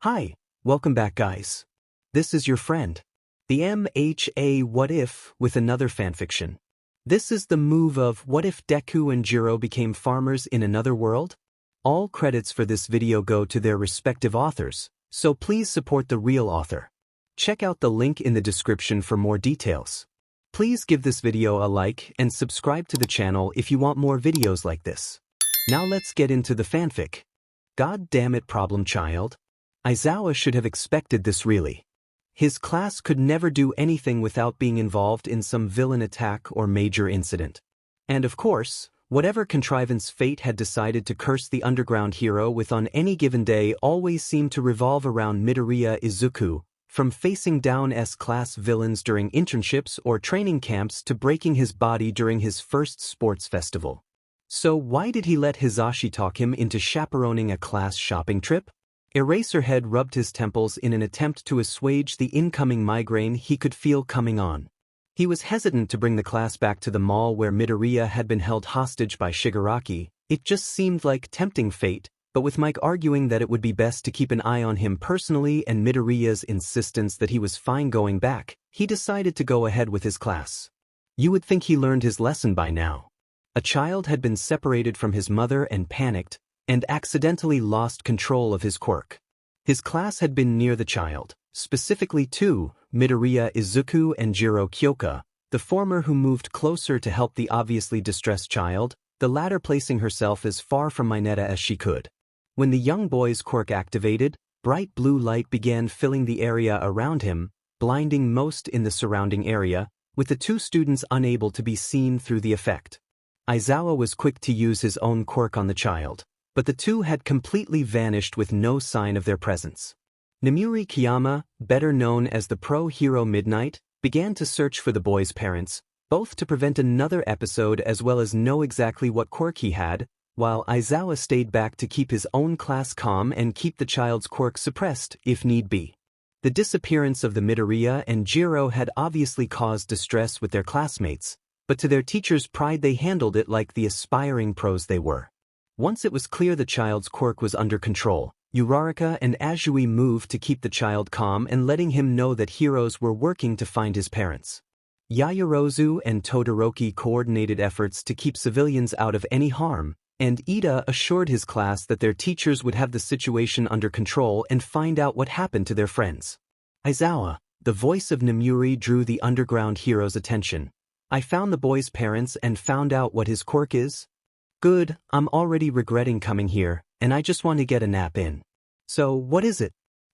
Hi, welcome back guys. This is your friend, the MHA What If with another fanfiction. This is the move of what if Deku and Jiro became farmers in another world? All credits for this video go to their respective authors, so please support the real author. Check out the link in the description for more details. Please give this video a like and subscribe to the channel if you want more videos like this. Now let's get into the fanfic. God damn it, problem child. Aizawa should have expected this really. His class could never do anything without being involved in some villain attack or major incident. And of course, whatever contrivance fate had decided to curse the underground hero with on any given day always seemed to revolve around Midoriya Izuku, from facing down S-class villains during internships or training camps to breaking his body during his first sports festival. So why did he let Hisashi talk him into chaperoning a class shopping trip? Eraserhead rubbed his temples in an attempt to assuage the incoming migraine he could feel coming on. He was hesitant to bring the class back to the mall where Midoriya had been held hostage by Shigaraki. It just seemed like tempting fate, but with Mike arguing that it would be best to keep an eye on him personally and Midoriya's insistence that he was fine going back, he decided to go ahead with his class. You would think he learned his lesson by now. A child had been separated from his mother and panicked, and accidentally lost control of his quirk. His class had been near the child, specifically two, Midoriya Izuku and Jiro Kyoka, the former who moved closer to help the obviously distressed child, the latter placing herself as far from Mineta as she could. When the young boy's quirk activated, bright blue light began filling the area around him, blinding most in the surrounding area, with the two students unable to be seen through the effect. Aizawa was quick to use his own quirk on the child, but the two had completely vanished with no sign of their presence. Namuri Kiyama, better known as the pro-hero Midnight, began to search for the boy's parents, both to prevent another episode as well as know exactly what quirk he had, while Aizawa stayed back to keep his own class calm and keep the child's quirk suppressed, if need be. The disappearance of the Midoriya and Jiro had obviously caused distress with their classmates, but to their teachers' pride they handled it like the aspiring pros they were. Once it was clear the child's quirk was under control, Uraraka and Azui moved to keep the child calm and letting him know that heroes were working to find his parents. Yaoyorozu and Todoroki coordinated efforts to keep civilians out of any harm, and Ida assured his class that their teachers would have the situation under control and find out what happened to their friends. Aizawa, the voice of Namuri, drew the underground hero's attention. I found the boy's parents and found out what his quirk is. Good, I'm already regretting coming here, and I just want to get a nap in. So, what is it?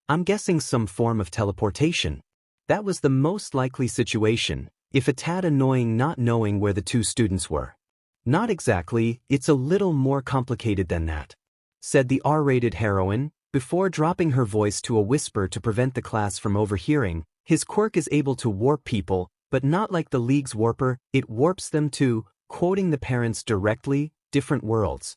I'm guessing some form of teleportation. That was the most likely situation, if a tad annoying not knowing where the two students were. Not exactly, it's a little more complicated than that, said the R-rated heroine, before dropping her voice to a whisper to prevent the class from overhearing. His quirk is able to warp people, but not like the League's warper, it warps them to, quoting the parents directly, different worlds.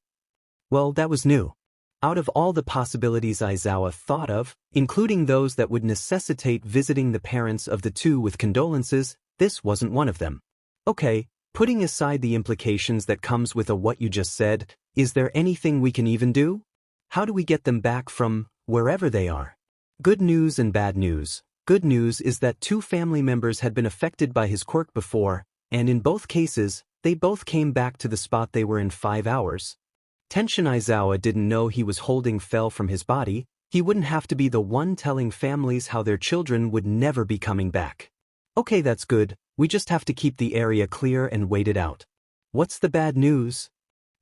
Well, that was new. Out of all the possibilities Aizawa thought of, including those that would necessitate visiting the parents of the two with condolences, this wasn't one of them. Okay, putting aside the implications that comes with what you just said, is there anything we can even do? How do we get them back from wherever they are? Good news and bad news. Good news is that two family members had been affected by his quirk before, and in both cases, they both came back to the spot they were in 5 hours. Tenshin Aizawa didn't know he was holding fell from his body. He wouldn't have to be the one telling families how their children would never be coming back. Okay, that's good, we just have to keep the area clear and wait it out. What's the bad news?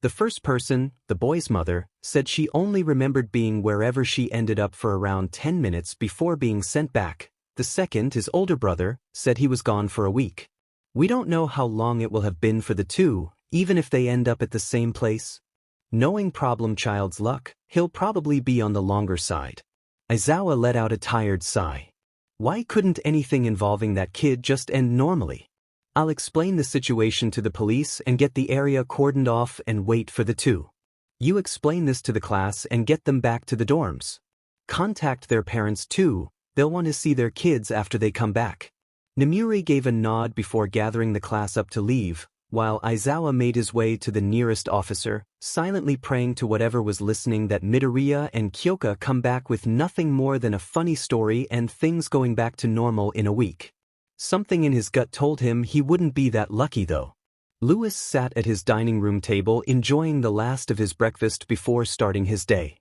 The first person, the boy's mother, said she only remembered being wherever she ended up for around 10 minutes before being sent back. The second, his older brother, said he was gone for a week. We don't know how long it will have been for the two, even if they end up at the same place. Knowing problem child's luck, he'll probably be on the longer side. Aizawa let out a tired sigh. Why couldn't anything involving that kid just end normally? I'll explain the situation to the police and get the area cordoned off and wait for the two. You explain this to the class and get them back to the dorms. Contact their parents too, they'll want to see their kids after they come back. Namuri gave a nod before gathering the class up to leave, while Aizawa made his way to the nearest officer, silently praying to whatever was listening that Midoriya and Kyoka come back with nothing more than a funny story and things going back to normal in a week. Something in his gut told him he wouldn't be that lucky though. Lewis sat at his dining room table enjoying the last of his breakfast before starting his day.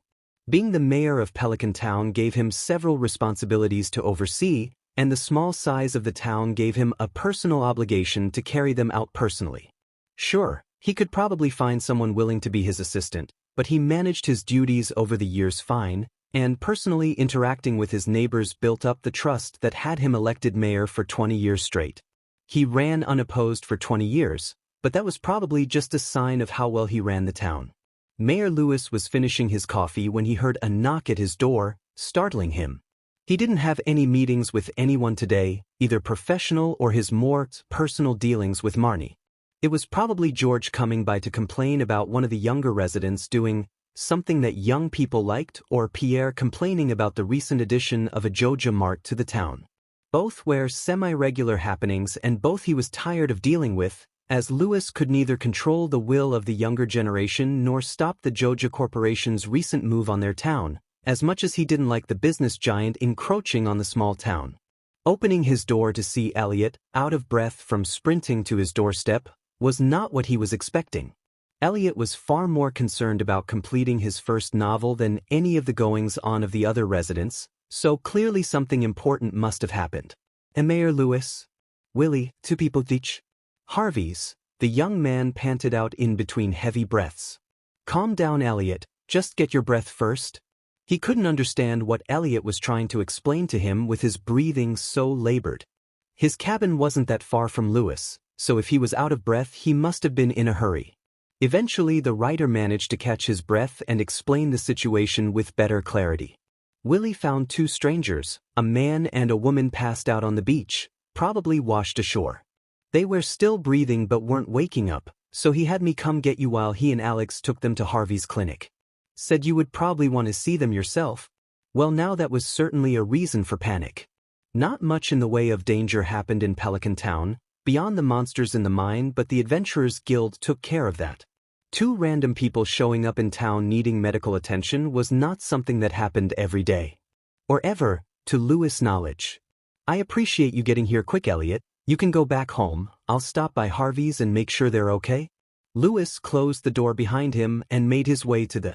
Being the mayor of Pelican Town gave him several responsibilities to oversee, and the small size of the town gave him a personal obligation to carry them out personally. Sure, he could probably find someone willing to be his assistant, but he managed his duties over the years fine, and personally interacting with his neighbors built up the trust that had him elected mayor for 20 years straight. He ran unopposed for 20 years, but that was probably just a sign of how well he ran the town. Mayor Lewis was finishing his coffee when he heard a knock at his door, startling him. He didn't have any meetings with anyone today, either professional or his more personal dealings with Marnie. It was probably George coming by to complain about one of the younger residents doing something that young people liked, or Pierre complaining about the recent addition of a Joja Mart to the town. Both were semi-regular happenings and both he was tired of dealing with, as Lewis could neither control the will of the younger generation nor stop the Joja Corporation's recent move on their town, as much as he didn't like the business giant encroaching on the small town. Opening his door to see Elliot, out of breath from sprinting to his doorstep, was not what he was expecting. Elliot was far more concerned about completing his first novel than any of the goings-on of the other residents, so clearly something important must have happened. Mayor Lewis? Willie, two people each? Harvey's, the young man panted out in between heavy breaths. Calm down, Elliot, just get your breath first. He couldn't understand what Elliot was trying to explain to him with his breathing so labored. His cabin wasn't that far from Lewis, so if he was out of breath he must have been in a hurry. Eventually the writer managed to catch his breath and explain the situation with better clarity. Willie found two strangers, a man and a woman passed out on the beach, probably washed ashore. They were still breathing but weren't waking up, so he had me come get you while he and Alex took them to Harvey's clinic. Said you would probably want to see them yourself. Well, now that was certainly a reason for panic. Not much in the way of danger happened in Pelican Town, beyond the monsters in the mine, but the Adventurers Guild took care of that. Two random people showing up in town needing medical attention was not something that happened every day. Or ever, to Lewis' knowledge. I appreciate you getting here quick, Elliot. You can go back home. I'll stop by Harvey's and make sure they're okay. Lewis closed the door behind him and made his way to the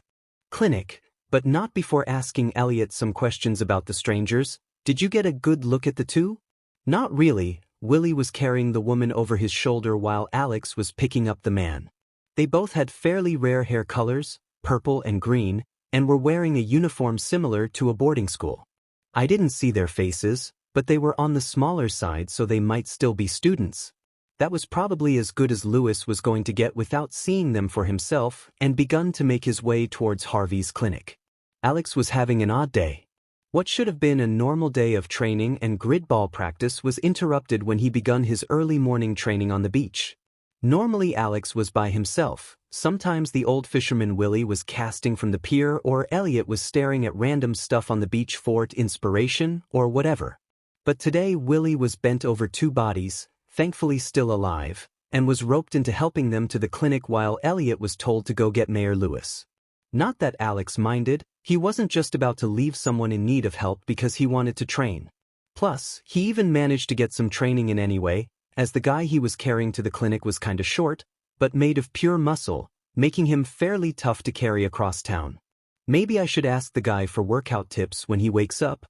clinic, but not before asking Elliot some questions about the strangers. Did you get a good look at the two? Not really. Willie was carrying the woman over his shoulder while Alex was picking up the man. They both had fairly rare hair colors, purple and green, and were wearing a uniform similar to a boarding school. I didn't see their faces, but they were on the smaller side, so they might still be students. That was probably as good as Lewis was going to get without seeing them for himself, and begun to make his way towards Harvey's clinic. Alex was having an odd day. What should have been a normal day of training and grid ball practice was interrupted when he begun his early morning training on the beach. Normally Alex was by himself. Sometimes the old fisherman Willie was casting from the pier, or Elliot was staring at random stuff on the beach for inspiration or whatever. But today Willie was bent over two bodies, thankfully still alive, and was roped into helping them to the clinic while Elliot was told to go get Mayor Lewis. Not that Alex minded, he wasn't just about to leave someone in need of help because he wanted to train. Plus, he even managed to get some training in anyway, as the guy he was carrying to the clinic was kinda short, but made of pure muscle, making him fairly tough to carry across town. Maybe I should ask the guy for workout tips when he wakes up.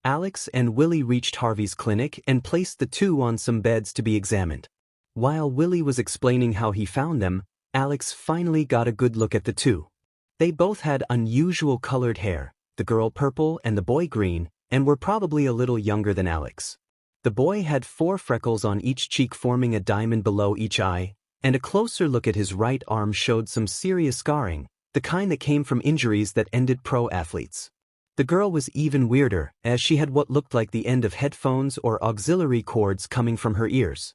Alex and Willie reached Harvey's clinic and placed the two on some beds to be examined. While Willie was explaining how he found them, Alex finally got a good look at the two. They both had unusual colored hair, the girl purple and the boy green, and were probably a little younger than Alex. The boy had 4 freckles on each cheek forming a diamond below each eye, and a closer look at his right arm showed some serious scarring, the kind that came from injuries that ended pro athletes. The girl was even weirder, as she had what looked like the end of headphones or auxiliary cords coming from her ears.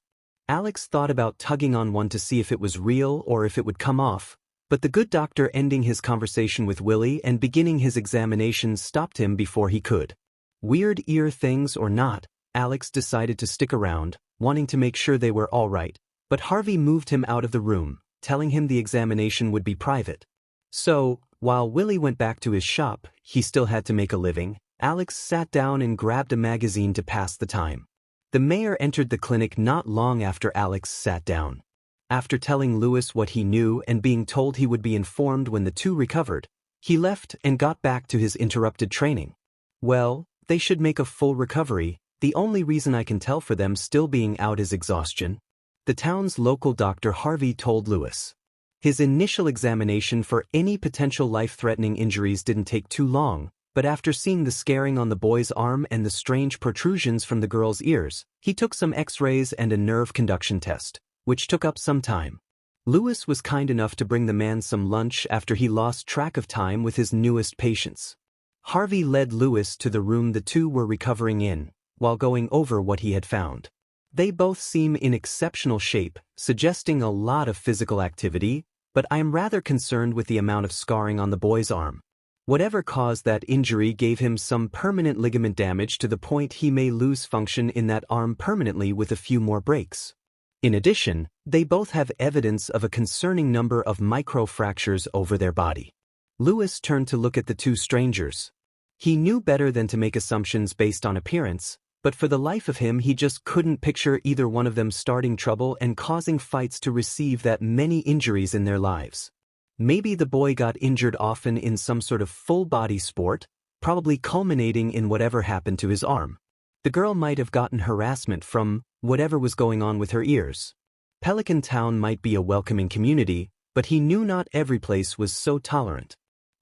Alex thought about tugging on one to see if it was real or if it would come off, but the good doctor ending his conversation with Willie and beginning his examination stopped him before he could. Weird ear things or not, Alex decided to stick around, wanting to make sure they were all right, But Harvey moved him out of the room, telling him the examination would be private. So, while Willie went back to his shop, he still had to make a living. Alex sat down and grabbed a magazine to pass the time. The mayor entered the clinic not long after Alex sat down. After telling Lewis what he knew and being told he would be informed when the two recovered, he left and got back to his interrupted training. Well, they should make a full recovery. The only reason I can tell for them still being out is exhaustion. The town's local doctor Harvey told Lewis. His initial examination for any potential life-threatening injuries didn't take too long, but after seeing the scarring on the boy's arm and the strange protrusions from the girl's ears, he took some x-rays and a nerve conduction test, which took up some time. Lewis was kind enough to bring the man some lunch after he lost track of time with his newest patients. Harvey led Lewis to the room the two were recovering in, while going over what he had found. They both seem in exceptional shape, suggesting a lot of physical activity, but I am rather concerned with the amount of scarring on the boy's arm. Whatever caused that injury gave him some permanent ligament damage to the point he may lose function in that arm permanently with a few more breaks. In addition, they both have evidence of a concerning number of microfractures over their body. Lewis turned to look at the two strangers. He knew better than to make assumptions based on appearance, but for the life of him he just couldn't picture either one of them starting trouble and causing fights to receive that many injuries in their lives. Maybe the boy got injured often in some sort of full-body sport, probably culminating in whatever happened to his arm. The girl might have gotten harassment from whatever was going on with her ears. Pelican Town might be a welcoming community, but he knew not every place was so tolerant.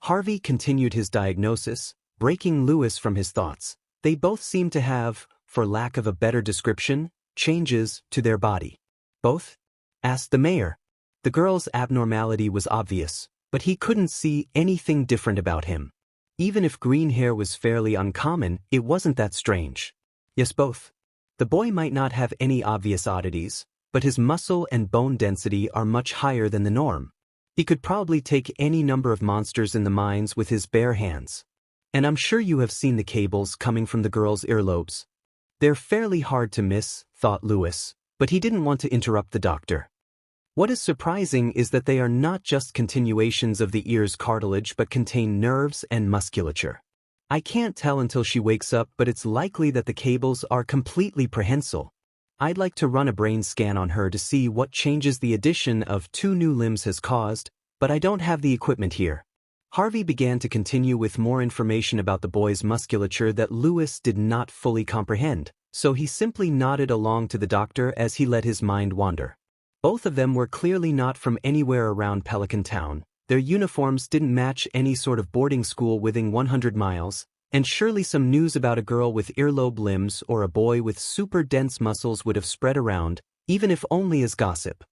Harvey continued his diagnosis, breaking Lewis from his thoughts. They both seemed to have, for lack of a better description, changes to their body. Both? Asked the mayor. The girl's abnormality was obvious, but he couldn't see anything different about him. Even if green hair was fairly uncommon, it wasn't that strange. Yes, both. The boy might not have any obvious oddities, but his muscle and bone density are much higher than the norm. He could probably take any number of monsters in the mines with his bare hands. And I'm sure you have seen the cables coming from the girl's earlobes. They're fairly hard to miss, thought Lewis, but he didn't want to interrupt the doctor. What is surprising is that they are not just continuations of the ear's cartilage but contain nerves and musculature. I can't tell until she wakes up, but it's likely that the cables are completely prehensile. I'd like to run a brain scan on her to see what changes the addition of 2 new limbs has caused, but I don't have the equipment here. Harvey began to continue with more information about the boy's musculature that Lewis did not fully comprehend, so he simply nodded along to the doctor as he let his mind wander. Both of them were clearly not from anywhere around Pelican Town. Their uniforms didn't match any sort of boarding school within 100 miles, and surely some news about a girl with earlobe limbs or a boy with super dense muscles would have spread around, even if only as gossip.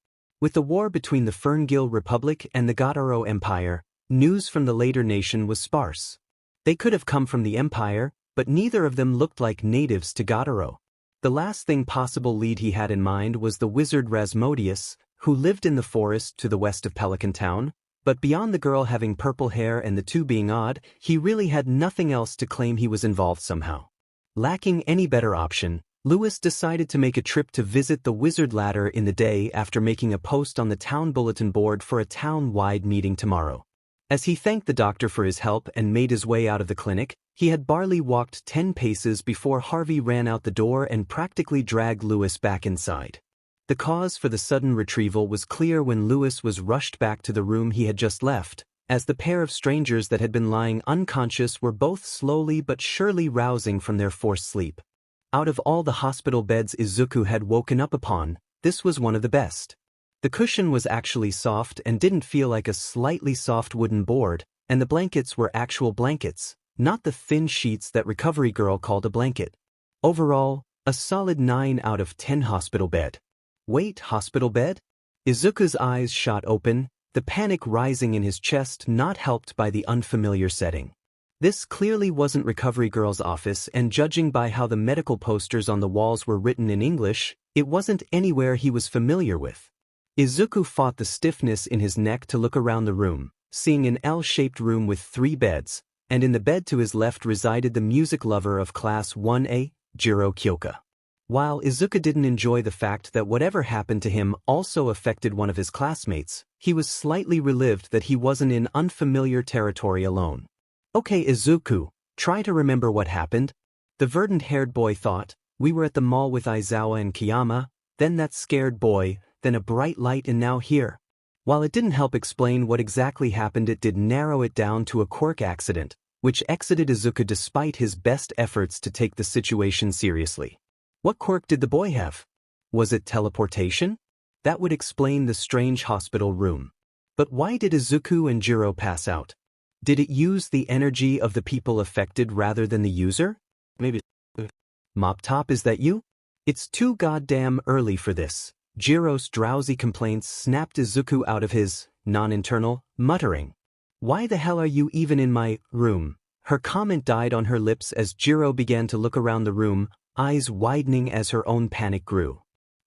With the war between the Ferngil Republic and the Godaro Empire, news from the later nation was sparse. They could have come from the Empire, but neither of them looked like natives to Godaro. The last thing possible lead he had in mind was the wizard Rasmodius, who lived in the forest to the west of Pelican Town, but beyond the girl having purple hair and the two being odd, he really had nothing else to claim he was involved somehow. Lacking any better option, Lewis decided to make a trip to visit the wizard ladder in the day after making a post on the town bulletin board for a town-wide meeting tomorrow. As he thanked the doctor for his help and made his way out of the clinic, he had barely walked 10 paces before Harvey ran out the door and practically dragged Lewis back inside. The cause for the sudden retrieval was clear when Lewis was rushed back to the room he had just left, as the pair of strangers that had been lying unconscious were both slowly but surely rousing from their forced sleep. Out of all the hospital beds Izuku had woken up upon, this was one of the best. The cushion was actually soft and didn't feel like a slightly soft wooden board, and the blankets were actual blankets, not the thin sheets that Recovery Girl called a blanket. Overall, a solid 9 out of 10 hospital bed. Wait, hospital bed? Izuku's eyes shot open, the panic rising in his chest not helped by the unfamiliar setting. This clearly wasn't Recovery Girl's office, and judging by how the medical posters on the walls were written in English, it wasn't anywhere he was familiar with. Izuku fought the stiffness in his neck to look around the room, seeing an L-shaped room with 3 beds, and in the bed to his left resided the music lover of Class 1A, Jiro Kyoka. While Izuku didn't enjoy the fact that whatever happened to him also affected one of his classmates, he was slightly relieved that he wasn't in unfamiliar territory alone. Okay Izuku, try to remember what happened. The verdant-haired boy thought. We were at the mall with Aizawa and Kiyama, then that scared boy, then a bright light and now here. While it didn't help explain what exactly happened, it did narrow it down to a Quirk accident, which exited Izuku despite his best efforts to take the situation seriously. What quirk did the boy have? Was it teleportation? That would explain the strange hospital room. But why did Izuku and Jiro pass out? Did it use the energy of the people affected rather than the user? Maybe. Mop Top, is that you? It's too goddamn early for this. Jiro's drowsy complaints snapped Izuku out of his non-internal muttering. Why the hell are you even in my room? Her comment died on her lips as Jiro began to look around the room, eyes widening as her own panic grew.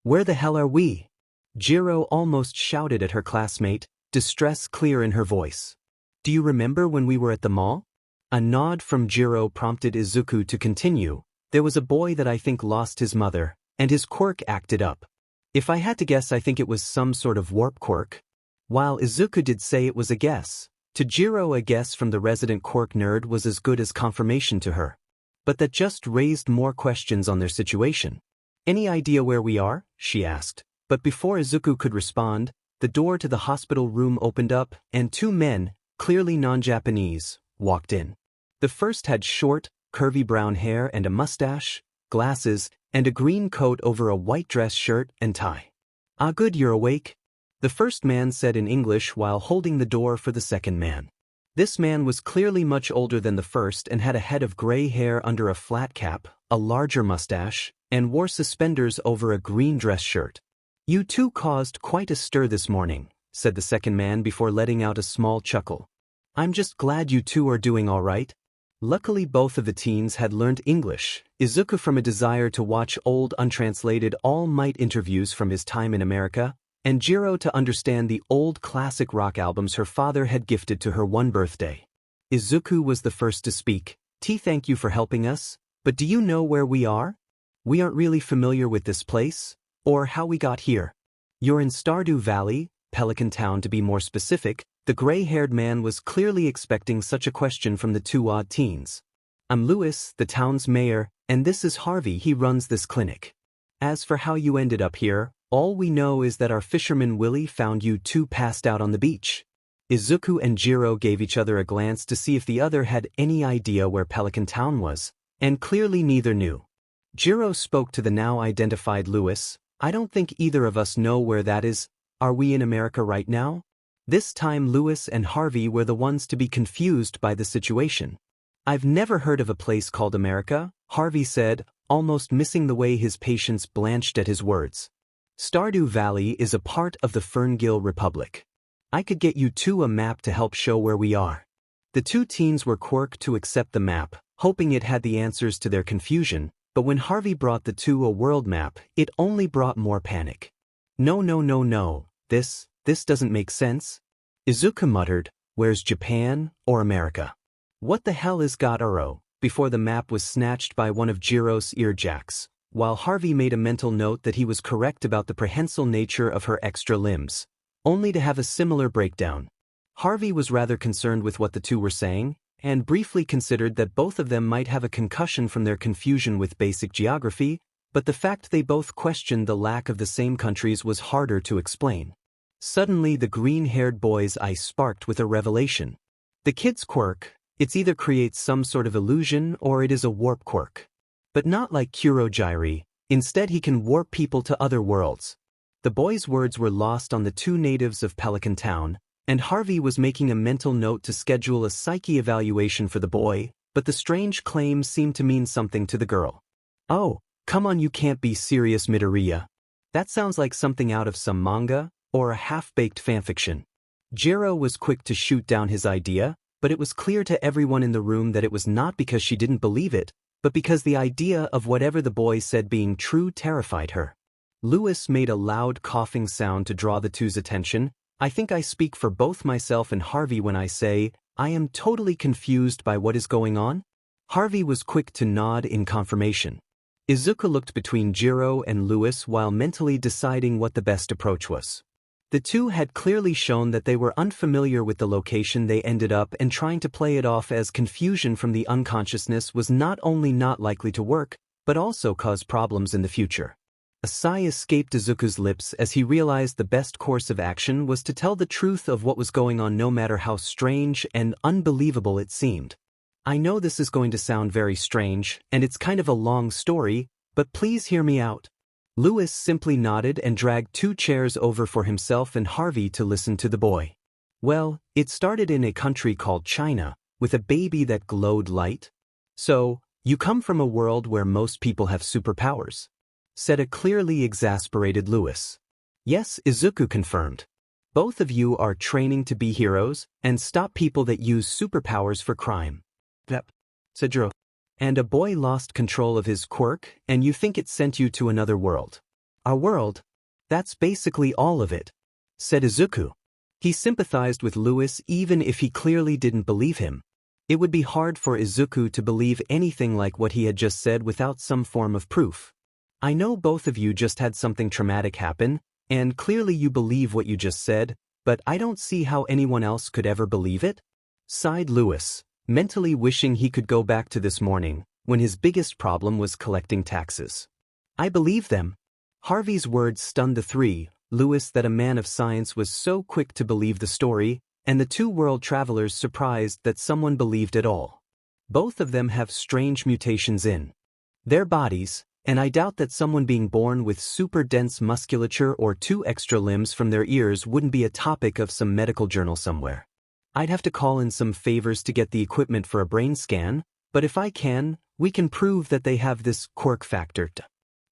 Where the hell are we? Jiro almost shouted at her classmate, distress clear in her voice. Do you remember when we were at the mall? A nod from Jiro prompted Izuku to continue. There was a boy that I think lost his mother, and his quirk acted up. If I had to guess, I think it was some sort of warp quirk. While Izuku did say it was a guess, to Jiro a guess from the resident quirk nerd was as good as confirmation to her. But that just raised more questions on their situation. Any idea where we are? She asked. But before Izuku could respond, the door to the hospital room opened up, and two men, clearly non-Japanese, walked in. The first had short, curvy brown hair and a mustache, glasses, and a green coat over a white dress shirt and tie. Ah, good, you're awake? The first man said in English while holding the door for the second man. This man was clearly much older than the first and had a head of gray hair under a flat cap, a larger mustache, and wore suspenders over a green dress shirt. You two caused quite a stir this morning, said the second man before letting out a small chuckle. I'm just glad you two are doing all right. Luckily both of the teens had learned English, Izuku from a desire to watch old untranslated All Might interviews from his time in America, and Jiro to understand the old classic rock albums her father had gifted to her one birthday. Izuku was the first to speak. Thank you for helping us, but do you know where we are? We aren't really familiar with this place, or how we got here. You're in Stardew Valley, Pelican Town to be more specific. The gray-haired man was clearly expecting such a question from the two odd teens. I'm Lewis, the town's mayor, and this is Harvey, he runs this clinic. As for how you ended up here, all we know is that our fisherman Willie found you two passed out on the beach. Izuku and Jiro gave each other a glance to see if the other had any idea where Pelican Town was, and clearly neither knew. Jiro spoke to the now identified Lewis. I don't think either of us know where that is. Are we in America right now? This time Lewis and Harvey were the ones to be confused by the situation. I've never heard of a place called America, Harvey said, almost missing the way his patience blanched at his words. Stardew Valley is a part of the Ferngill Republic. I could get you two a map to help show where we are. The two teens were Quirk to accept the map, hoping it had the answers to their confusion, but when Harvey brought the two a world map, it only brought more panic. No, this doesn't make sense. Izuku muttered, where's Japan or America? What the hell is Godaro? Before the map was snatched by one of Jiro's earjacks, while Harvey made a mental note that he was correct about the prehensile nature of her extra limbs, only to have a similar breakdown. Harvey was rather concerned with what the two were saying, and briefly considered that both of them might have a concussion from their confusion with basic geography, but the fact they both questioned the lack of the same countries was harder to explain. Suddenly the green-haired boy's eye sparked with a revelation. The kid's quirk, it's either creates some sort of illusion or it is a warp quirk. But not like Kurogiri, instead he can warp people to other worlds. The boy's words were lost on the two natives of Pelican Town, and Harvey was making a mental note to schedule a psyche evaluation for the boy, but the strange claim seemed to mean something to the girl. Oh, come on, you can't be serious, Midoriya. That sounds like something out of some manga, or a half-baked fanfiction. Jiro was quick to shoot down his idea, but it was clear to everyone in the room that it was not because she didn't believe it, but because the idea of whatever the boy said being true terrified her. Lewis made a loud coughing sound to draw the two's attention. I think I speak for both myself and Harvey when I say, I am totally confused by what is going on. Harvey was quick to nod in confirmation. Izuku looked between Jiro and Lewis while mentally deciding what the best approach was. The two had clearly shown that they were unfamiliar with the location they ended up, and trying to play it off as confusion from the unconsciousness was not only not likely to work, but also cause problems in the future. A sigh escaped Izuku's lips as he realized the best course of action was to tell the truth of what was going on, no matter how strange and unbelievable it seemed. I know this is going to sound very strange, and it's kind of a long story, but please hear me out. Lewis simply nodded and dragged 2 chairs over for himself and Harvey to listen to the boy. Well, it started in a country called China, with a baby that glowed light. So, you come from a world where most people have superpowers, said a clearly exasperated Lewis. Yes, Izuku confirmed. Both of you are training to be heroes and stop people that use superpowers for crime. Yep, said Jiro. And a boy lost control of his quirk, and you think it sent you to another world. Our world? That's basically all of it, said Izuku. He sympathized with Lewis even if he clearly didn't believe him. It would be hard for Izuku to believe anything like what he had just said without some form of proof. I know both of you just had something traumatic happen, and clearly you believe what you just said, but I don't see how anyone else could ever believe it, sighed Lewis, mentally wishing he could go back to this morning, when his biggest problem was collecting taxes. I believe them. Harvey's words stunned the 3, Lewis, that a man of science was so quick to believe the story, and the 2 world travelers surprised that someone believed at all. Both of them have strange mutations in their bodies, and I doubt that someone being born with super dense musculature or 2 extra limbs from their ears wouldn't be a topic of some medical journal somewhere. I'd have to call in some favors to get the equipment for a brain scan, but if I can, we can prove that they have this quirk factor.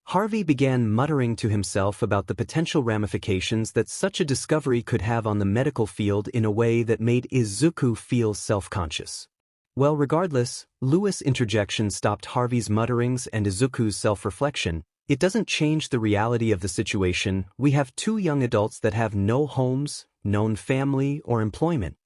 Harvey began muttering to himself about the potential ramifications that such a discovery could have on the medical field in a way that made Izuku feel self-conscious. Well, regardless, Lewis' interjection stopped Harvey's mutterings and Izuku's self-reflection. It doesn't change the reality of the situation. We have 2 young adults that have no homes, known family, or employment.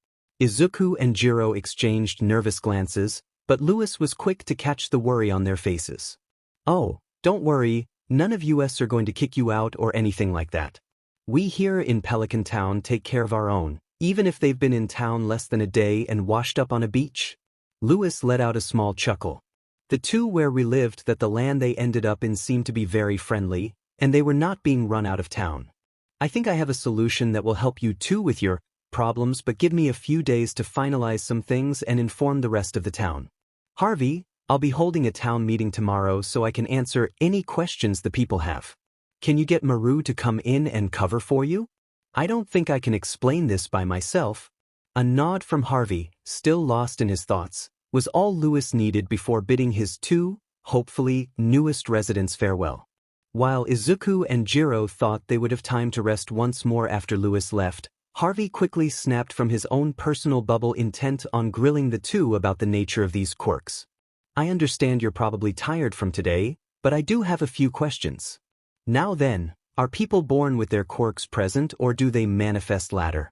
Izuku and Jiro exchanged nervous glances, but Lewis was quick to catch the worry on their faces. Oh, don't worry, none of us are going to kick you out or anything like that. We here in Pelican Town take care of our own, even if they've been in town less than a day and washed up on a beach. Lewis let out a small chuckle. The 2 where we lived, that the land they ended up in seemed to be very friendly, and they were not being run out of town. I think I have a solution that will help you too with your problems, but give me a few days to finalize some things and inform the rest of the town. Harvey, I'll be holding a town meeting tomorrow so I can answer any questions the people have. Can you get Maru to come in and cover for you? I don't think I can explain this by myself. A nod from Harvey, still lost in his thoughts, was all Lewis needed before bidding his 2, hopefully, newest residents farewell. While Izuku and Jiro thought they would have time to rest once more after Lewis left, Harvey quickly snapped from his own personal bubble, intent on grilling the 2 about the nature of these quirks. I understand you're probably tired from today, but I do have a few questions. Now then, are people born with their quirks present, or do they manifest later?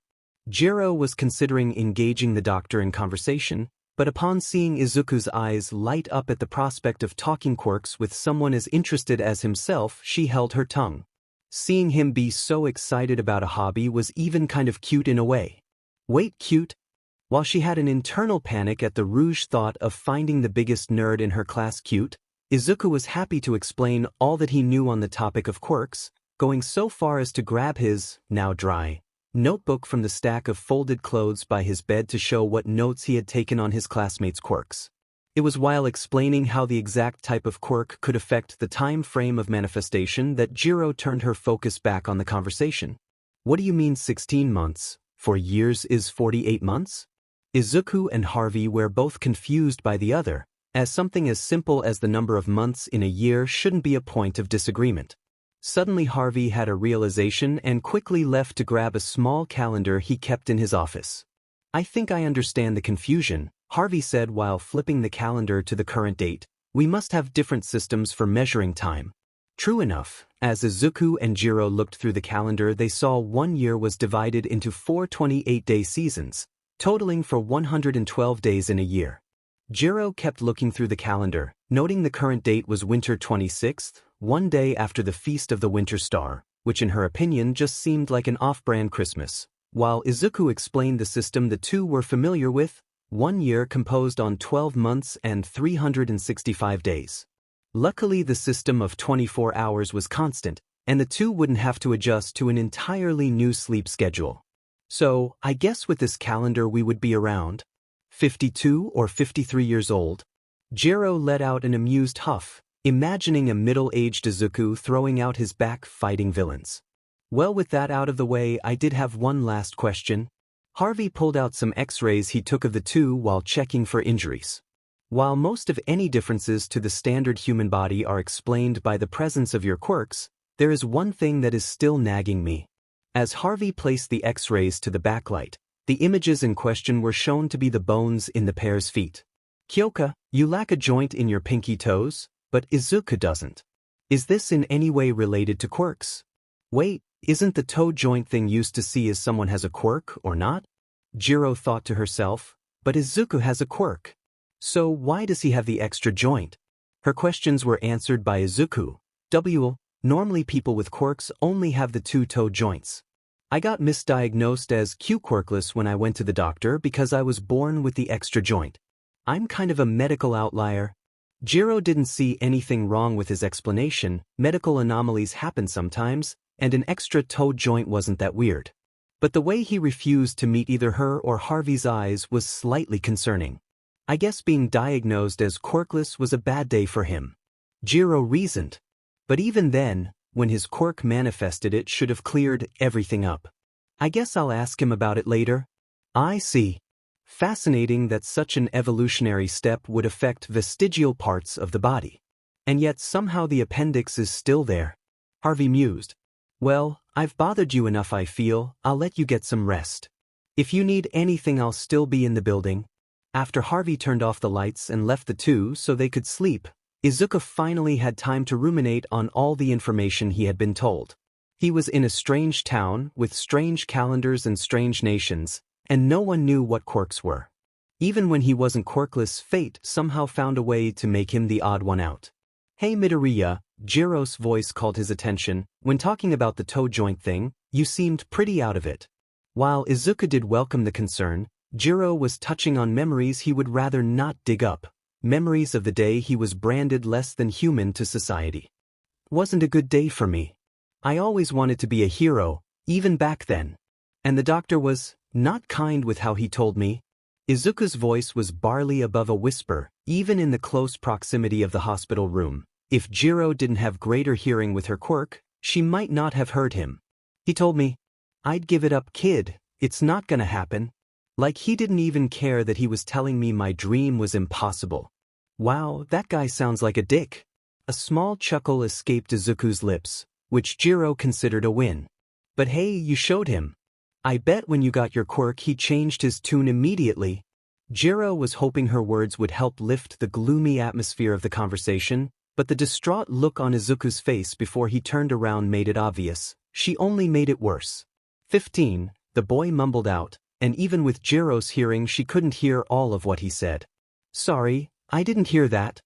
Jiro was considering engaging the doctor in conversation, but upon seeing Izuku's eyes light up at the prospect of talking quirks with someone as interested as himself, she held her tongue. Seeing him be so excited about a hobby was even kind of cute in a way. Wait, cute? While she had an internal panic at the rouge thought of finding the biggest nerd in her class cute, Izuku was happy to explain all that he knew on the topic of quirks, going so far as to grab his, now dry, notebook from the stack of folded clothes by his bed to show what notes he had taken on his classmates' quirks. It was while explaining how the exact type of quirk could affect the time frame of manifestation that Jiro turned her focus back on the conversation. What do you mean 16 months? 4 years is 48 months? Izuku and Harvey were both confused by the other, as something as simple as the number of months in a year shouldn't be a point of disagreement. Suddenly Harvey had a realization and quickly left to grab a small calendar he kept in his office. I think I understand the confusion, Harvey said while flipping the calendar to the current date. We must have different systems for measuring time. True enough, as Izuku and Jiro looked through the calendar, they saw 1 year was divided into 4 28-day seasons, totaling for 112 days in a year. Jiro kept looking through the calendar, noting the current date was winter 26th, one day after the Feast of the Winter Star, which in her opinion just seemed like an off-brand Christmas. While Izuku explained the system the two were familiar with, 1 year composed on 12 months and 365 days. Luckily the system of 24 hours was constant, and the two wouldn't have to adjust to an entirely new sleep schedule. So, I guess with this calendar we would be around 52 or 53 years old. Jiro let out an amused huff, imagining a middle-aged Izuku throwing out his back fighting villains. Well, with that out of the way, I did have one last question. Harvey pulled out some x-rays he took of the two while checking for injuries. While most of any differences to the standard human body are explained by the presence of your quirks, there is one thing that is still nagging me. As Harvey placed the x-rays to the backlight, the images in question were shown to be the bones in the pair's feet. Kyoka, you lack a joint in your pinky toes, but Izuku doesn't. Is this in any way related to quirks? Wait, isn't the toe joint thing used to see as someone has a quirk or not? Jiro thought to herself, but Izuku has a quirk. So why does he have the extra joint? Her questions were answered by Izuku. Normally people with quirks only have the two toe joints. I got misdiagnosed as Q-quirkless when I went to the doctor because I was born with the extra joint. I'm kind of a medical outlier. Jiro didn't see anything wrong with his explanation. Medical anomalies happen sometimes, and an extra toe joint wasn't that weird. But the way he refused to meet either her or Harvey's eyes was slightly concerning. I guess being diagnosed as quirkless was a bad day for him. Jiro reasoned. But even then, when his quirk manifested, it should have cleared everything up. I guess I'll ask him about it later. I see. Fascinating that such an evolutionary step would affect vestigial parts of the body. And yet somehow the appendix is still there. Harvey mused. Well, I've bothered you enough, I feel. I'll let you get some rest. If you need anything, I'll still be in the building. After Harvey turned off the lights and left the two so they could sleep, Izuku finally had time to ruminate on all the information he had been told. He was in a strange town with strange calendars and strange nations, and no one knew what quirks were. Even when he wasn't quirkless, fate somehow found a way to make him the odd one out. Hey Midoriya, Jiro's voice called his attention. When talking about the toe joint thing, you seemed pretty out of it. While Izuku did welcome the concern, Jiro was touching on memories he would rather not dig up. Memories of the day he was branded less than human to society. Wasn't a good day for me. I always wanted to be a hero, even back then. And the doctor was not kind with how he told me. Izuku's voice was barely above a whisper, even in the close proximity of the hospital room. If Jiro didn't have greater hearing with her quirk, she might not have heard him. He told me, I'd give it up, kid, it's not gonna happen. Like he didn't even care that he was telling me my dream was impossible. Wow, that guy sounds like a dick. A small chuckle escaped Izuku's lips, which Jiro considered a win. But hey, you showed him. I bet when you got your quirk he changed his tune immediately. Jiro was hoping her words would help lift the gloomy atmosphere of the conversation, but the distraught look on Izuku's face before he turned around made it obvious. She only made it worse. 15, the boy mumbled out, and even with Jiro's hearing she couldn't hear all of what he said. Sorry, I didn't hear that.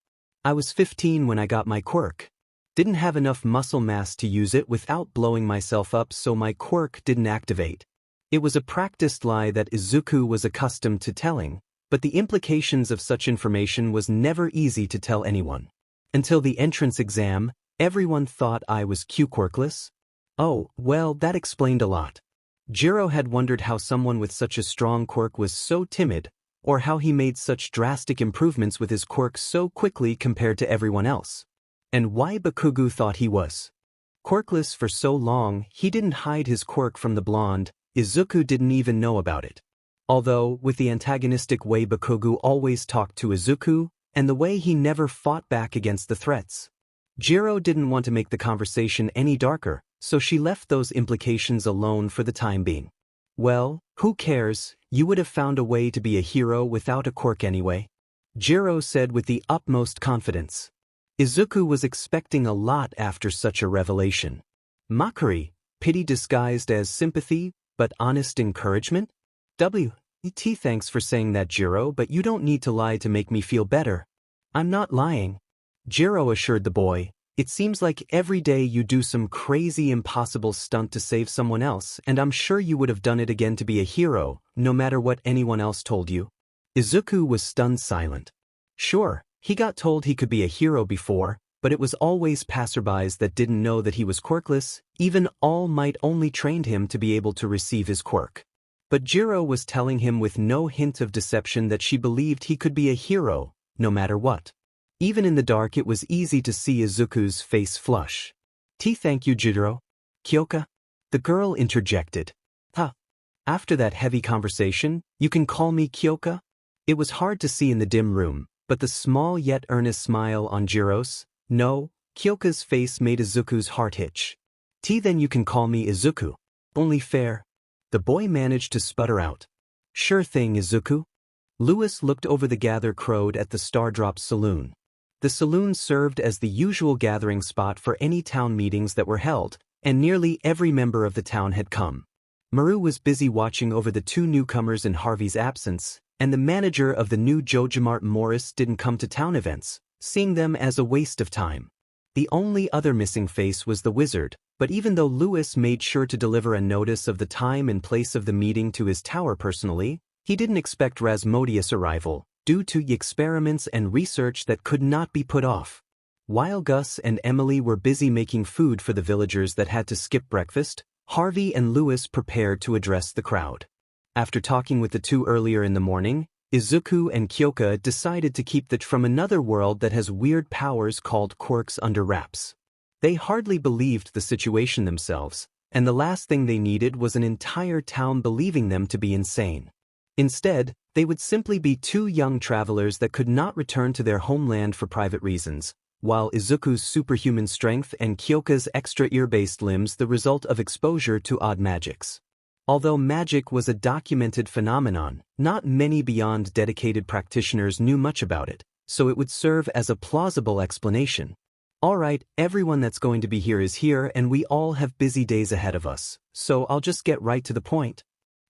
I was 15 when I got my quirk. Didn't have enough muscle mass to use it without blowing myself up, so my quirk didn't activate. It was a practiced lie that Izuku was accustomed to telling, but the implications of such information was never easy to tell anyone. Until the entrance exam, everyone thought I was Q-quirkless. Oh, well, that explained a lot. Jiro had wondered how someone with such a strong quirk was so timid, or how he made such drastic improvements with his quirk so quickly compared to everyone else. And why Bakugo thought he was quirkless for so long. He didn't hide his quirk from the blonde. Izuku didn't even know about it. Although, with the antagonistic way Bakugo always talked to Izuku, and the way he never fought back against the threats, Jiro didn't want to make the conversation any darker, so she left those implications alone for the time being. Well, who cares, you would have found a way to be a hero without a quirk anyway, Jiro said with the utmost confidence. Izuku was expecting a lot after such a revelation. Mockery, pity disguised as sympathy, but honest encouragement? Thanks for saying that, Jiro, but you don't need to lie to make me feel better. I'm not lying. Jiro assured the boy. It seems like every day you do some crazy impossible stunt to save someone else, and I'm sure you would have done it again to be a hero, no matter what anyone else told you. Izuku was stunned silent. Sure, he got told he could be a hero before, but it was always passerbys that didn't know that he was quirkless. Even All Might only trained him to be able to receive his quirk. But Jiro was telling him with no hint of deception that she believed he could be a hero, no matter what. Even in the dark it was easy to see Izuku's face flush. Thank you, Jiro. Kyoka? The girl interjected. Huh. After that heavy conversation, you can call me Kyoka? It was hard to see in the dim room, but the small yet earnest smile on Jiro's, no, Kyoka's face made Izuku's heart hitch. Then you can call me Izuku. Only fair. The boy managed to sputter out. Sure thing, Izuku. Lewis looked over the gather crowd at the Stardrop saloon. The saloon served as the usual gathering spot for any town meetings that were held, and nearly every member of the town had come. Maru was busy watching over the two newcomers in Harvey's absence, and the manager of the new JoJoMart, Morris, didn't come to town events, seeing them as a waste of time. The only other missing face was the wizard, but even though Lewis made sure to deliver a notice of the time and place of the meeting to his tower personally, he didn't expect Rasmodius' arrival, due to experiments and research that could not be put off. While Gus and Emily were busy making food for the villagers that had to skip breakfast, Harvey and Lewis prepared to address the crowd. After talking with the two earlier in the morning, Izuku and Kyoka decided to keep the from another world that has weird powers called quirks under wraps. They hardly believed the situation themselves, and the last thing they needed was an entire town believing them to be insane. Instead, they would simply be two young travelers that could not return to their homeland for private reasons, while Izuku's superhuman strength and Kyoka's extra ear-based limbs the result of exposure to odd magics. Although magic was a documented phenomenon, not many beyond dedicated practitioners knew much about it, so it would serve as a plausible explanation. Alright, everyone that's going to be here is here and we all have busy days ahead of us, so I'll just get right to the point.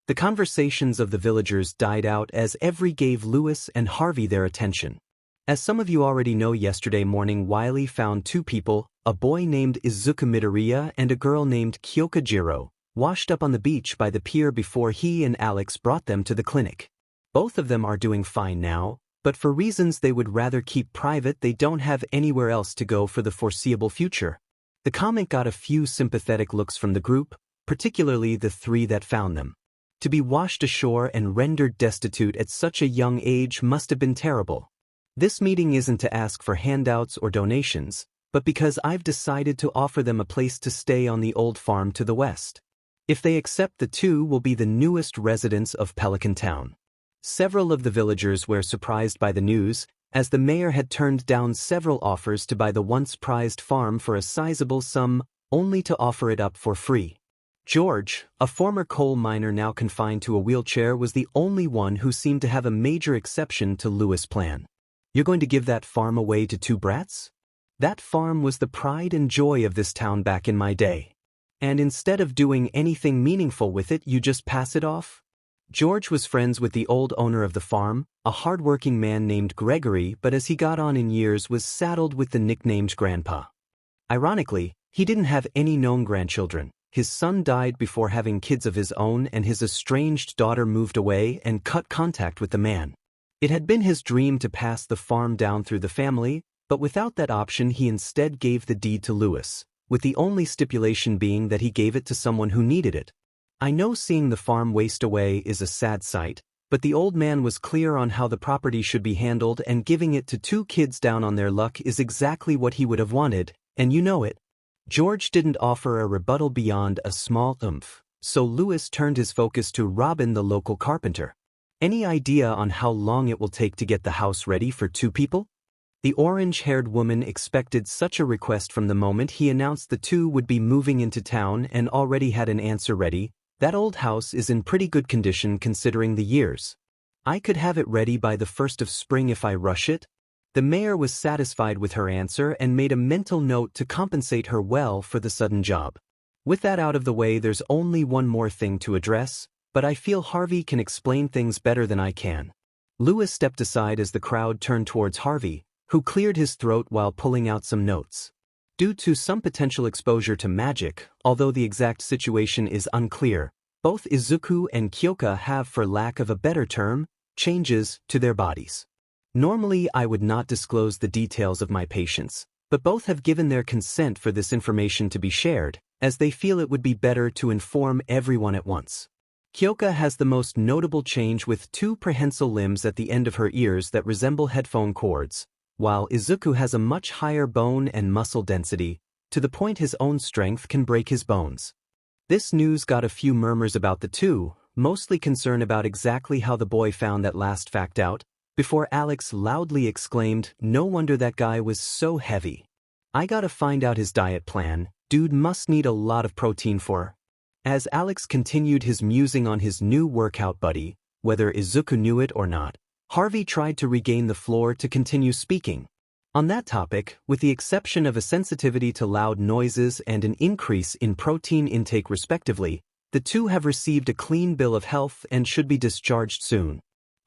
The conversations of the villagers died out as every gave Lewis and Harvey their attention. As some of you already know, yesterday morning Wiley found two people, a boy named Izuku Midoriya and a girl named Kyoka Jiro, washed up on the beach by the pier before he and Alex brought them to the clinic. Both of them are doing fine now, but for reasons they would rather keep private, they don't have anywhere else to go for the foreseeable future. The comment got a few sympathetic looks from the group, particularly the three that found them. To be washed ashore and rendered destitute at such a young age must have been terrible. This meeting isn't to ask for handouts or donations, but because I've decided to offer them a place to stay on the old farm to the west. If they accept, the two will be the newest residents of Pelican Town. Several of the villagers were surprised by the news, as the mayor had turned down several offers to buy the once prized farm for a sizable sum, only to offer it up for free. George, a former coal miner now confined to a wheelchair, was the only one who seemed to have a major exception to Lewis' plan. You're going to give that farm away to two brats? That farm was the pride and joy of this town back in my day. And instead of doing anything meaningful with it, you just pass it off? George was friends with the old owner of the farm, a hard-working man named Gregory, but as he got on in years was saddled with the nicknamed Grandpa. Ironically, he didn't have any known grandchildren. His son died before having kids of his own, and his estranged daughter moved away and cut contact with the man. It had been his dream to pass the farm down through the family, but without that option he instead gave the deed to Lewis, with the only stipulation being that he gave it to someone who needed it. I know seeing the farm waste away is a sad sight, but the old man was clear on how the property should be handled, and giving it to two kids down on their luck is exactly what he would have wanted, and you know it. George didn't offer a rebuttal beyond a small oomph, so Lewis turned his focus to Robin, the local carpenter. Any idea on how long it will take to get the house ready for two people? The orange-haired woman expected such a request from the moment he announced the two would be moving into town, and already had an answer ready. That old house is in pretty good condition considering the years. I could have it ready by the 1st of spring if I rush it. The mayor was satisfied with her answer and made a mental note to compensate her well for the sudden job. With that out of the way, there's only one more thing to address. but I feel Harvey can explain things better than I can. Lewis stepped aside as the crowd turned towards Harvey, who cleared his throat while pulling out some notes. Due to some potential exposure to magic, although the exact situation is unclear, both Izuku and Kyoka have, for lack of a better term, changes to their bodies. Normally I would not disclose the details of my patients, but both have given their consent for this information to be shared, as they feel it would be better to inform everyone at once. Kyoka has the most notable change with two prehensile limbs at the end of her ears that resemble headphone cords, while Izuku has a much higher bone and muscle density, to the point his own strength can break his bones. This news got a few murmurs about the two, mostly concern about exactly how the boy found that last fact out, before Alex loudly exclaimed, "No wonder that guy was so heavy. I gotta find out his diet plan, dude must need a lot of protein for." As Alex continued his musing on his new workout buddy, whether Izuku knew it or not, Harvey tried to regain the floor to continue speaking. On that topic, with the exception of a sensitivity to loud noises and an increase in protein intake respectively, the two have received a clean bill of health and should be discharged soon.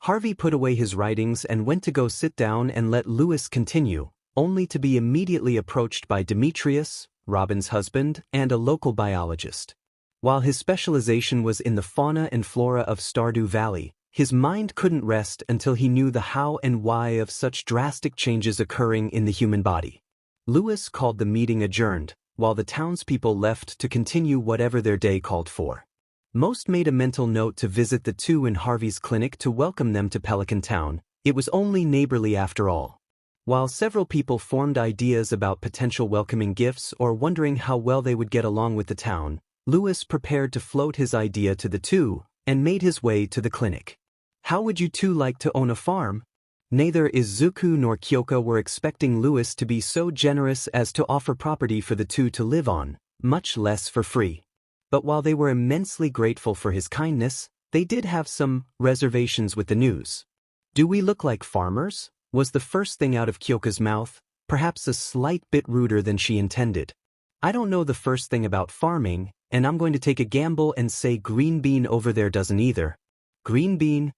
Harvey put away his writings and went to go sit down and let Lewis continue, only to be immediately approached by Demetrius, Robin's husband, and a local biologist. While his specialization was in the fauna and flora of Stardew Valley, his mind couldn't rest until he knew the how and why of such drastic changes occurring in the human body. Lewis called the meeting adjourned, while the townspeople left to continue whatever their day called for. Most made a mental note to visit the two in Harvey's clinic to welcome them to Pelican Town. It was only neighborly after all. While several people formed ideas about potential welcoming gifts or wondering how well they would get along with the town, Lewis prepared to float his idea to the two and made his way to the clinic. "How would you two like to own a farm?" Neither Izuku nor Kyoka were expecting Lewis to be so generous as to offer property for the two to live on, much less for free. But while they were immensely grateful for his kindness, they did have some reservations with the news. "Do we look like farmers?" was the first thing out of Kyoka's mouth, perhaps a slight bit ruder than she intended. "I don't know the first thing about farming, and I'm going to take a gamble and say Green Bean over there doesn't either." "Green Bean?"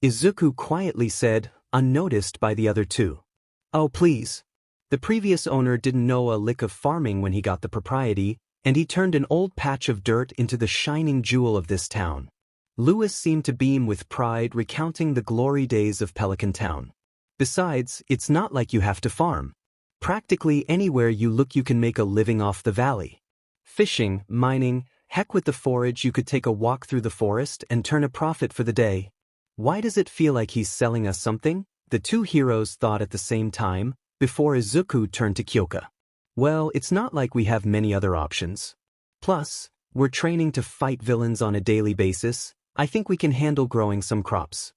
Izuku quietly said, unnoticed by the other two. "Oh please." The previous owner didn't know a lick of farming when he got the propriety, and he turned an old patch of dirt into the shining jewel of this town. Lewis seemed to beam with pride, recounting the glory days of Pelican Town. "Besides, it's not like you have to farm. Practically anywhere you look you can make a living off the valley. Fishing, mining, heck with the forage you could take a walk through the forest and turn a profit for the day." "Why does it feel like he's selling us something?" the two heroes thought at the same time, before Izuku turned to Kyoka. "Well, it's not like we have many other options. Plus, we're training to fight villains on a daily basis. I think we can handle growing some crops.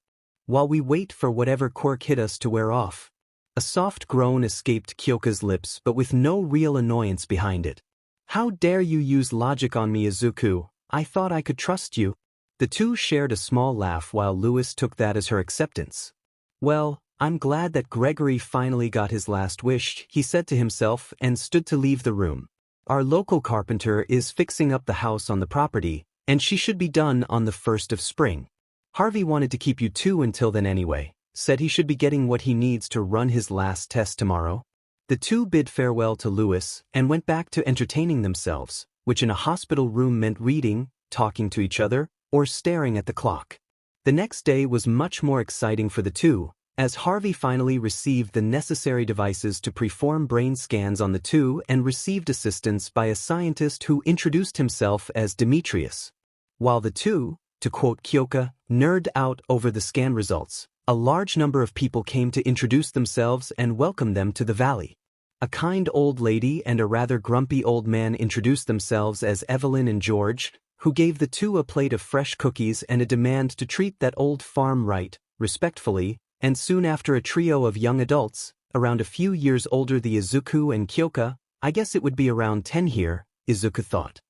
While we wait for whatever quirk hit us to wear off." A soft groan escaped Kyoka's lips, but with no real annoyance behind it. "How dare you use logic on me, Izuku? I thought I could trust you." The two shared a small laugh while Lewis took that as her acceptance. "Well, I'm glad that Gregory finally got his last wish," he said to himself and stood to leave the room. "Our local carpenter is fixing up the house on the property, and she should be done on the 1st of spring. Harvey wanted to keep you two until then anyway, said he should be getting what he needs to run his last test tomorrow." The two bid farewell to Lewis and went back to entertaining themselves, which in a hospital room meant reading, talking to each other, or staring at the clock. The next day was much more exciting for the two, as Harvey finally received the necessary devices to perform brain scans on the two and received assistance by a scientist who introduced himself as Demetrius. While the two, to quote Kyoka, nerded out over the scan results, a large number of people came to introduce themselves and welcome them to the valley. A kind old lady and a rather grumpy old man introduced themselves as Evelyn and George, who gave the two a plate of fresh cookies and a demand to treat that old farm right, respectfully, and soon after a trio of young adults, around a few years older than Izuku and Kyoka. I guess it would be around 10 here, Izuku thought.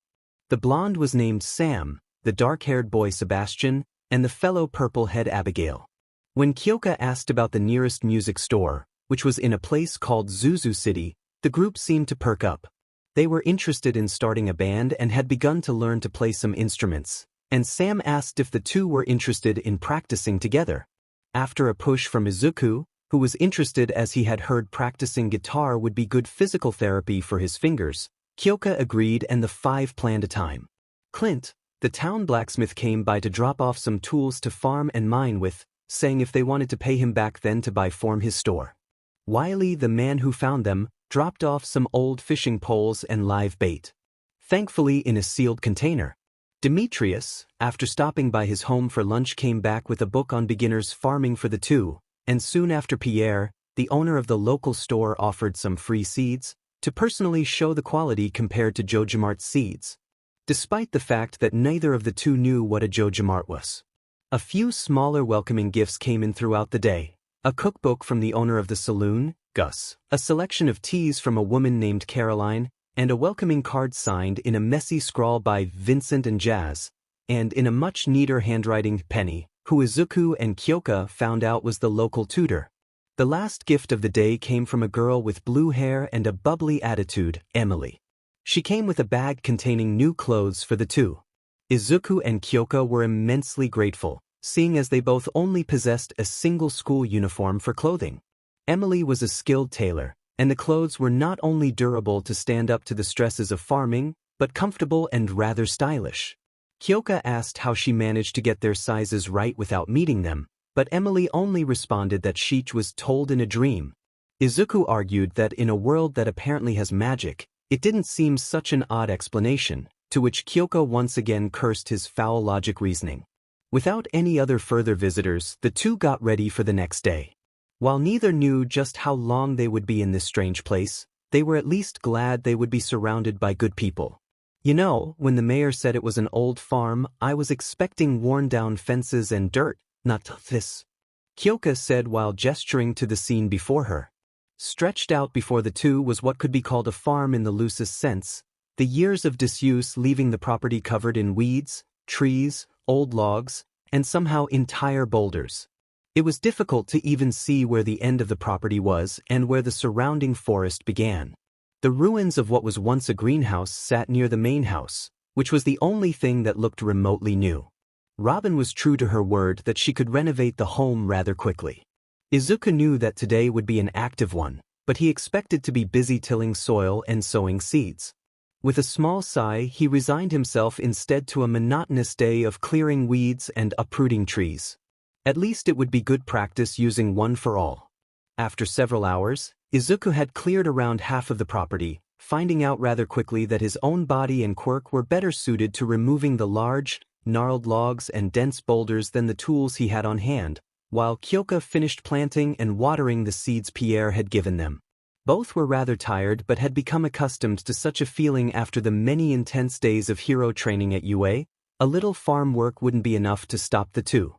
The blonde was named Sam, the dark-haired boy Sebastian, and the fellow purple-head Abigail. When Kyoka asked about the nearest music store, which was in a place called Zuzu City, the group seemed to perk up. They were interested in starting a band and had begun to learn to play some instruments, and Sam asked if the two were interested in practicing together. After a push from Izuku, who was interested as he had heard practicing guitar would be good physical therapy for his fingers, Kyoka agreed and the five planned a time. Clint, the town blacksmith, came by to drop off some tools to farm and mine with, saying if they wanted to pay him back then to buy form his store. Wiley, the man who found them, dropped off some old fishing poles and live bait. Thankfully in a sealed container. Demetrius, after stopping by his home for lunch, came back with a book on beginners farming for the two, and soon after Pierre, the owner of the local store, offered some free seeds, to personally show the quality compared to JojaMart's seeds. Despite the fact that neither of the two knew what a JojaMart was. A few smaller welcoming gifts came in throughout the day. A cookbook from the owner of the saloon, Gus, a selection of teas from a woman named Caroline, and a welcoming card signed in a messy scrawl by Vincent and Jazz, and in a much neater handwriting, Penny, who Izuku and Kyoka found out was the local tutor. The last gift of the day came from a girl with blue hair and a bubbly attitude, Emily. She came with a bag containing new clothes for the two. Izuku and Kyoka were immensely grateful, seeing as they both only possessed a single school uniform for clothing. Emily was a skilled tailor, and the clothes were not only durable to stand up to the stresses of farming, but comfortable and rather stylish. Kyoka asked how she managed to get their sizes right without meeting them, but Emily only responded that she was told in a dream. Izuku argued that in a world that apparently has magic, it didn't seem such an odd explanation, to which Kyoka once again cursed his foul logic reasoning. Without any other further visitors, the two got ready for the next day. While neither knew just how long they would be in this strange place, they were at least glad they would be surrounded by good people. You know, when the mayor said it was an old farm, I was expecting worn-down fences and dirt, not this, Kyoka said while gesturing to the scene before her. Stretched out before the two was what could be called a farm in the loosest sense, the years of disuse leaving the property covered in weeds, trees, old logs, and somehow entire boulders. It was difficult to even see where the end of the property was and where the surrounding forest began. The ruins of what was once a greenhouse sat near the main house, which was the only thing that looked remotely new. Robin was true to her word that she could renovate the home rather quickly. Izuku knew that today would be an active one, but he expected to be busy tilling soil and sowing seeds. With a small sigh, he resigned himself instead to a monotonous day of clearing weeds and uprooting trees. At least it would be good practice using one for all. After several hours, Izuku had cleared around half of the property, finding out rather quickly that his own body and Quirk were better suited to removing the large, gnarled logs and dense boulders than the tools he had on hand, while Kyoka finished planting and watering the seeds Pierre had given them. Both were rather tired but had become accustomed to such a feeling after the many intense days of hero training at UA. A little farm work wouldn't be enough to stop the two.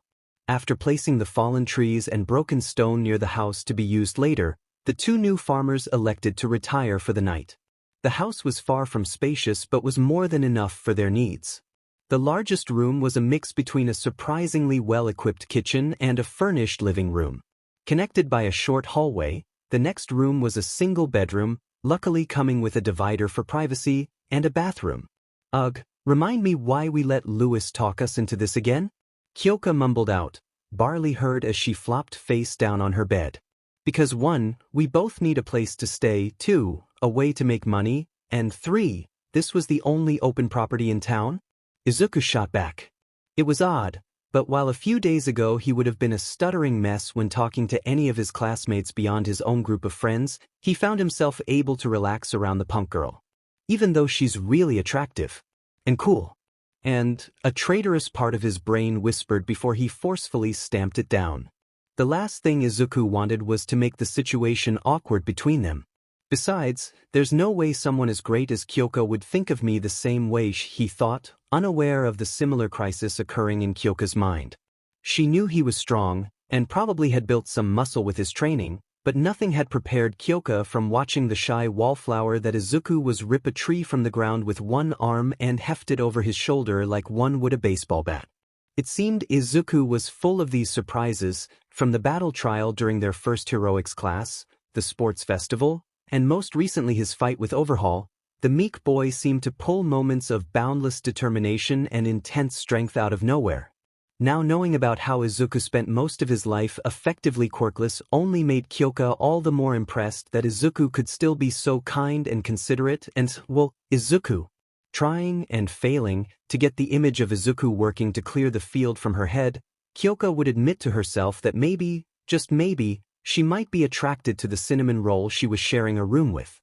After placing the fallen trees and broken stone near the house to be used later, the two new farmers elected to retire for the night. The house was far from spacious but was more than enough for their needs. The largest room was a mix between a surprisingly well-equipped kitchen and a furnished living room. Connected by a short hallway, the next room was a single bedroom, luckily coming with a divider for privacy, and a bathroom. Ugh, remind me why we let Lewis talk us into this again? Kyoka mumbled out. Barley heard as she flopped face down on her bed. Because 1, we both need a place to stay, 2, a way to make money, and 3, this was the only open property in town? Izuku shot back. It was odd, but while a few days ago he would have been a stuttering mess when talking to any of his classmates beyond his own group of friends, he found himself able to relax around the punk girl. Even though she's really attractive. And cool. And a traitorous part of his brain whispered before he forcefully stamped it down. The last thing Izuku wanted was to make the situation awkward between them. Besides, there's no way someone as great as Kyoka would think of me the same way, he thought, unaware of the similar crisis occurring in Kyoka's mind. She knew he was strong, and probably had built some muscle with his training, but nothing had prepared Kyoka from watching the shy wallflower that Izuku was rip a tree from the ground with one arm and heft it over his shoulder like one would a baseball bat. It seemed Izuku was full of these surprises, from the battle trial during their first heroics class, the sports festival, and most recently his fight with Overhaul. The meek boy seemed to pull moments of boundless determination and intense strength out of nowhere. Now knowing about how Izuku spent most of his life effectively quirkless only made Kyoka all the more impressed that Izuku could still be so kind and considerate and, well, Izuku. Trying and failing to get the image of Izuku working to clear the field from her head, Kyoka would admit to herself that maybe, just maybe, she might be attracted to the cinnamon roll she was sharing a room with.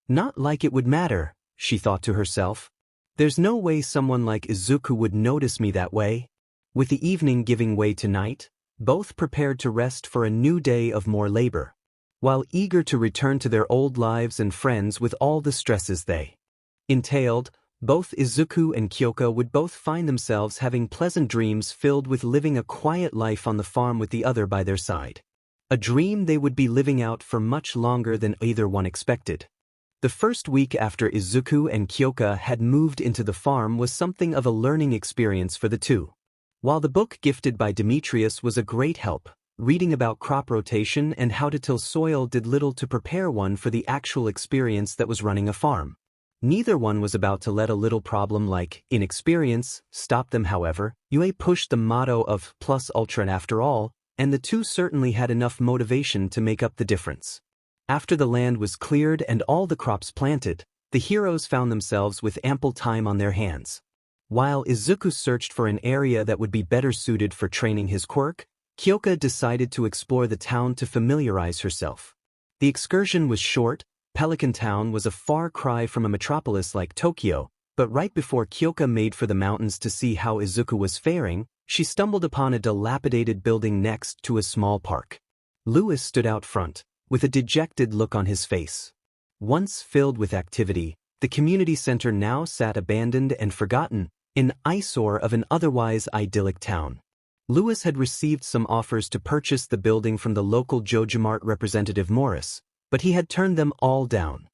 Not like it would matter, she thought to herself. There's no way someone like Izuku would notice me that way. With the evening giving way to night, both prepared to rest for a new day of more labor, while eager to return to their old lives and friends with all the stresses they entailed. Both Izuku and Kyoka would both find themselves having pleasant dreams filled with living a quiet life on the farm with the other by their side. A dream they would be living out for much longer than either one expected. The first week after Izuku and Kyoka had moved into the farm was something of a learning experience for the two. While the book gifted by Demetrius was a great help, reading about crop rotation and how to till soil did little to prepare one for the actual experience that was running a farm. Neither one was about to let a little problem like inexperience stop them. However, UA pushed the motto of plus ultra after all, and the two certainly had enough motivation to make up the difference. After the land was cleared and all the crops planted, the heroes found themselves with ample time on their hands. While Izuku searched for an area that would be better suited for training his quirk, Kyoka decided to explore the town to familiarize herself. The excursion was short. Pelican Town was a far cry from a metropolis like Tokyo, but right before Kyoka made for the mountains to see how Izuku was faring, she stumbled upon a dilapidated building next to a small park. Lewis stood out front, with a dejected look on his face. Once filled with activity, the community center now sat abandoned and forgotten, an eyesore of an otherwise idyllic town. Lewis had received some offers to purchase the building from the local JojaMart representative Morris, but he had turned them all down.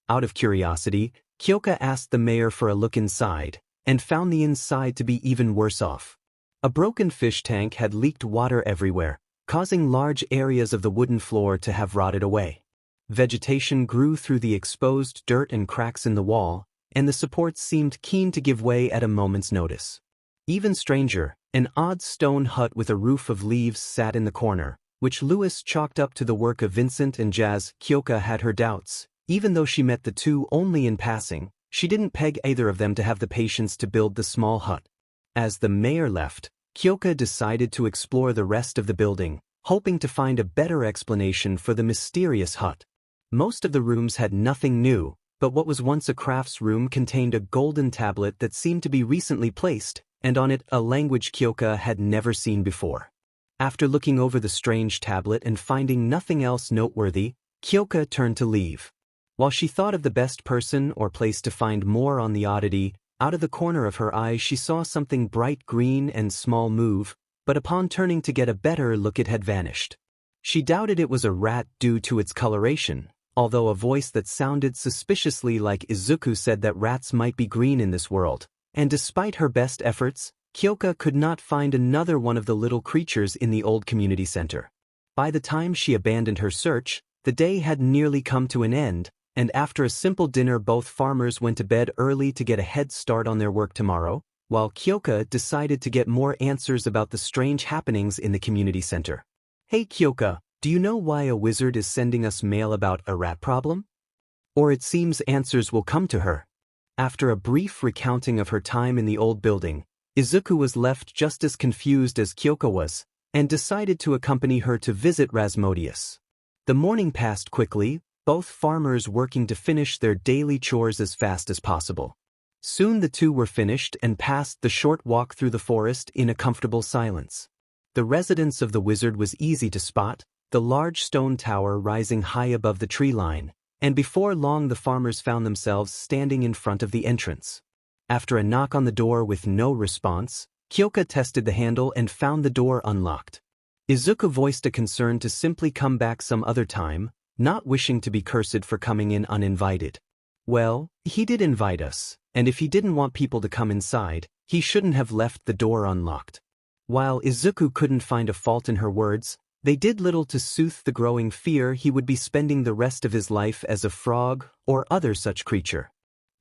Out of curiosity, Kyoka asked the mayor for a look inside, and found the inside to be even worse off. A broken fish tank had leaked water everywhere, causing large areas of the wooden floor to have rotted away. Vegetation grew through the exposed dirt and cracks in the wall, and the supports seemed keen to give way at a moment's notice. Even stranger, an odd stone hut with a roof of leaves sat in the corner, which Lewis chalked up to the work of Vincent and Jazz. Kyoka had her doubts. Even though she met the two only in passing, she didn't peg either of them to have the patience to build the small hut. As the mayor left, Kyoka decided to explore the rest of the building, hoping to find a better explanation for the mysterious hut. Most of the rooms had nothing new, but what was once a crafts room contained a golden tablet that seemed to be recently placed, and on it a language Kyoka had never seen before. After looking over the strange tablet and finding nothing else noteworthy, Kyoka turned to leave. While she thought of the best person or place to find more on the oddity, out of the corner of her eye she saw something bright green and small move, but upon turning to get a better look it had vanished. She doubted it was a rat due to its coloration, although a voice that sounded suspiciously like Izuku said that rats might be green in this world, and despite her best efforts, Kyoka could not find another one of the little creatures in the old community center. By the time she abandoned her search, the day had nearly come to an end, and after a simple dinner both farmers went to bed early to get a head start on their work tomorrow, while Kyoka decided to get more answers about the strange happenings in the community center. Hey Kyoka, do you know why a wizard is sending us mail about a rat problem? Or it seems answers will come to her. After a brief recounting of her time in the old building, Izuku was left just as confused as Kyoka was, and decided to accompany her to visit Rasmodius. The morning passed quickly, both farmers working to finish their daily chores as fast as possible. Soon the two were finished and passed the short walk through the forest in a comfortable silence. The residence of the wizard was easy to spot, the large stone tower rising high above the tree line, and before long the farmers found themselves standing in front of the entrance. After a knock on the door with no response, Kyoka tested the handle and found the door unlocked. Izuku voiced a concern to simply come back some other time, not wishing to be cursed for coming in uninvited. Well, he did invite us, and if he didn't want people to come inside, he shouldn't have left the door unlocked. While Izuku couldn't find a fault in her words, they did little to soothe the growing fear he would be spending the rest of his life as a frog or other such creature.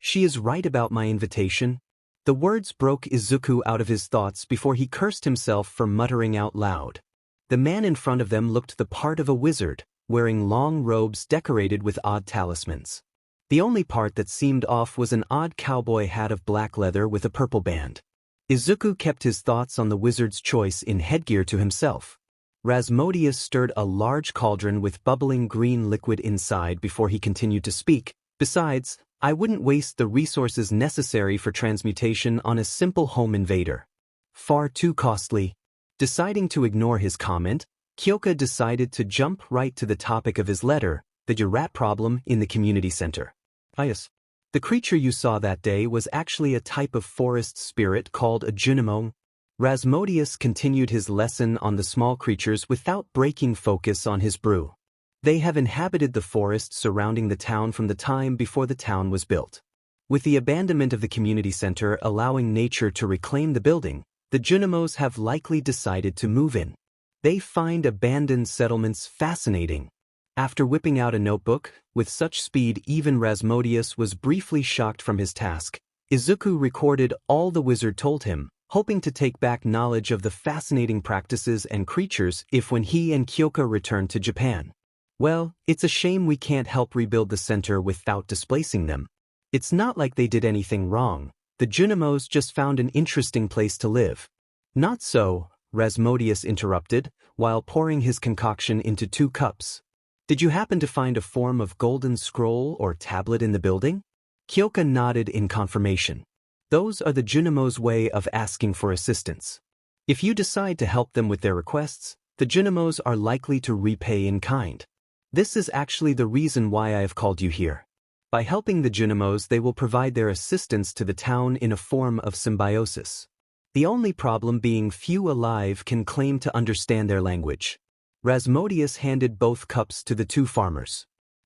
She is right about my invitation. The words broke Izuku out of his thoughts before he cursed himself for muttering out loud. The man in front of them looked the part of a wizard, wearing long robes decorated with odd talismans. The only part that seemed off was an odd cowboy hat of black leather with a purple band. Izuku kept his thoughts on the wizard's choice in headgear to himself. Rasmodius stirred a large cauldron with bubbling green liquid inside before he continued to speak. Besides, I wouldn't waste the resources necessary for transmutation on a simple home invader. Far too costly. Deciding to ignore his comment, Kyoka decided to jump right to the topic of his letter, the rat problem in the community center. Yes. The creature you saw that day was actually a type of forest spirit called a Junimo. Rasmodius continued his lesson on the small creatures without breaking focus on his brew. They have inhabited the forest surrounding the town from the time before the town was built. With the abandonment of the community center allowing nature to reclaim the building, the Junimos have likely decided to move in. They find abandoned settlements fascinating. After whipping out a notebook, with such speed even Rasmodius was briefly shocked from his task, Izuku recorded all the wizard told him, hoping to take back knowledge of the fascinating practices and creatures if when he and Kyoka returned to Japan. Well, it's a shame we can't help rebuild the center without displacing them. It's not like they did anything wrong. The Junimos just found an interesting place to live. Not so, Rasmodius interrupted, while pouring his concoction into 2 cups. Did you happen to find a form of golden scroll or tablet in the building? Kyoka nodded in confirmation. Those are the Junimos' way of asking for assistance. If you decide to help them with their requests, the Junimos are likely to repay in kind. This is actually the reason why I have called you here. By helping the Junimos, they will provide their assistance to the town in a form of symbiosis. The only problem being few alive can claim to understand their language. Rasmodius handed both cups to the 2 farmers.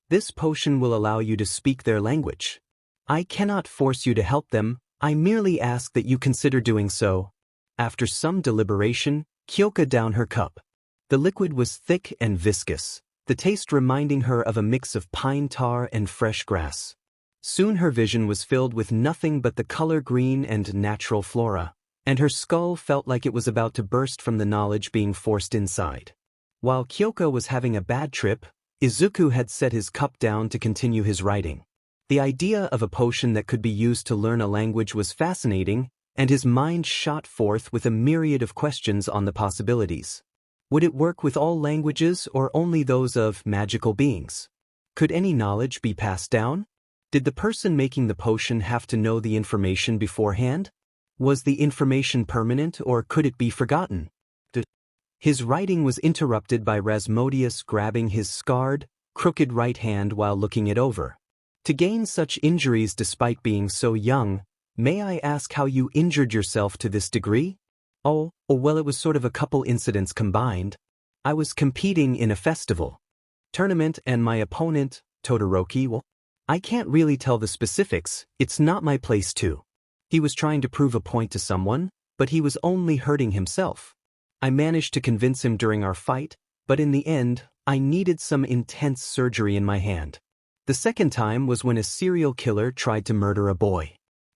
This potion will allow you to speak their language. I cannot force you to help them, I merely ask that you consider doing so. After some deliberation, Kyoka downed her cup. The liquid was thick and viscous, the taste reminding her of a mix of pine tar and fresh grass. Soon her vision was filled with nothing but the color green and natural flora, and her skull felt like it was about to burst from the knowledge being forced inside. While Kyoka was having a bad trip, Izuku had set his cup down to continue his writing. The idea of a potion that could be used to learn a language was fascinating, and his mind shot forth with a myriad of questions on the possibilities. Would it work with all languages or only those of magical beings? Could any knowledge be passed down? Did the person making the potion have to know the information beforehand? Was the information permanent or could it be forgotten? His writing was interrupted by Rasmodius grabbing his scarred, crooked right hand while looking it over. To gain such injuries despite being so young, may I ask how you injured yourself to this degree? Oh, well, it was sort of a couple incidents combined. I was competing in a festival tournament and my opponent, Todoroki, well, I can't really tell the specifics, it's not my place to. He was trying to prove a point to someone, but he was only hurting himself. I managed to convince him during our fight, but in the end, I needed some intense surgery in my hand. The second time was when a serial killer tried to murder a boy.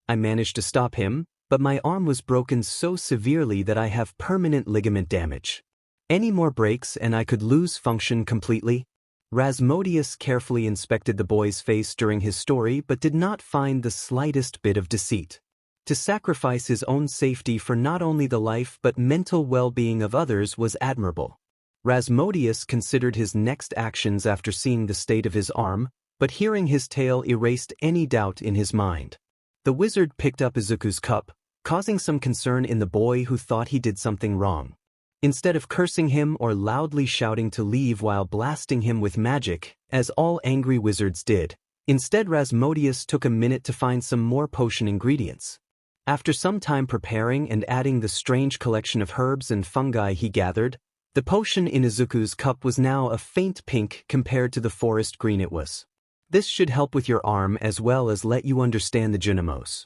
I managed to stop him, but my arm was broken so severely that I have permanent ligament damage. Any more breaks and I could lose function completely? Rasmodius carefully inspected the boy's face during his story but did not find the slightest bit of deceit. To sacrifice his own safety for not only the life but mental well-being of others was admirable. Rasmodius considered his next actions after seeing the state of his arm, but hearing his tale erased any doubt in his mind. The wizard picked up Izuku's cup, causing some concern in the boy who thought he did something wrong. Instead of cursing him or loudly shouting to leave while blasting him with magic, as all angry wizards did, instead Rasmodius took a minute to find some more potion ingredients. After some time preparing and adding the strange collection of herbs and fungi he gathered, the potion in Izuku's cup was now a faint pink compared to the forest green it was. This should help with your arm as well as let you understand the Junimos.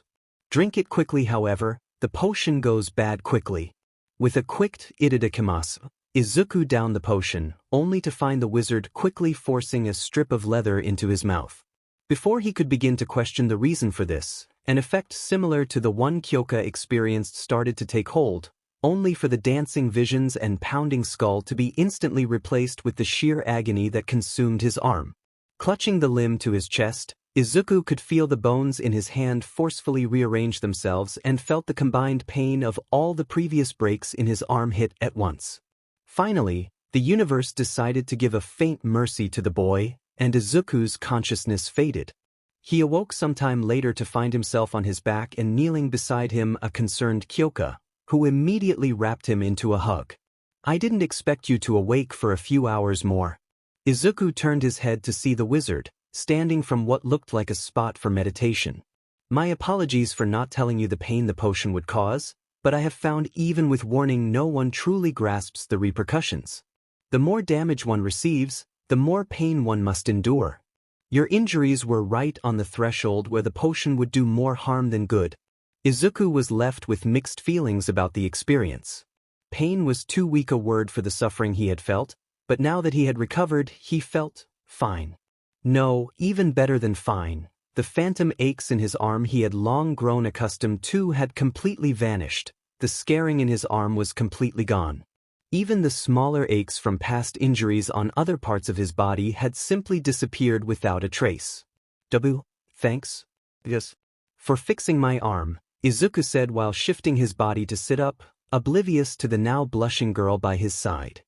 Drink it quickly, however, the potion goes bad quickly. With a quick itadakimasu, Izuku downed the potion, only to find the wizard quickly forcing a strip of leather into his mouth. Before he could begin to question the reason for this, an effect similar to the one Kyoka experienced started to take hold, only for the dancing visions and pounding skull to be instantly replaced with the sheer agony that consumed his arm. Clutching the limb to his chest, Izuku could feel the bones in his hand forcefully rearrange themselves and felt the combined pain of all the previous breaks in his arm hit at once. Finally, the universe decided to give a faint mercy to the boy, and Izuku's consciousness faded. He awoke sometime later to find himself on his back and kneeling beside him a concerned Kyoka, who immediately wrapped him into a hug. "I didn't expect you to awake for a few hours more." Izuku turned his head to see the wizard, standing from what looked like a spot for meditation. "My apologies for not telling you the pain the potion would cause, but I have found even with warning no one truly grasps the repercussions. The more damage one receives, the more pain one must endure. Your injuries were right on the threshold where the potion would do more harm than good." Izuku was left with mixed feelings about the experience. Pain was too weak a word for the suffering he had felt, but now that he had recovered, he felt fine. No, even better than fine. The phantom aches in his arm he had long grown accustomed to had completely vanished. The scarring in his arm was completely gone. Even the smaller aches from past injuries on other parts of his body had simply disappeared without a trace. Thanks. Yes. For fixing my arm, Izuku said while shifting his body to sit up, oblivious to the now blushing girl by his side.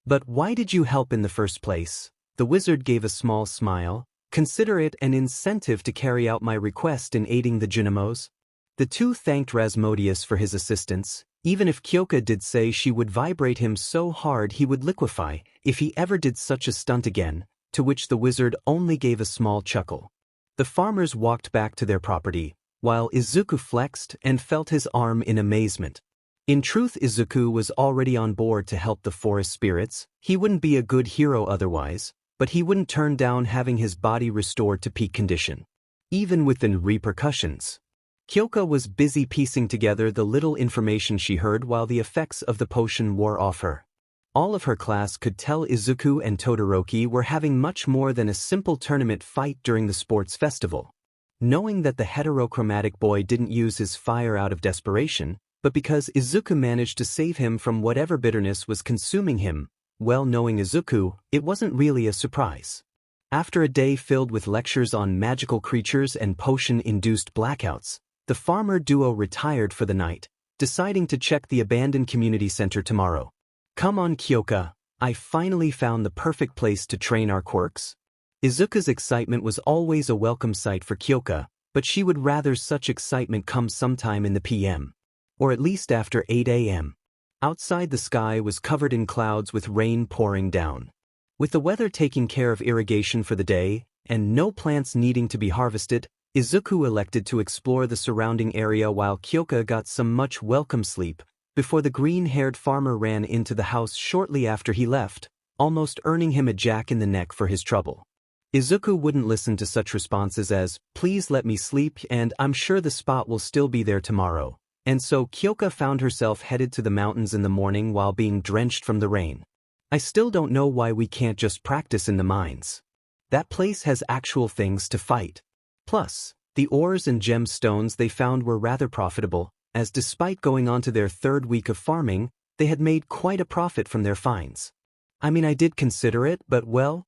"But why did you help in the first place?" The wizard gave a small smile. "Consider it an incentive to carry out my request in aiding the Junimos." The two thanked Rasmodius for his assistance, even if Kyoka did say she would vibrate him so hard he would liquefy if he ever did such a stunt again, to which the wizard only gave a small chuckle. The farmers walked back to their property, while Izuku flexed and felt his arm in amazement. In truth, Izuku was already on board to help the forest spirits. He wouldn't be a good hero otherwise, but he wouldn't turn down having his body restored to peak condition. Even with the repercussions. Kyoka was busy piecing together the little information she heard while the effects of the potion wore off her. All of her class could tell Izuku and Todoroki were having much more than a simple tournament fight during the sports festival. Knowing that the heterochromatic boy didn't use his fire out of desperation, but because Izuku managed to save him from whatever bitterness was consuming him, well, knowing Izuku, it wasn't really a surprise. After a day filled with lectures on magical creatures and potion-induced blackouts, the farmer duo retired for the night, deciding to check the abandoned community center tomorrow. "Come on, Kyoka, I finally found the perfect place to train our quirks." Izuku's excitement was always a welcome sight for Kyoka, but she would rather such excitement come sometime in the PM. Or at least after 8 a.m. Outside, the sky was covered in clouds with rain pouring down. With the weather taking care of irrigation for the day, and no plants needing to be harvested, Izuku elected to explore the surrounding area while Kyoka got some much welcome sleep, before the green-haired farmer ran into the house shortly after he left, almost earning him a jack in the neck for his trouble. Izuku wouldn't listen to such responses as, "Please let me sleep and I'm sure the spot will still be there tomorrow." And so Kyoka found herself headed to the mountains in the morning while being drenched from the rain. "I still don't know why we can't just practice in the mines. That place has actual things to fight." Plus, the ores and gemstones they found were rather profitable, as despite going on to their third week of farming, they had made quite a profit from their finds. "I mean, I did consider it, but well..."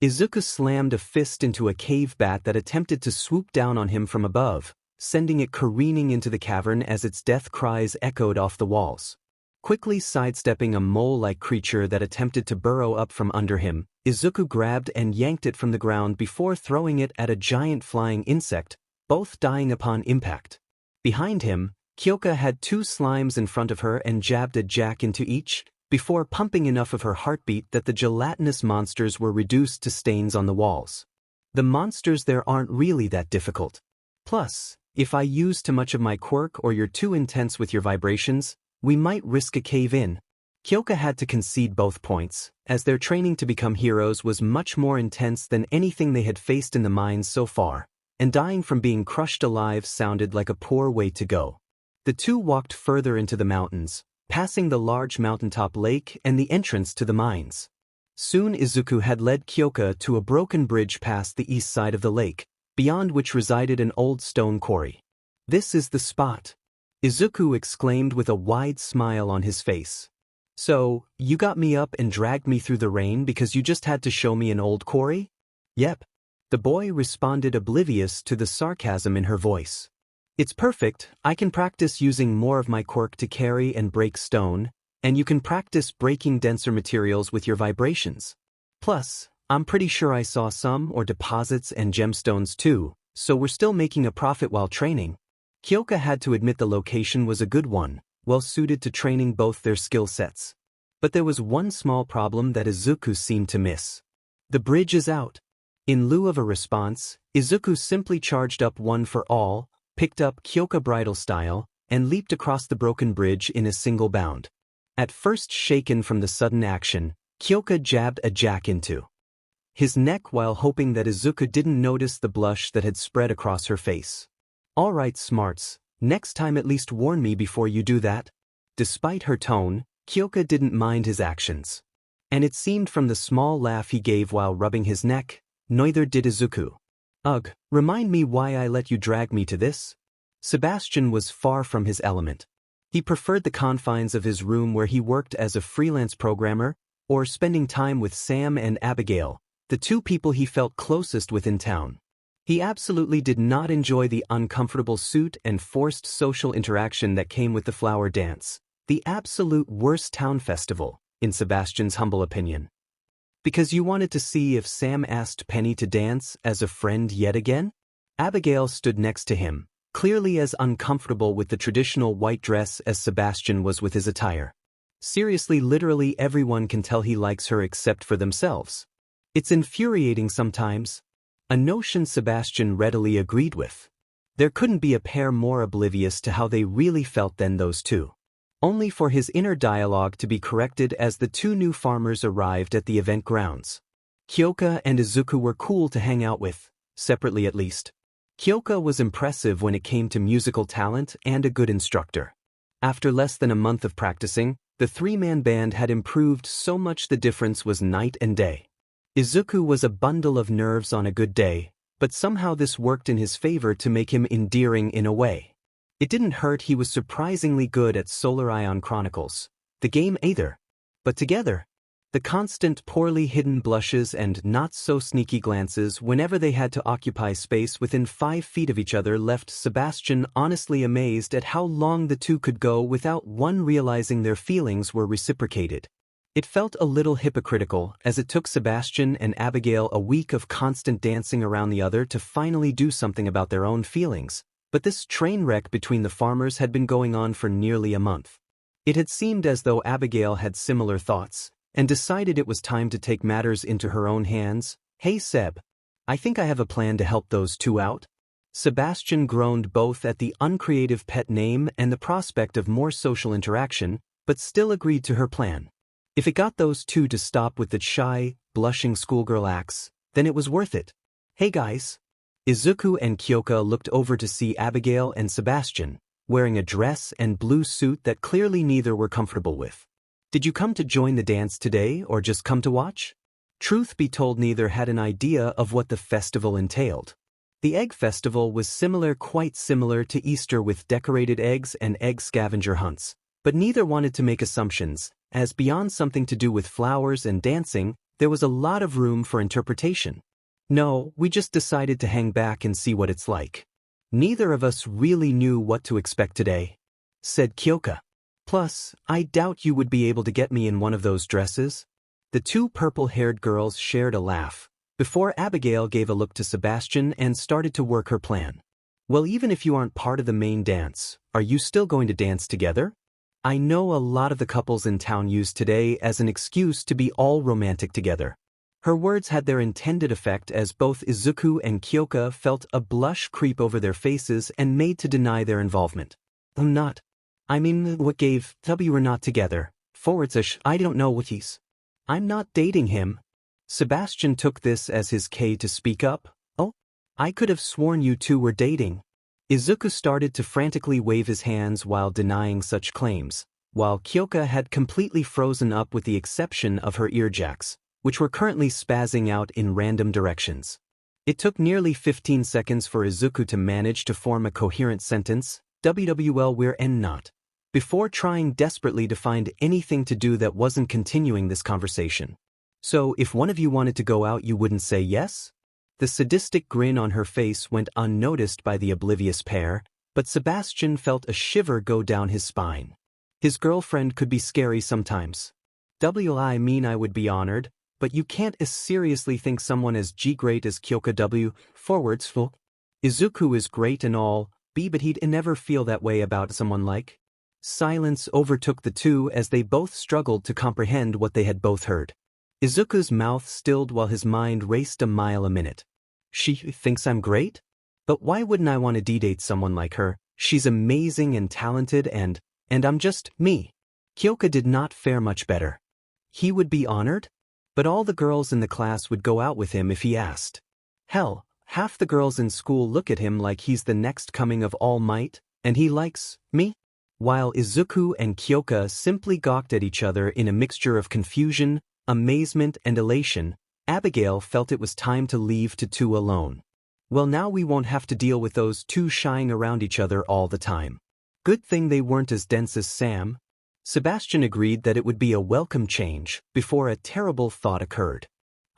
Izuku slammed a fist into a cave bat that attempted to swoop down on him from above, sending it careening into the cavern as its death cries echoed off the walls. Quickly sidestepping a mole-like creature that attempted to burrow up from under him, Izuku grabbed and yanked it from the ground before throwing it at a giant flying insect, both dying upon impact. Behind him, Kyoka had two slimes in front of her and jabbed a jack into each, before pumping enough of her heartbeat that the gelatinous monsters were reduced to stains on the walls. The monsters there aren't really that difficult. Plus, if I use too much of my quirk or you're too intense with your vibrations, we might risk a cave-in. Kyoka had to concede both points, as their training to become heroes was much more intense than anything they had faced in the mines so far, and dying from being crushed alive sounded like a poor way to go. The two walked further into the mountains, passing the large mountaintop lake and the entrance to the mines. Soon Izuku had led Kyoka to a broken bridge past the east side of the lake, beyond which resided an old stone quarry. "This is the spot," Izuku exclaimed with a wide smile on his face. "So, you got me up and dragged me through the rain because you just had to show me an old quarry?" "Yep." The boy responded, oblivious to the sarcasm in her voice. "It's perfect. I can practice using more of my quirk to carry and break stone, and you can practice breaking denser materials with your vibrations. Plus, I'm pretty sure I saw some or deposits and gemstones too, so we're still making a profit while training." Kyoka had to admit the location was a good one, well suited to training both their skill sets. But there was one small problem that Izuku seemed to miss. "The bridge is out." In lieu of a response, Izuku simply charged up one for all, picked up Kyoka bridal style, and leaped across the broken bridge in a single bound. At first shaken from the sudden action, Kyoka jabbed a jack into his neck while hoping that Izuku didn't notice the blush that had spread across her face. "All right, smarts, next time at least warn me before you do that." Despite her tone, Kyoka didn't mind his actions. And it seemed from the small laugh he gave while rubbing his neck, neither did Izuku. "Ugh, remind me why I let you drag me to this?" Sebastian was far from his element. He preferred the confines of his room where he worked as a freelance programmer, or spending time with Sam and Abigail, the two people he felt closest with in town. He absolutely did not enjoy the uncomfortable suit and forced social interaction that came with the flower dance, the absolute worst town festival, in Sebastian's humble opinion. "Because you wanted to see if Sam asked Penny to dance as a friend yet again?" Abigail stood next to him, clearly as uncomfortable with the traditional white dress as Sebastian was with his attire. Seriously, literally everyone can tell he likes her except for themselves. It's infuriating sometimes. A notion Sebastian readily agreed with. There couldn't be a pair more oblivious to how they really felt than those two. Only for his inner dialogue to be corrected as the two new farmers arrived at the event grounds. Kyoka and Izuku were cool to hang out with, separately at least. Kyoka was impressive when it came to musical talent and a good instructor. After less than a month of practicing, the three-man band had improved so much the difference was night and day. Izuku was a bundle of nerves on a good day, but somehow this worked in his favor to make him endearing in a way. It didn't hurt he was surprisingly good at Solar Ion Chronicles, the game either. But together, the constant poorly hidden blushes and not-so-sneaky glances whenever they had to occupy space within 5 feet of each other left Sebastian honestly amazed at how long the two could go without one realizing their feelings were reciprocated. It felt a little hypocritical, as it took Sebastian and Abigail a week of constant dancing around the other to finally do something about their own feelings, but this train wreck between the farmers had been going on for nearly a month. It had seemed as though Abigail had similar thoughts, and decided it was time to take matters into her own hands. "Hey Seb, I think I have a plan to help those two out." Sebastian groaned both at the uncreative pet name and the prospect of more social interaction, but still agreed to her plan. If it got those two to stop with the shy, blushing schoolgirl acts, then it was worth it. "Hey guys." Izuku and Kyoka looked over to see Abigail and Sebastian, wearing a dress and blue suit that clearly neither were comfortable with. "Did you come to join the dance today or just come to watch?" Truth be told, neither had an idea of what the festival entailed. The egg festival was quite similar to Easter with decorated eggs and egg scavenger hunts, but neither wanted to make assumptions, as beyond something to do with flowers and dancing, there was a lot of room for interpretation. "No, we just decided to hang back and see what it's like. Neither of us really knew what to expect today," said Kyoka. "Plus, I doubt you would be able to get me in one of those dresses." The two purple-haired girls shared a laugh, before Abigail gave a look to Sebastian and started to work her plan. "Well, even if you aren't part of the main dance, are you still going to dance together? I know a lot of the couples in town use today as an excuse to be all romantic together." Her words had their intended effect as both Izuku and Kyoka felt a blush creep over their faces and made to deny their involvement. "I'm not. I mean, what gave W we're not together. I don't know what he's. I'm not dating him." Sebastian took this as his cue to speak up. "Oh? I could have sworn you two were dating." Izuku started to frantically wave his hands while denying such claims, while Kyoka had completely frozen up with the exception of her earjacks, which were currently spazzing out in random directions. It took nearly 15 seconds for Izuku to manage to form a coherent sentence, wwLemon, before trying desperately to find anything to do that wasn't continuing this conversation. So if one of you wanted to go out, you wouldn't say yes? The sadistic grin on her face went unnoticed by the oblivious pair, but Sebastian felt a shiver go down his spine. His girlfriend could be scary sometimes. I mean, I would be honored, but you can't seriously think someone as great as Kyoka forwards full. Izuku is great and all, but he'd never feel that way about someone like. Silence overtook the two as they both struggled to comprehend what they had both heard. Izuku's mouth stilled while his mind raced a mile a minute. She thinks I'm great? But why wouldn't I want to date someone like her? She's amazing and talented and I'm just me. Kyoka did not fare much better. He would be honored? But all the girls in the class would go out with him if he asked. Hell, half the girls in school look at him like he's the next coming of All Might, and he likes me? While Izuku and Kyoka simply gawked at each other in a mixture of confusion, amazement, and elation, Abigail felt it was time to leave the two alone. Well, now we won't have to deal with those two shying around each other all the time. Good thing they weren't as dense as Sam. Sebastian agreed that it would be a welcome change before a terrible thought occurred.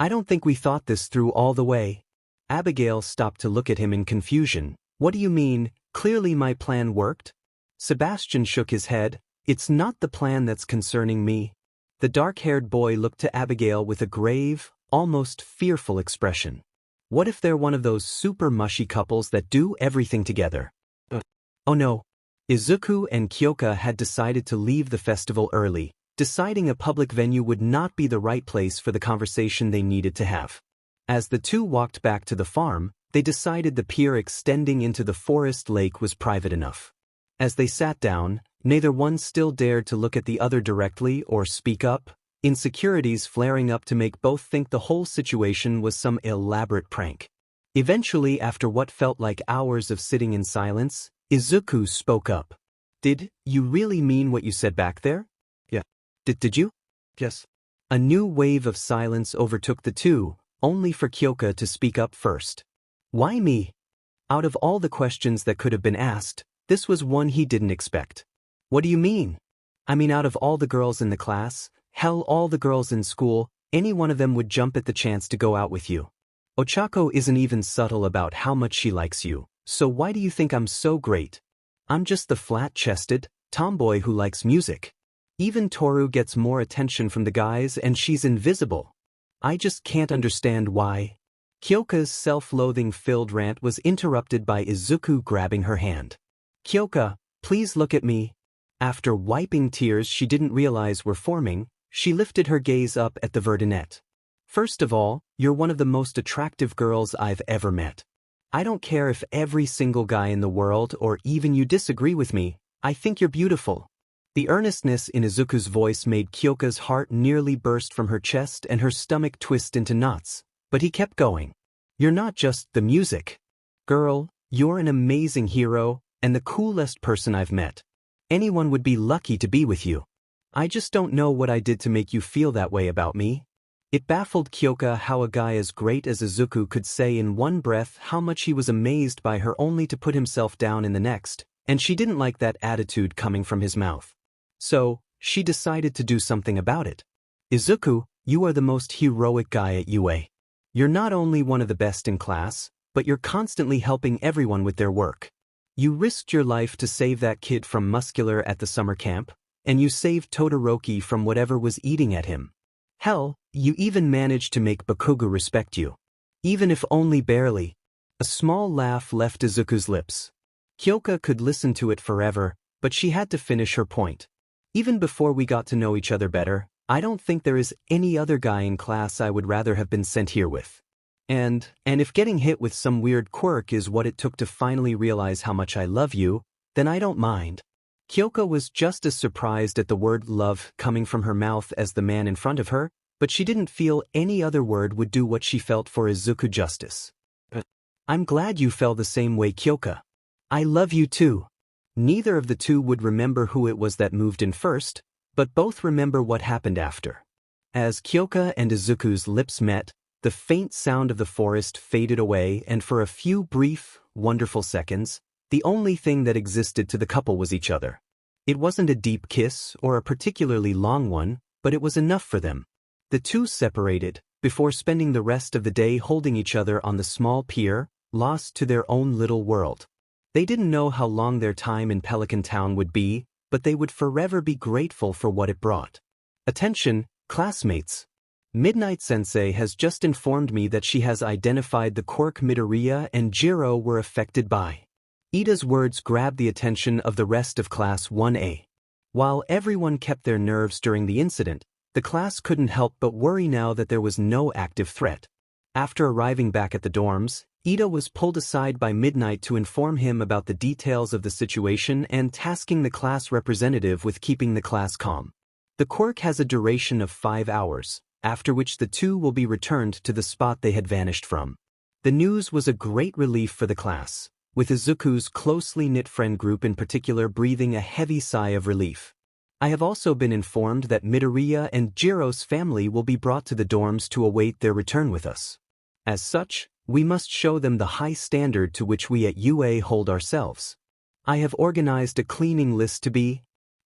I don't think we thought this through all the way. Abigail stopped to look at him in confusion. What do you mean? Clearly my plan worked? Sebastian shook his head. It's not the plan that's concerning me. The dark-haired boy looked to Abigail with a grave, almost fearful expression. What if they're one of those super mushy couples that do everything together? Oh no. Izuku and Kyoka had decided to leave the festival early, deciding a public venue would not be the right place for the conversation they needed to have. As the two walked back to the farm, they decided the pier extending into the forest lake was private enough. As they sat down, neither one still dared to look at the other directly or speak up, insecurities flaring up to make both think the whole situation was some elaborate prank. Eventually, after what felt like hours of sitting in silence, Izuku spoke up. Did you really mean what you said back there? Yeah. Did you? Yes. A new wave of silence overtook the two, only for Kyoka to speak up first. Why me? Out of all the questions that could have been asked, this was one he didn't expect. What do you mean? I mean, out of all the girls in the class, hell, all the girls in school, any one of them would jump at the chance to go out with you. Ochako isn't even subtle about how much she likes you. So why do you think I'm so great? I'm just the flat-chested tomboy who likes music. Even Toru gets more attention from the guys and she's invisible. I just can't understand why. Kyoka's self-loathing filled rant was interrupted by Izuku grabbing her hand. Kyoka, please look at me. After wiping tears she didn't realize were forming, she lifted her gaze up at the verdinette. First of all, you're one of the most attractive girls I've ever met. I don't care if every single guy in the world or even you disagree with me, I think you're beautiful. The earnestness in Izuku's voice made Kyoka's heart nearly burst from her chest and her stomach twist into knots, but he kept going. You're not just the music. Girl, you're an amazing hero and the coolest person I've met. Anyone would be lucky to be with you. I just don't know what I did to make you feel that way about me. It baffled Kyoka how a guy as great as Izuku could say in one breath how much he was amazed by her only to put himself down in the next, and she didn't like that attitude coming from his mouth. So, she decided to do something about it. Izuku, you are the most heroic guy at UA. You're not only one of the best in class, but you're constantly helping everyone with their work. You risked your life to save that kid from Muscular at the summer camp, and you saved Todoroki from whatever was eating at him. Hell, you even managed to make Bakugo respect you. Even if only barely. A small laugh left Izuku's lips. Kyoka could listen to it forever, but she had to finish her point. Even before we got to know each other better, I don't think there is any other guy in class I would rather have been sent here with. And if getting hit with some weird quirk is what it took to finally realize how much I love you, then I don't mind. Kyoka was just as surprised at the word love coming from her mouth as the man in front of her, but she didn't feel any other word would do what she felt for Izuku justice. I'm glad you felt the same way, Kyoka. I love you too. Neither of the two would remember who it was that moved in first, but both remember what happened after. As Kyoka and Izuku's lips met, The faint sound of the forest faded away, and for a few brief, wonderful seconds, the only thing that existed to the couple was each other. It wasn't a deep kiss or a particularly long one, but it was enough for them. The two separated, before spending the rest of the day holding each other on the small pier, lost to their own little world. They didn't know how long their time in Pelican Town would be, but they would forever be grateful for what it brought. Attention, classmates! Midnight Sensei has just informed me that she has identified the Quirk Midoriya and Jiro were affected by. Ida's words grabbed the attention of the rest of Class 1A. While everyone kept their nerves during the incident, the class couldn't help but worry now that there was no active threat. After arriving back at the dorms, Ida was pulled aside by Midnight to inform him about the details of the situation and tasking the class representative with keeping the class calm. The quirk has a duration of 5 hours, after which the two will be returned to the spot they had vanished from. The news was a great relief for the class, with Izuku's closely knit friend group in particular breathing a heavy sigh of relief. I have also been informed that Midoriya and Jiro's family will be brought to the dorms to await their return with us. As such, we must show them the high standard to which we at UA hold ourselves. I have organized a cleaning list to be.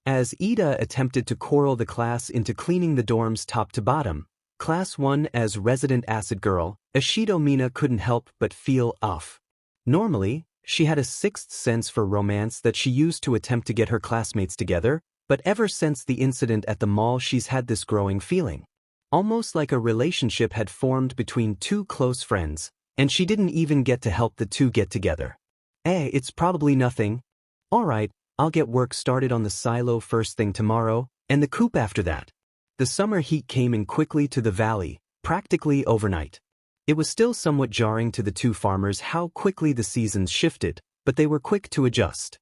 As Ida attempted to corral the class into cleaning the dorms top to bottom, Class 1 as resident acid girl, Ashido Mina couldn't help but feel off. Normally, she had a sixth sense for romance that she used to attempt to get her classmates together, but ever since the incident at the mall she's had this growing feeling. Almost like a relationship had formed between two close friends, and she didn't even get to help the two get together. It's probably nothing. Alright, I'll get work started on the silo first thing tomorrow, and the coop after that. The summer heat came in quickly to the valley, practically overnight. It was still somewhat jarring to the two farmers how quickly the seasons shifted, but they were quick to adjust.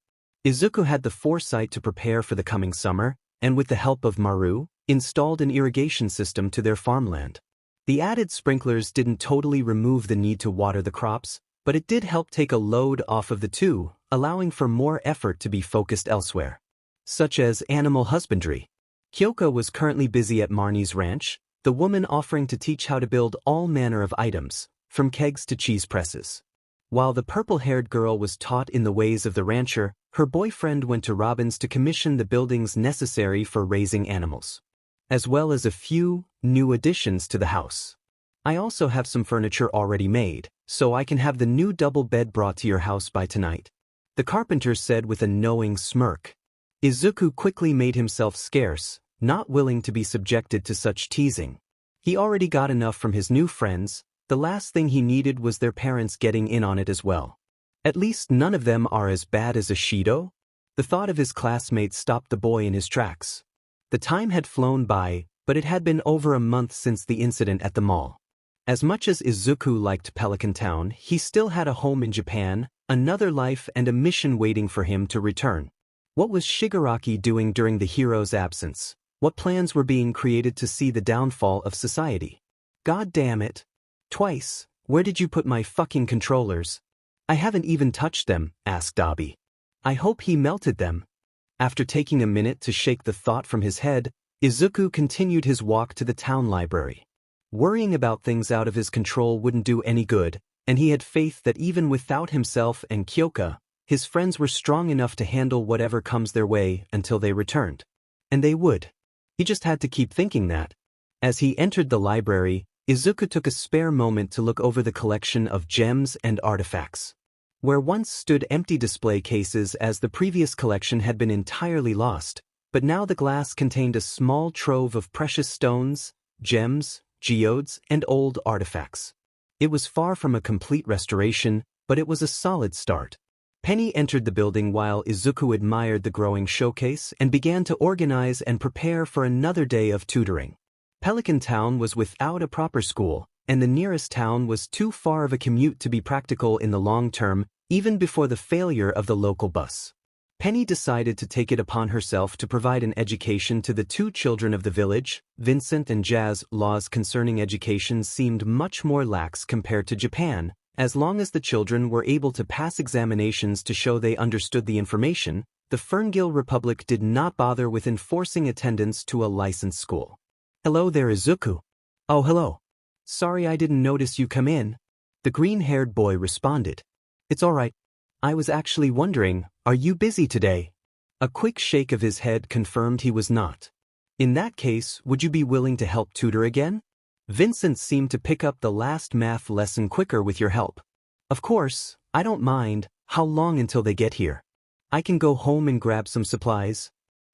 Izuku had the foresight to prepare for the coming summer, and with the help of Maru, installed an irrigation system to their farmland. The added sprinklers didn't totally remove the need to water the crops, but it did help take a load off of the two, allowing for more effort to be focused elsewhere, such as animal husbandry. Kyoko was currently busy at Marnie's ranch, the woman offering to teach how to build all manner of items, from kegs to cheese presses. While the purple-haired girl was taught in the ways of the rancher, her boyfriend went to Robin's to commission the buildings necessary for raising animals, as well as a few new additions to the house. I also have some furniture already made, so I can have the new double bed brought to your house by tonight, the carpenter said with a knowing smirk. Izuku quickly made himself scarce, not willing to be subjected to such teasing. He already got enough from his new friends, the last thing he needed was their parents getting in on it as well. At least none of them are as bad as Ashido? The thought of his classmates stopped the boy in his tracks. The time had flown by, but it had been over a month since the incident at the mall. As much as Izuku liked Pelican Town, he still had a home in Japan, another life and a mission waiting for him to return. What was Shigaraki doing during the hero's absence? What plans were being created to see the downfall of society? God damn it. Twice, where did you put my fucking controllers? I haven't even touched them, asked Dabi. I hope he melted them. After taking a minute to shake the thought from his head, Izuku continued his walk to the town library. Worrying about things out of his control wouldn't do any good, and he had faith that even without himself and Kyoka, his friends were strong enough to handle whatever comes their way until they returned. And they would. He just had to keep thinking that. As he entered the library, Izuku took a spare moment to look over the collection of gems and artifacts. Where once stood empty display cases as the previous collection had been entirely lost, but now the glass contained a small trove of precious stones, gems, geodes, and old artifacts. It was far from a complete restoration, but it was a solid start. Penny entered the building while Izuku admired the growing showcase and began to organize and prepare for another day of tutoring. Pelican Town was without a proper school, and the nearest town was too far of a commute to be practical in the long term, even before the failure of the local bus. Penny decided to take it upon herself to provide an education to the two children of the village. Vincent and Jazz. Laws concerning education seemed much more lax compared to Japan. As long as the children were able to pass examinations to show they understood the information, the Ferngil Republic did not bother with enforcing attendance to a licensed school. Hello there, Izuku. Oh, hello. Sorry I didn't notice you come in. The green-haired boy responded. It's all right. I was actually wondering, are you busy today? A quick shake of his head confirmed he was not. In that case, would you be willing to help tutor again? Vincent seemed to pick up the last math lesson quicker with your help. Of course, I don't mind. How long until they get here? I can go home and grab some supplies.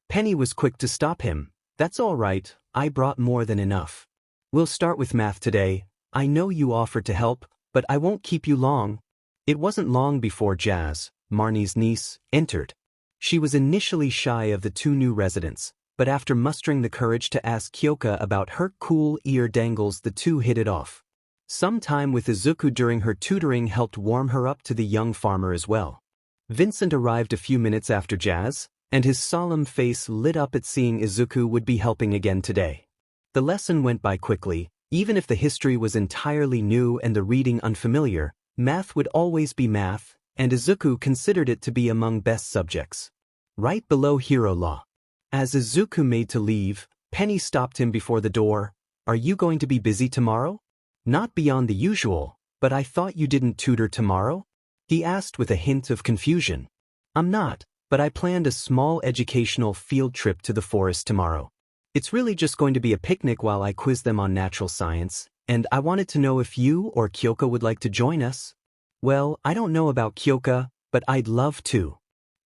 Penny was quick to stop him. That's all right, I brought more than enough. We'll start with math today. I know you offered to help, but I won't keep you long. It wasn't long before Jazz, Marnie's niece, entered. She was initially shy of the two new residents, but after mustering the courage to ask Kyoka about her cool ear dangles, the two hit it off. Some time with Izuku during her tutoring helped warm her up to the young farmer as well. Vincent arrived a few minutes after Jazz, and his solemn face lit up at seeing Izuku would be helping again today. The lesson went by quickly. Even if the history was entirely new and the reading unfamiliar, math would always be math, and Izuku considered it to be among best subjects. Right below Hero Law. As Izuku made to leave, Penny stopped him before the door. Are you going to be busy tomorrow? Not beyond the usual, but I thought you didn't tutor tomorrow? He asked with a hint of confusion. I'm not, but I planned a small educational field trip to the forest tomorrow. It's really just going to be a picnic while I quiz them on natural science, and I wanted to know if you or Kyoka would like to join us. Well, I don't know about Kyoka, but I'd love to,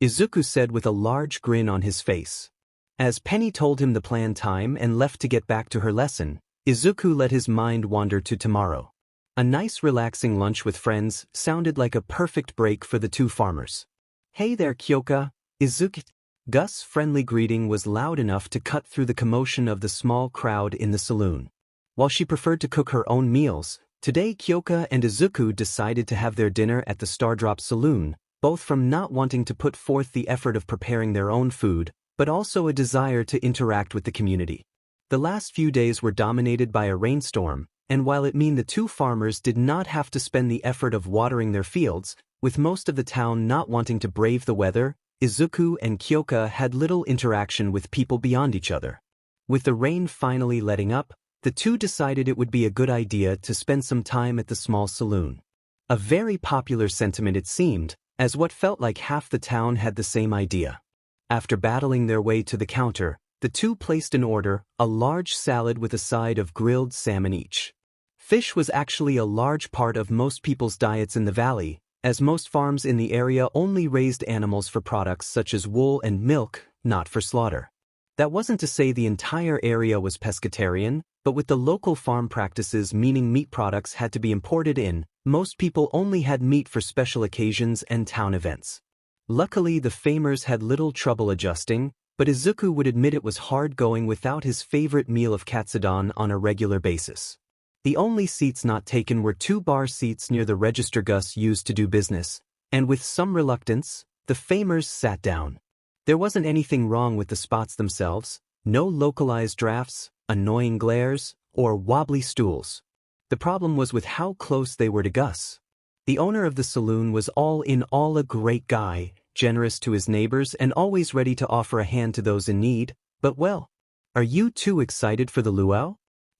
Izuku said with a large grin on his face. As Penny told him the planned time and left to get back to her lesson, Izuku let his mind wander to tomorrow. A nice relaxing lunch with friends sounded like a perfect break for the two farmers. Hey there, Kyoka, Izuku. Gus' friendly greeting was loud enough to cut through the commotion of the small crowd in the saloon. While she preferred to cook her own meals, today Kyoka and Izuku decided to have their dinner at the Stardrop saloon, both from not wanting to put forth the effort of preparing their own food, but also a desire to interact with the community. The last few days were dominated by a rainstorm, and while it meant the two farmers did not have to spend the effort of watering their fields, with most of the town not wanting to brave the weather, Izuku and Kyoka had little interaction with people beyond each other. With the rain finally letting up, the two decided it would be a good idea to spend some time at the small saloon. A very popular sentiment it seemed, as what felt like half the town had the same idea. After battling their way to the counter, the two placed an order, a large salad with a side of grilled salmon each. Fish was actually a large part of most people's diets in the valley, as most farms in the area only raised animals for products such as wool and milk, not for slaughter. That wasn't to say the entire area was pescatarian, but with the local farm practices meaning meat products had to be imported in, most people only had meat for special occasions and town events. Luckily, the famers had little trouble adjusting, but Izuku would admit it was hard going without his favorite meal of katsudon on a regular basis. The only seats not taken were two bar seats near the register Gus used to do business, and with some reluctance, the famers sat down. There wasn't anything wrong with the spots themselves, no localized drafts, annoying glares, or wobbly stools. The problem was with how close they were to Gus. The owner of the saloon was all in all a great guy, generous to his neighbors and always ready to offer a hand to those in need, but well, are you too excited for the luau?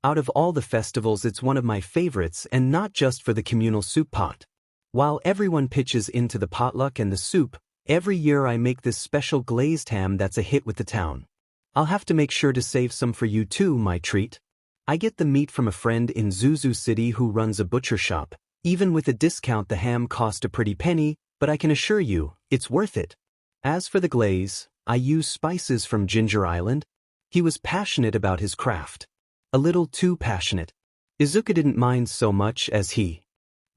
Out of all the festivals it's one of my favorites, and not just for the communal soup pot. While everyone pitches into the potluck and the soup, every year I make this special glazed ham that's a hit with the town. I'll have to make sure to save some for you too, my treat. I get the meat from a friend in Zuzu City who runs a butcher shop. Even with a discount the ham cost a pretty penny, but I can assure you, it's worth it. As for the glaze, I use spices from Ginger Island. He was passionate about his craft. A little too passionate. Izuku didn't mind so much as he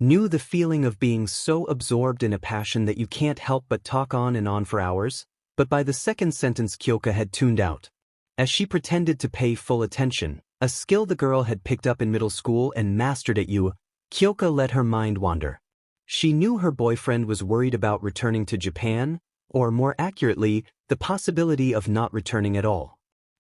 knew the feeling of being so absorbed in a passion that you can't help but talk on and on for hours, but by the second sentence Kyoka had tuned out. As she pretended to pay full attention, a skill the girl had picked up in middle school and mastered at U, Kyoka let her mind wander. She knew her boyfriend was worried about returning to Japan, or more accurately, the possibility of not returning at all.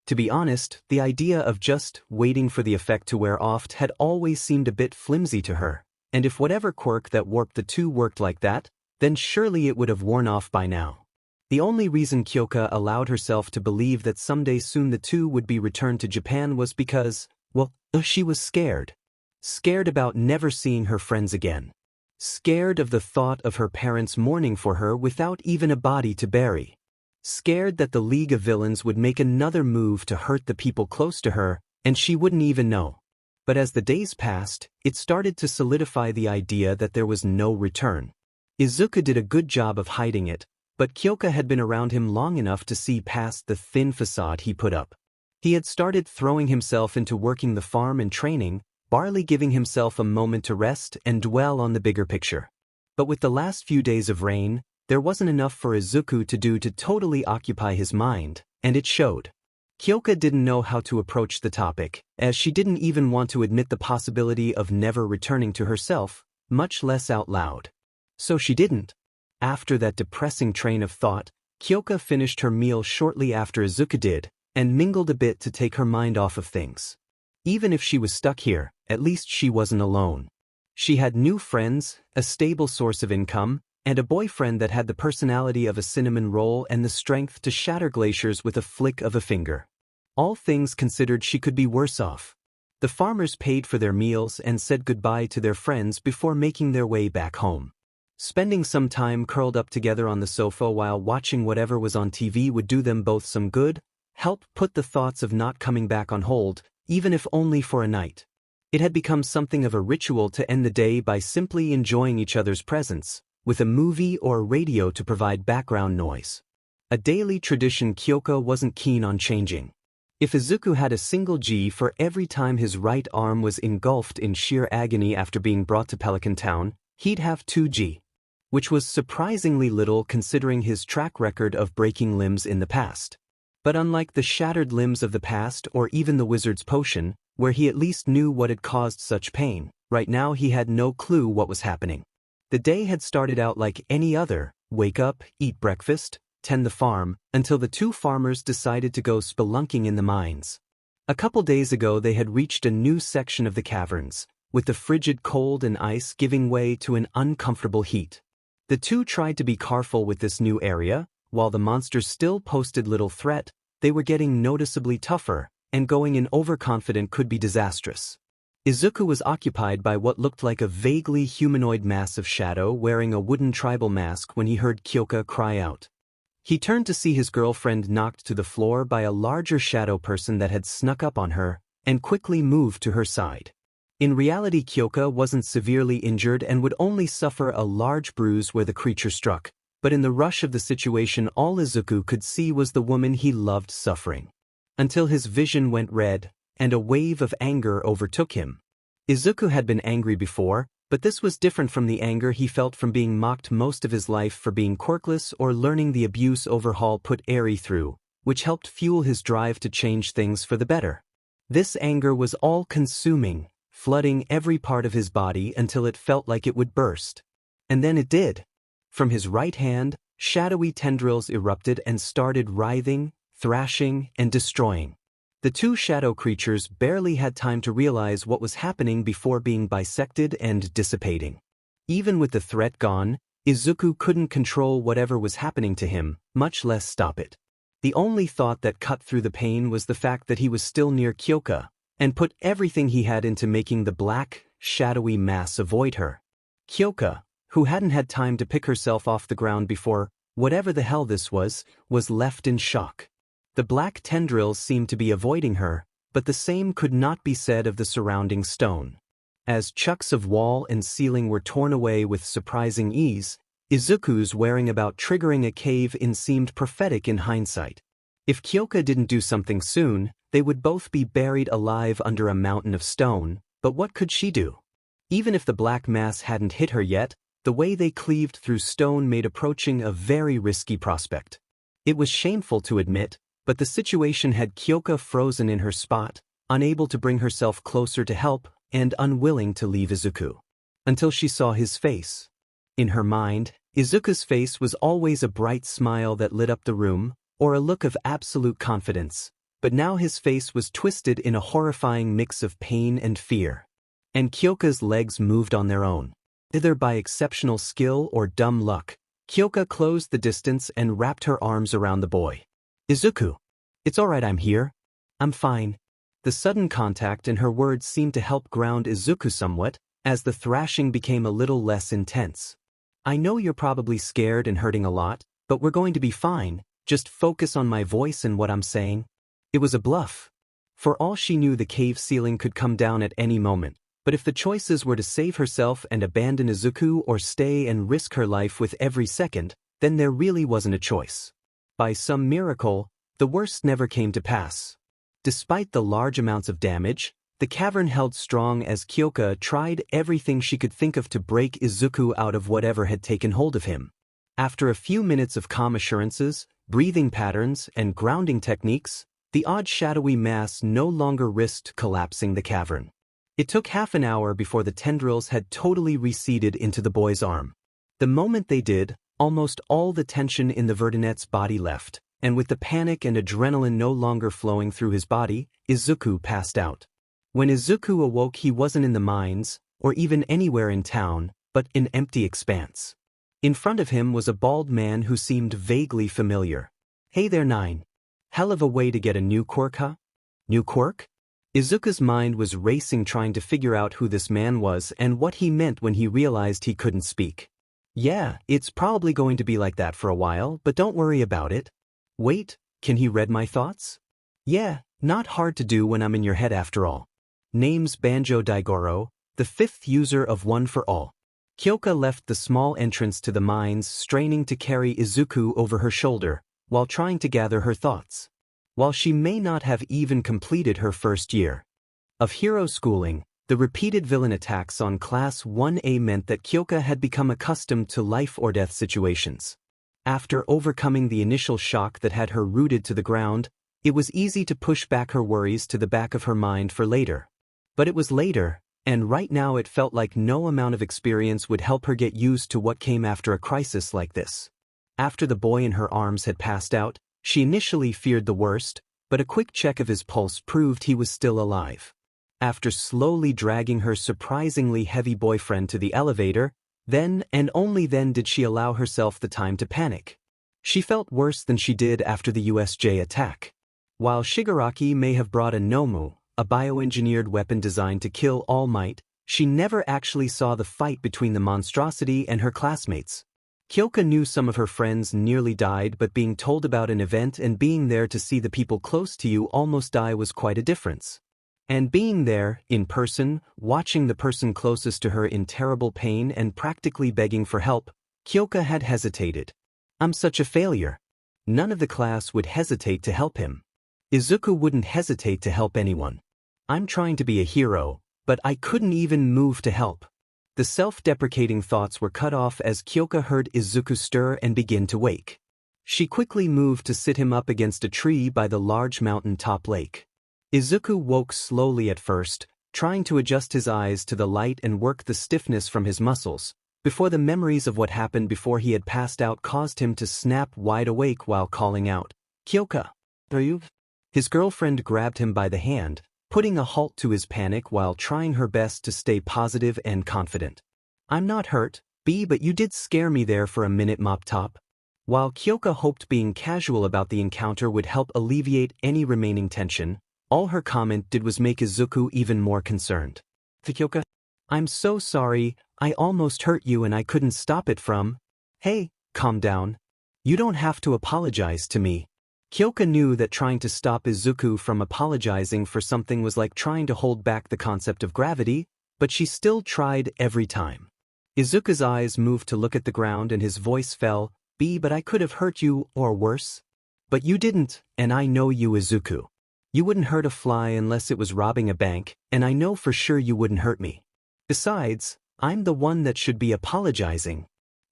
To be honest, the idea of just waiting for the effect to wear off had always seemed a bit flimsy to her, and if whatever quirk that warped the two worked like that, then surely it would have worn off by now. The only reason Kyoka allowed herself to believe that someday soon the two would be returned to Japan was because, well, she was scared. scared about never seeing her friends again. Scared of the thought of her parents mourning for her without even a body to bury. Scared that the League of Villains would make another move to hurt the people close to her, and she wouldn't even know. But as the days passed, it started to solidify the idea that there was no return. Izuku did a good job of hiding it, but Kyoka had been around him long enough to see past the thin facade he put up. He had started throwing himself into working the farm and training, barely giving himself a moment to rest and dwell on the bigger picture. But with the last few days of rain, there wasn't enough for Izuku to do to totally occupy his mind, and it showed. Kyoka didn't know how to approach the topic, as she didn't even want to admit the possibility of never returning to herself, much less out loud. So she didn't. After that depressing train of thought, Kyoka finished her meal shortly after Izuku did, and mingled a bit to take her mind off of things. Even if she was stuck here, at least she wasn't alone. She had new friends, a stable source of income, and a boyfriend that had the personality of a cinnamon roll and the strength to shatter glaciers with a flick of a finger. All things considered, she could be worse off. The farmers paid for their meals and said goodbye to their friends before making their way back home. Spending some time curled up together on the sofa while watching whatever was on TV would do them both some good, help put the thoughts of not coming back on hold, even if only for a night. It had become something of a ritual to end the day by simply enjoying each other's presence, with a movie or radio to provide background noise. A daily tradition Kyoka wasn't keen on changing. If Izuku had a single G for every time his right arm was engulfed in sheer agony after being brought to Pelican Town, he'd have 2G. Which was surprisingly little considering his track record of breaking limbs in the past. But unlike the shattered limbs of the past or even the wizard's potion, where he at least knew what had caused such pain, right now he had no clue what was happening. The day had started out like any other: wake up, eat breakfast, tend the farm, until the two farmers decided to go spelunking in the mines. A couple days ago they had reached a new section of the caverns, with the frigid cold and ice giving way to an uncomfortable heat. The two tried to be careful with this new area. While the monsters still posted little threat, they were getting noticeably tougher, and going in overconfident could be disastrous. Izuku was occupied by what looked like a vaguely humanoid mass of shadow wearing a wooden tribal mask when he heard Kyoka cry out. He turned to see his girlfriend knocked to the floor by a larger shadow person that had snuck up on her, and quickly moved to her side. In reality, Kyoka wasn't severely injured and would only suffer a large bruise where the creature struck. But in the rush of the situation, all Izuku could see was the woman he loved suffering. Until his vision went red, and a wave of anger overtook him. Izuku had been angry before, but this was different from the anger he felt from being mocked most of his life for being quirkless or learning the abuse Overhaul put Eri through, which helped fuel his drive to change things for the better. This anger was all-consuming, flooding every part of his body until it felt like it would burst. And then it did. From his right hand, shadowy tendrils erupted and started writhing, thrashing, and destroying. The two shadow creatures barely had time to realize what was happening before being bisected and dissipating. Even with the threat gone, Izuku couldn't control whatever was happening to him, much less stop it. The only thought that cut through the pain was the fact that he was still near Kyoka, and put everything he had into making the black, shadowy mass avoid her. Kyoka, who hadn't had time to pick herself off the ground before whatever the hell this was left in shock. The black tendrils seemed to be avoiding her, but the same could not be said of the surrounding stone. As chunks of wall and ceiling were torn away with surprising ease, Izuku's worrying about triggering a cave-in seemed prophetic in hindsight. If Kyoka didn't do something soon, they would both be buried alive under a mountain of stone, but what could she do? Even if the black mass hadn't hit her yet, the way they cleaved through stone made approaching a very risky prospect. It was shameful to admit, but the situation had Kyoka frozen in her spot, unable to bring herself closer to help, and unwilling to leave Izuku. Until she saw his face. In her mind, Izuku's face was always a bright smile that lit up the room, or a look of absolute confidence, but now his face was twisted in a horrifying mix of pain and fear. And Kyoka's legs moved on their own. Either by exceptional skill or dumb luck, Kyoka closed the distance and wrapped her arms around the boy. Izuku. It's alright, I'm here. I'm fine. The sudden contact and her words seemed to help ground Izuku somewhat, as the thrashing became a little less intense. I know you're probably scared and hurting a lot, but we're going to be fine, just focus on my voice and what I'm saying. It was a bluff. For all she knew, the cave ceiling could come down at any moment, but if the choices were to save herself and abandon Izuku or stay and risk her life with every second, then there really wasn't a choice. By some miracle, the worst never came to pass. Despite the large amounts of damage, the cavern held strong as Kyoka tried everything she could think of to break Izuku out of whatever had taken hold of him. After a few minutes of calm assurances, breathing patterns, and grounding techniques, the odd shadowy mass no longer risked collapsing the cavern. It took half an hour before the tendrils had totally receded into the boy's arm. The moment they did, almost all the tension in the Verdinette's body left, and with the panic and adrenaline no longer flowing through his body, Izuku passed out. When Izuku awoke, he wasn't in the mines, or even anywhere in town, but an empty expanse. In front of him was a bald man who seemed vaguely familiar. Hey there, Nine. Hell of a way to get a new quirk, huh? New quirk? Izuku's mind was racing trying to figure out who this man was and what he meant when he realized he couldn't speak. Yeah, it's probably going to be like that for a while, but don't worry about it. Wait, can he read my thoughts? Yeah, not hard to do when I'm in your head after all. Name's Banjo Daigoro, the 5th user of One for All. Kyoka left the small entrance to the mines, straining to carry Izuku over her shoulder, while trying to gather her thoughts. While she may not have even completed her first year of hero schooling, the repeated villain attacks on Class 1A meant that Kyoka had become accustomed to life-or-death situations. After overcoming the initial shock that had her rooted to the ground, it was easy to push back her worries to the back of her mind for later. But it was later, and right now it felt like no amount of experience would help her get used to what came after a crisis like this. After the boy in her arms had passed out, she initially feared the worst, but a quick check of his pulse proved he was still alive. After slowly dragging her surprisingly heavy boyfriend to the elevator, then and only then did she allow herself the time to panic. She felt worse than she did after the USJ attack. While Shigaraki may have brought a Nomu, a bioengineered weapon designed to kill All Might, she never actually saw the fight between the monstrosity and her classmates. Kyoka knew some of her friends nearly died, but being told about an event and being there to see the people close to you almost die was quite a difference. And being there, in person, watching the person closest to her in terrible pain and practically begging for help, Kyoka had hesitated. I'm such a failure. None of the class would hesitate to help him. Izuku wouldn't hesitate to help anyone. I'm trying to be a hero, but I couldn't even move to help. The self-deprecating thoughts were cut off as Kyoka heard Izuku stir and begin to wake. She quickly moved to sit him up against a tree by the large mountain-top lake. Izuku woke slowly at first, trying to adjust his eyes to the light and work the stiffness from his muscles, before the memories of what happened before he had passed out caused him to snap wide awake while calling out, "Kyoka, are you?" His girlfriend grabbed him by the hand, putting a halt to his panic while trying her best to stay positive and confident. I'm not hurt, B, but you did scare me there for a minute, Mop Top. While Kyoka hoped being casual about the encounter would help alleviate any remaining tension, all her comment did was make Izuku even more concerned. Kyoka, I'm so sorry, I almost hurt you and I couldn't stop it from. Hey, calm down. You don't have to apologize to me. Kyoka knew that trying to stop Izuku from apologizing for something was like trying to hold back the concept of gravity, but she still tried every time. Izuku's eyes moved to look at the ground and his voice fell, B, but I could have hurt you, or worse. But you didn't, and I know you, Izuku. You wouldn't hurt a fly unless it was robbing a bank, and I know for sure you wouldn't hurt me. Besides, I'm the one that should be apologizing.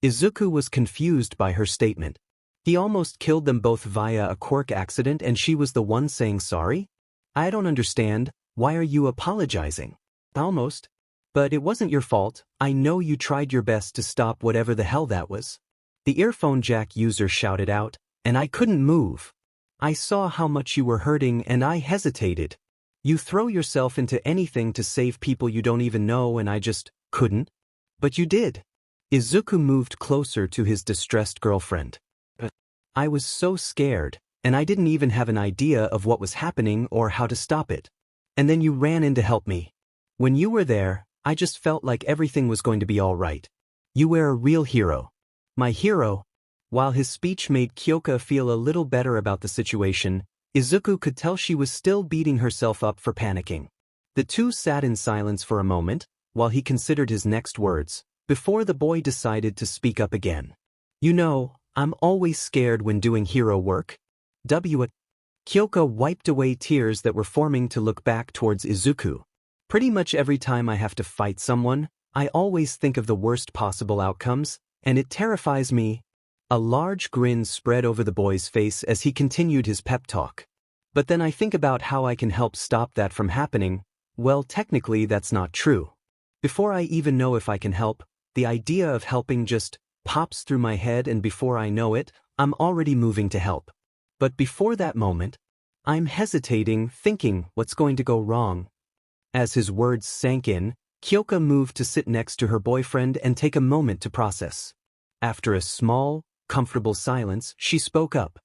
Izuku was confused by her statement. He almost killed them both via a quirk accident and she was the one saying sorry? I don't understand, why are you apologizing? Almost. But it wasn't your fault, I know you tried your best to stop whatever the hell that was. The earphone jack user shouted out, and I couldn't move. I saw how much you were hurting and I hesitated. You throw yourself into anything to save people you don't even know and I just couldn't. But you did. Izuku moved closer to his distressed girlfriend. I was so scared, and I didn't even have an idea of what was happening or how to stop it. And then you ran in to help me. When you were there, I just felt like everything was going to be all right. You were a real hero. My hero. While his speech made Kyoka feel a little better about the situation, Izuku could tell she was still beating herself up for panicking. The two sat in silence for a moment, while he considered his next words, before the boy decided to speak up again. You know, I'm always scared when doing hero work. Kyoka wiped away tears that were forming to look back towards Izuku. Pretty much every time I have to fight someone, I always think of the worst possible outcomes, and it terrifies me. A large grin spread over the boy's face as he continued his pep talk. But then I think about how I can help stop that from happening. Well, technically that's not true. Before I even know if I can help, the idea of helping just pops through my head, and before I know it, I'm already moving to help. But before that moment, I'm hesitating, thinking what's going to go wrong. As his words sank in, Kyoka moved to sit next to her boyfriend and take a moment to process. After a small, comfortable silence, she spoke up.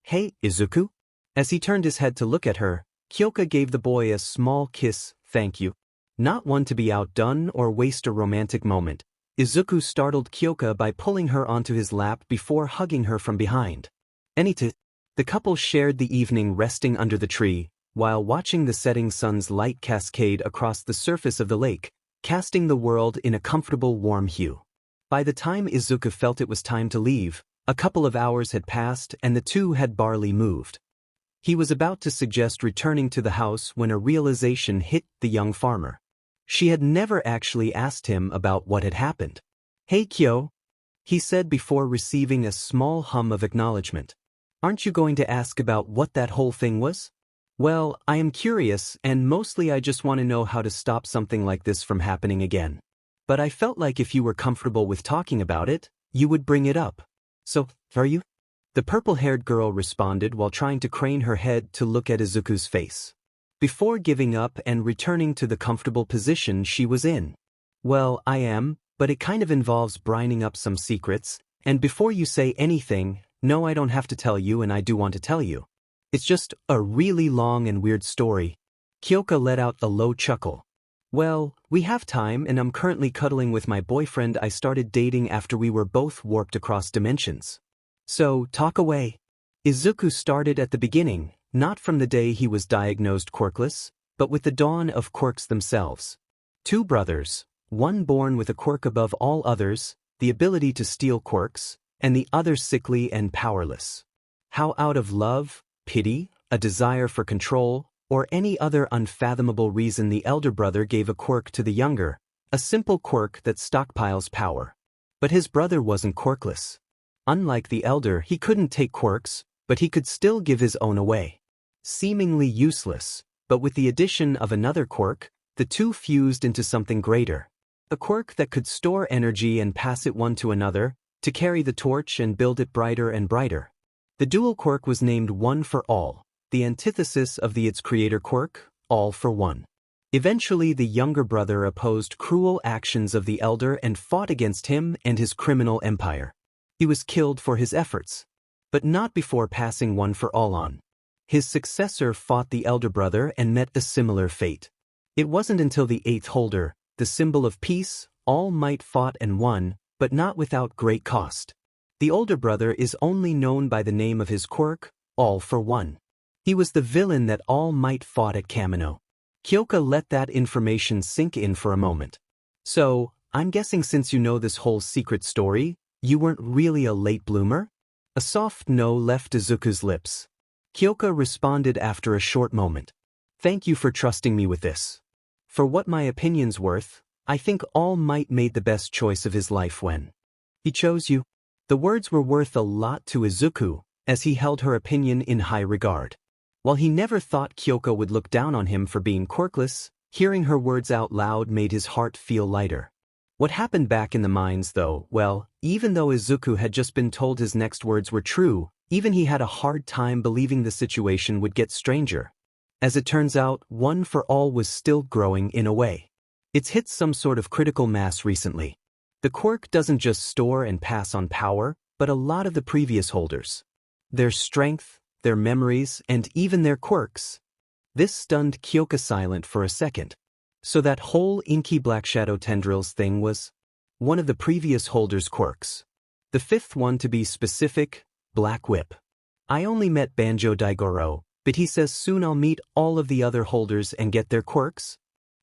Hey, Izuku? As he turned his head to look at her, Kyoka gave the boy a small kiss. Thank you. Not one to be outdone or waste a romantic moment, Izuku startled Kyoka by pulling her onto his lap before hugging her from behind. The couple shared the evening resting under the tree, while watching the setting sun's light cascade across the surface of the lake, casting the world in a comfortable warm hue. By the time Izuku felt it was time to leave, a couple of hours had passed and the two had barely moved. He was about to suggest returning to the house when a realization hit the young farmer. She had never actually asked him about what had happened. Hey Kyo, he said before receiving a small hum of acknowledgement. Aren't you going to ask about what that whole thing was? Well, I am curious, and mostly I just want to know how to stop something like this from happening again. But I felt like if you were comfortable with talking about it, you would bring it up. So, are you? The purple-haired girl responded while trying to crane her head to look at Izuku's face. Before giving up and returning to the comfortable position she was in. Well, I am, but it kind of involves brining up some secrets, and before you say anything, no, I don't have to tell you, and I do want to tell you. It's just a really long and weird story. Kyoka let out a low chuckle. Well, we have time, and I'm currently cuddling with my boyfriend I started dating after we were both warped across dimensions. So, talk away. Izuku started at the beginning, not from the day he was diagnosed quirkless, but with the dawn of quirks themselves. Two brothers, one born with a quirk above all others, the ability to steal quirks, and the other sickly and powerless. How out of love, pity, a desire for control, or any other unfathomable reason the elder brother gave a quirk to the younger, a simple quirk that stockpiles power. But his brother wasn't quirkless. Unlike the elder, he couldn't take quirks, but he could still give his own away. Seemingly useless, but with the addition of another quirk, the two fused into something greater. A quirk that could store energy and pass it one to another, to carry the torch and build it brighter and brighter. The dual quirk was named One for All, the antithesis of its creator quirk, All for One. Eventually the younger brother opposed cruel actions of the elder and fought against him and his criminal empire. He was killed for his efforts, but not before passing One for All on. His successor fought the elder brother and met a similar fate. It wasn't until the eighth holder, the symbol of peace, All Might fought and won, but not without great cost. The older brother is only known by the name of his quirk, All for One. He was the villain that All Might fought at Kamino. Kyoka let that information sink in for a moment. So, I'm guessing since you know this whole secret story, you weren't really a late bloomer? A soft no left Izuku's lips. Kyoka responded after a short moment. Thank you for trusting me with this. For what my opinion's worth, I think All Might made the best choice of his life when he chose you. The words were worth a lot to Izuku, as he held her opinion in high regard. While he never thought Kyoka would look down on him for being quirkless, hearing her words out loud made his heart feel lighter. What happened back in the mines though, well, even though Izuku had just been told his next words were true, even he had a hard time believing the situation would get stranger. As it turns out, One for All was still growing in a way. It's hit some sort of critical mass recently. The quirk doesn't just store and pass on power, but a lot of the previous holders. Their strength, their memories, and even their quirks. This stunned Kyoka silent for a second. So that whole inky black shadow tendrils thing was one of the previous holder's quirks. The fifth one to be specific, Black Whip. I only met Banjo Daigoro, but he says soon I'll meet all of the other holders and get their quirks.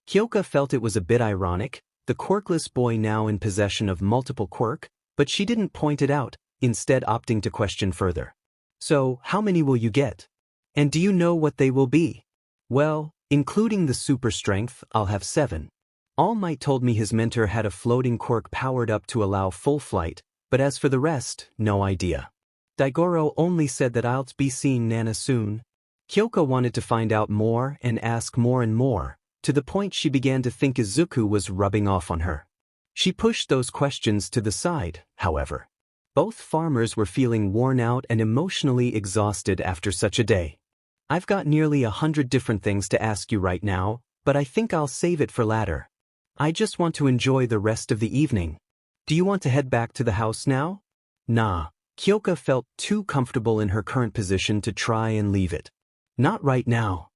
Kyoka felt it was a bit ironic, the quirkless boy now in possession of multiple quirk, but she didn't point it out, instead opting to question further. So, how many will you get? And do you know what they will be? Well, including the super strength, I'll have 7. All Might told me his mentor had a floating quirk powered up to allow full flight, but as for the rest, no idea. Daigoro only said that I'll be seeing Nana soon. Kyoka wanted to find out more and ask more and more, to the point she began to think Izuku was rubbing off on her. She pushed those questions to the side, however. Both farmers were feeling worn out and emotionally exhausted after such a day. I've got nearly 100 different things to ask you right now, but I think I'll save it for later. I just want to enjoy the rest of the evening. Do you want to head back to the house now? Nah, Kyoka felt too comfortable in her current position to try and leave it. Not right now.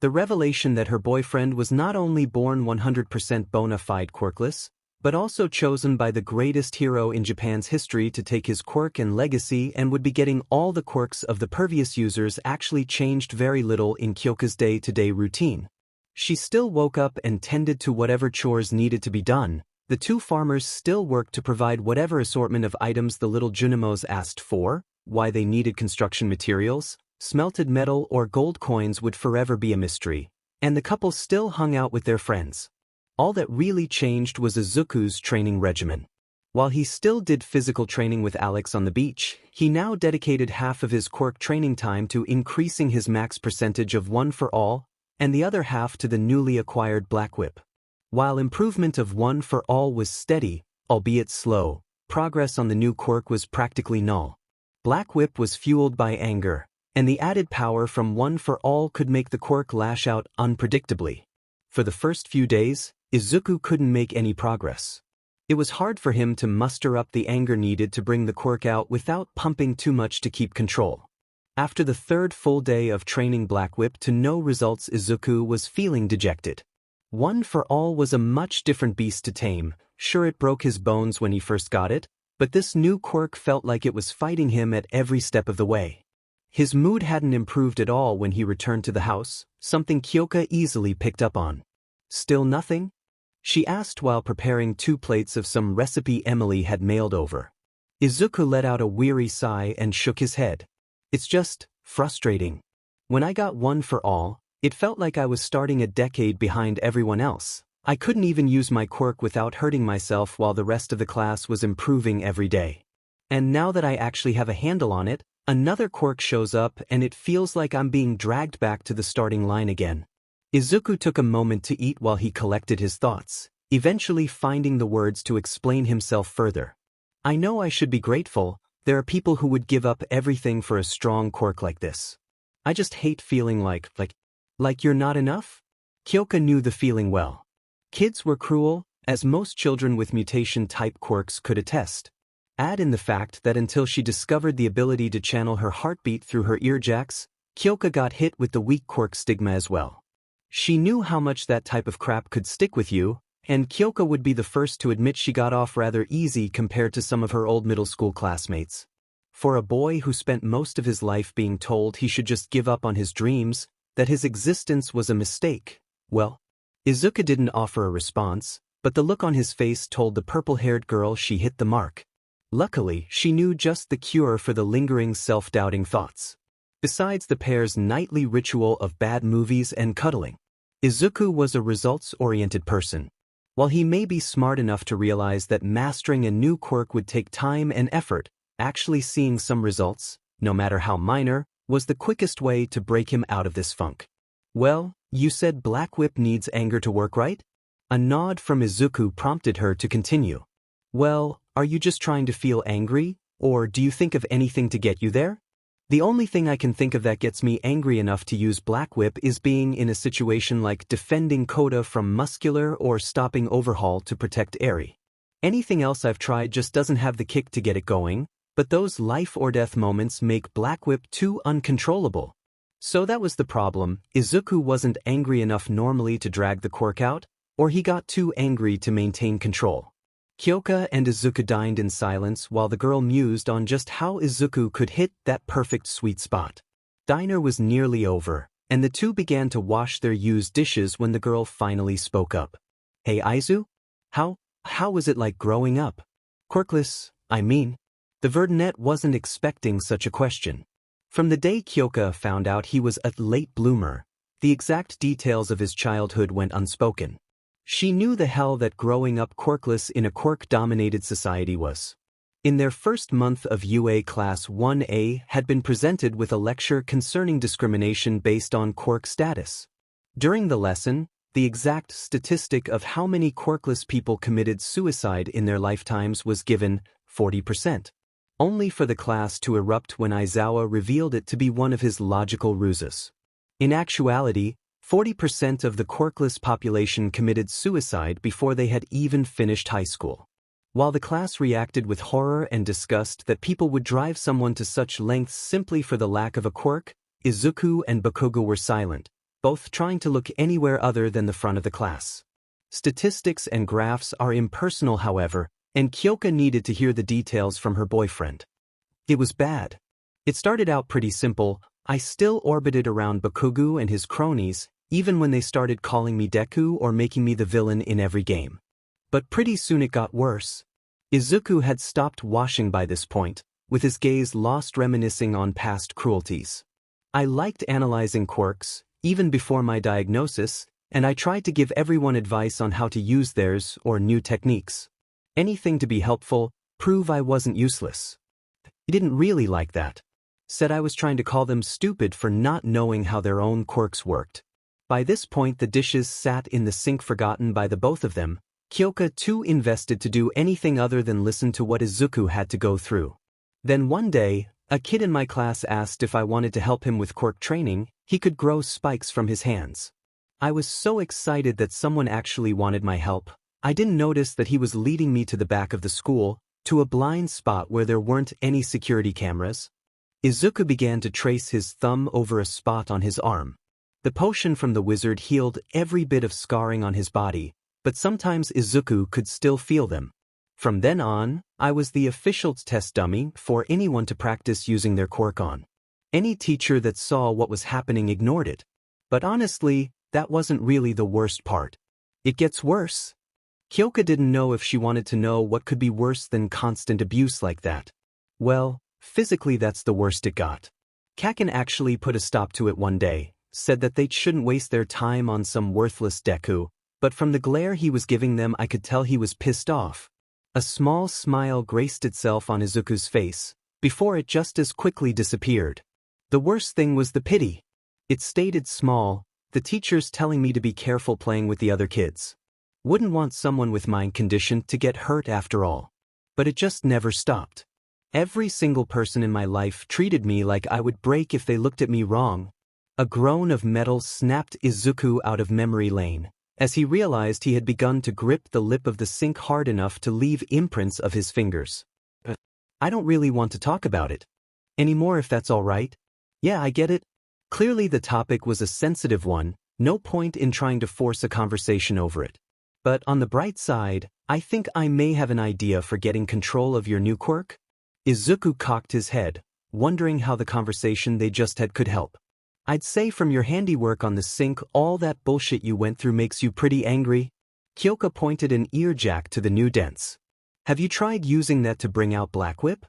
The revelation that her boyfriend was not only born 100% bona fide quirkless, but also chosen by the greatest hero in Japan's history to take his quirk and legacy and would be getting all the quirks of the previous users actually changed very little in Kyoka's day-to-day routine. She still woke up and tended to whatever chores needed to be done. The two farmers still worked to provide whatever assortment of items the little Junimos asked for, why they needed construction materials, smelted metal or gold coins would forever be a mystery, and the couple still hung out with their friends. All that really changed was Izuku's training regimen. While he still did physical training with Alex on the beach, he now dedicated half of his quirk training time to increasing his max percentage of One for All, and the other half to the newly acquired Black Whip. While improvement of One for All was steady, albeit slow, progress on the new quirk was practically null. Black Whip was fueled by anger, and the added power from One for All could make the quirk lash out unpredictably. For the first few days, Izuku couldn't make any progress. It was hard for him to muster up the anger needed to bring the quirk out without pumping too much to keep control. After the third full day of training Black Whip to no results, Izuku was feeling dejected. One for All was a much different beast to tame. Sure, it broke his bones when he first got it, but this new quirk felt like it was fighting him at every step of the way. His mood hadn't improved at all when he returned to the house, something Kyoka easily picked up on. Still nothing? She asked while preparing 2 plates of some recipe Emily had mailed over. Izuku let out a weary sigh and shook his head. It's just frustrating. When I got One for All, it felt like I was starting a decade behind everyone else. I couldn't even use my quirk without hurting myself while the rest of the class was improving every day. And now that I actually have a handle on it, another quirk shows up and it feels like I'm being dragged back to the starting line again. Izuku took a moment to eat while he collected his thoughts, eventually finding the words to explain himself further. I know I should be grateful. There are people who would give up everything for a strong quirk like this. I just hate feeling like you're not enough? Kyoka knew the feeling well. Kids were cruel, as most children with mutation-type quirks could attest. Add in the fact that until she discovered the ability to channel her heartbeat through her earjacks, Kyoka got hit with the weak quirk stigma as well. She knew how much that type of crap could stick with you, and Kyoka would be the first to admit she got off rather easy compared to some of her old middle school classmates. For a boy who spent most of his life being told he should just give up on his dreams, that his existence was a mistake, well, Izuku didn't offer a response, but the look on his face told the purple-haired girl she hit the mark. Luckily, she knew just the cure for the lingering self-doubting thoughts. Besides the pair's nightly ritual of bad movies and cuddling, Izuku was a results-oriented person. While he may be smart enough to realize that mastering a new quirk would take time and effort, actually seeing some results, no matter how minor, was the quickest way to break him out of this funk. Well, you said Black Whip needs anger to work, right? A nod from Izuku prompted her to continue. Well, are you just trying to feel angry, or do you think of anything to get you there? The only thing I can think of that gets me angry enough to use Black Whip is being in a situation like defending Koda from Muscular or stopping Overhaul to protect Eri. Anything else I've tried just doesn't have the kick to get it going, but those life or death moments make Black Whip too uncontrollable. So that was the problem. Izuku wasn't angry enough normally to drag the quirk out, or he got too angry to maintain control. Kyoka and Izuku dined in silence while the girl mused on just how Izuku could hit that perfect sweet spot. Dinner was nearly over, and the two began to wash their used dishes when the girl finally spoke up. Hey Izu? How was it like growing up? Quirkless, I mean. The Verdunette wasn't expecting such a question. From the day Kyoka found out he was a late bloomer, the exact details of his childhood went unspoken. She knew the hell that growing up quirkless in a quirk-dominated society was. In their first month of UA Class 1A had been presented with a lecture concerning discrimination based on quirk status. During the lesson, the exact statistic of how many quirkless people committed suicide in their lifetimes was given, 40%. Only for the class to erupt when Aizawa revealed it to be one of his logical ruses. In actuality, 40% of the quirkless population committed suicide before they had even finished high school. While the class reacted with horror and disgust that people would drive someone to such lengths simply for the lack of a quirk, Izuku and Bakugo were silent, both trying to look anywhere other than the front of the class. Statistics and graphs are impersonal, however, and Kyoka needed to hear the details from her boyfriend. It was bad. It started out pretty simple. I still orbited around Bakugo and his cronies, even when they started calling me Deku or making me the villain in every game. But pretty soon it got worse. Izuku had stopped washing by this point, with his gaze lost reminiscing on past cruelties. I liked analyzing quirks, even before my diagnosis, and I tried to give everyone advice on how to use theirs or new techniques. Anything to be helpful, prove I wasn't useless. He didn't really like that. Said I was trying to call them stupid for not knowing how their own quirks worked. By this point the dishes sat in the sink forgotten by the both of them, Kyoka too invested to do anything other than listen to what Izuku had to go through. Then one day, a kid in my class asked if I wanted to help him with quirk training. He could grow spikes from his hands. I was so excited that someone actually wanted my help. I didn't notice that he was leading me to the back of the school, to a blind spot where there weren't any security cameras. Izuku began to trace his thumb over a spot on his arm. The potion from the wizard healed every bit of scarring on his body, but sometimes Izuku could still feel them. From then on, I was the official test dummy for anyone to practice using their quirk on. Any teacher that saw what was happening ignored it. But honestly, that wasn't really the worst part. It gets worse. Kyoka didn't know if she wanted to know what could be worse than constant abuse like that. Well, physically that's the worst it got. Kaken actually put a stop to it one day, said that they shouldn't waste their time on some worthless Deku, but from the glare he was giving them I could tell he was pissed off. A small smile graced itself on Izuku's face, before it just as quickly disappeared. The worst thing was the pity. It stated small, the teachers telling me to be careful playing with the other kids. Wouldn't want someone with my condition to get hurt after all. But it just never stopped. Every single person in my life treated me like I would break if they looked at me wrong. A groan of metal snapped Izuku out of memory lane, as he realized he had begun to grip the lip of the sink hard enough to leave imprints of his fingers. I don't really want to talk about it anymore if that's all right. Yeah, I get it. Clearly the topic was a sensitive one, no point in trying to force a conversation over it. But on the bright side, I think I may have an idea for getting control of your new quirk. Izuku cocked his head, wondering how the conversation they just had could help. I'd say from your handiwork on the sink all that bullshit you went through makes you pretty angry. Kyoka pointed an ear jack to the new dents. Have you tried using that to bring out Black Whip?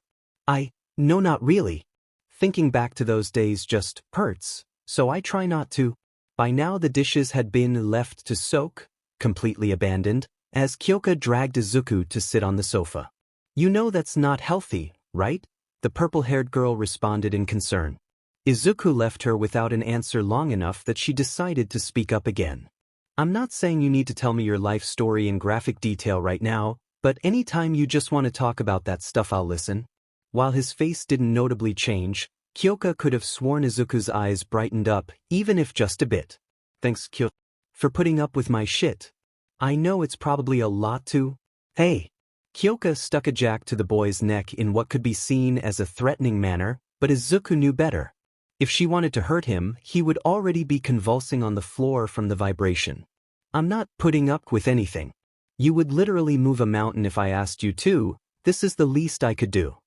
No, not really. Thinking back to those days just hurts, so I try not to. By now the dishes had been left to soak, completely abandoned, as Kyoka dragged Izuku to sit on the sofa. You know that's not healthy, right? The purple-haired girl responded in concern. Izuku left her without an answer long enough that she decided to speak up again. I'm not saying you need to tell me your life story in graphic detail right now, but anytime you just want to talk about that stuff I'll listen. While his face didn't notably change, Kyoka could have sworn Izuku's eyes brightened up, even if just a bit. Thanks, Kyoka, for putting up with my shit. I know it's probably a lot to. Hey. Kyoka stuck a jack to the boy's neck in what could be seen as a threatening manner, but Izuku knew better. If she wanted to hurt him, he would already be convulsing on the floor from the vibration. I'm not putting up with anything. You would literally move a mountain if I asked you to. This is the least I could do.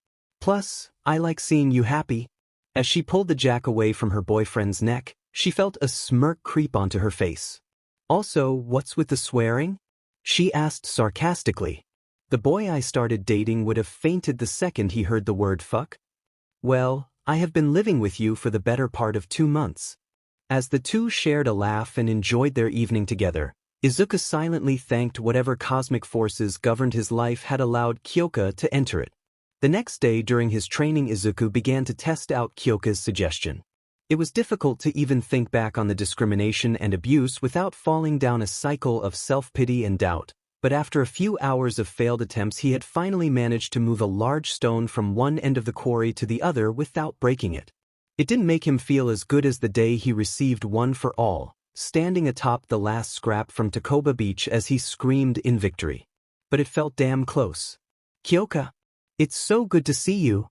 Plus, I like seeing you happy. As she pulled the jack away from her boyfriend's neck, she felt a smirk creep onto her face. Also, what's with the swearing? She asked sarcastically. The boy I started dating would have fainted the second he heard the word fuck. Well, I have been living with you for the better part of 2 months. As the two shared a laugh and enjoyed their evening together, Izuku silently thanked whatever cosmic forces governed his life had allowed Kyoka to enter it. The next day during his training, Izuku began to test out Kyoka's suggestion. It was difficult to even think back on the discrimination and abuse without falling down a cycle of self-pity and doubt, but after a few hours of failed attempts he had finally managed to move a large stone from one end of the quarry to the other without breaking it. It didn't make him feel as good as the day he received one for all, standing atop the last scrap from Takoba Beach as he screamed in victory. But it felt damn close. Kyoka! It's so good to see you.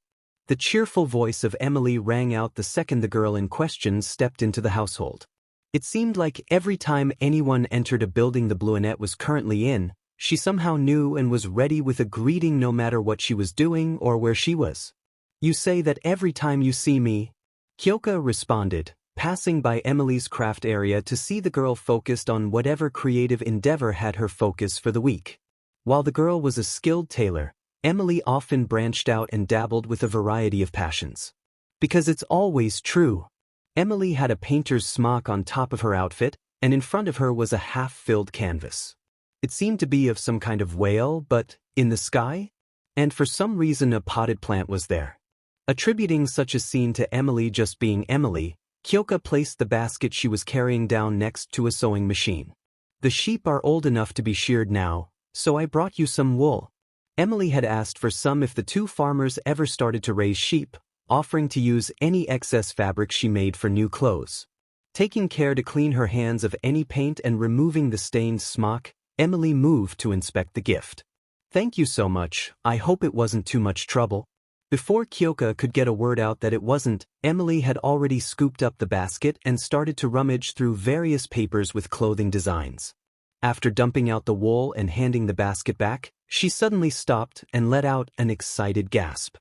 The cheerful voice of Emily rang out the second the girl in question stepped into the household. It seemed like every time anyone entered a building the Blueannette was currently in, she somehow knew and was ready with a greeting no matter what she was doing or where she was. You say that every time you see me? Kyoka responded, passing by Emily's craft area to see the girl focused on whatever creative endeavor had her focus for the week. While the girl was a skilled tailor, Emily often branched out and dabbled with a variety of passions. Because it's always true. Emily had a painter's smock on top of her outfit, and in front of her was a half-filled canvas. It seemed to be of some kind of whale, but in the sky? And for some reason a potted plant was there. Attributing such a scene to Emily just being Emily, Kyoka placed the basket she was carrying down next to a sewing machine. The sheep are old enough to be sheared now, so I brought you some wool. Emily had asked for some if the two farmers ever started to raise sheep, offering to use any excess fabric she made for new clothes. Taking care to clean her hands of any paint and removing the stained smock, Emily moved to inspect the gift. Thank you so much, I hope it wasn't too much trouble. Before Kyoka could get a word out that it wasn't, Emily had already scooped up the basket and started to rummage through various papers with clothing designs. After dumping out the wool and handing the basket back, she suddenly stopped and let out an excited gasp.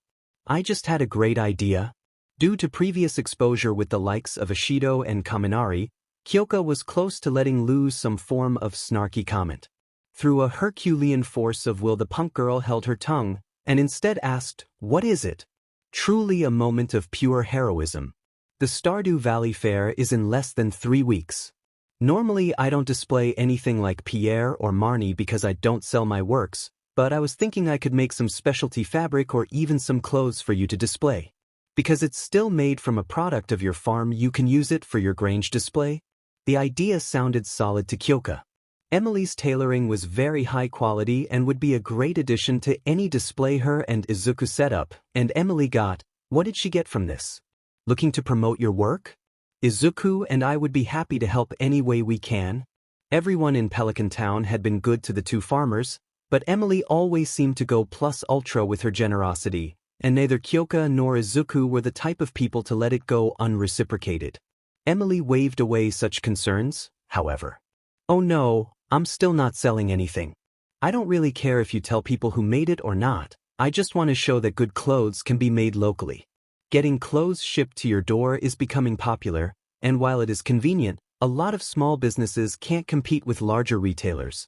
I just had a great idea. Due to previous exposure with the likes of Ishido and Kaminari, Kyoka was close to letting loose some form of snarky comment. Through a Herculean force of will, the punk girl held her tongue and instead asked, "What is it?" Truly a moment of pure heroism. The Stardew Valley Fair is in less than 3 weeks. Normally I don't display anything like Pierre or Marnie because I don't sell my works, but I was thinking I could make some specialty fabric or even some clothes for you to display. Because it's still made from a product of your farm, you can use it for your Grange display. The idea sounded solid to Kyoka. Emily's tailoring was very high quality and would be a great addition to any display her and Izuku set up, and Emily got, what did she get from this? Looking to promote your work? Izuku and I would be happy to help any way we can. Everyone in Pelican Town had been good to the two farmers, but Emily always seemed to go plus ultra with her generosity, and neither Kyoka nor Izuku were the type of people to let it go unreciprocated. Emily waved away such concerns, however. Oh no, I'm still not selling anything. I don't really care if you tell people who made it or not, I just want to show that good clothes can be made locally. Getting clothes shipped to your door is becoming popular, and while it is convenient, a lot of small businesses can't compete with larger retailers.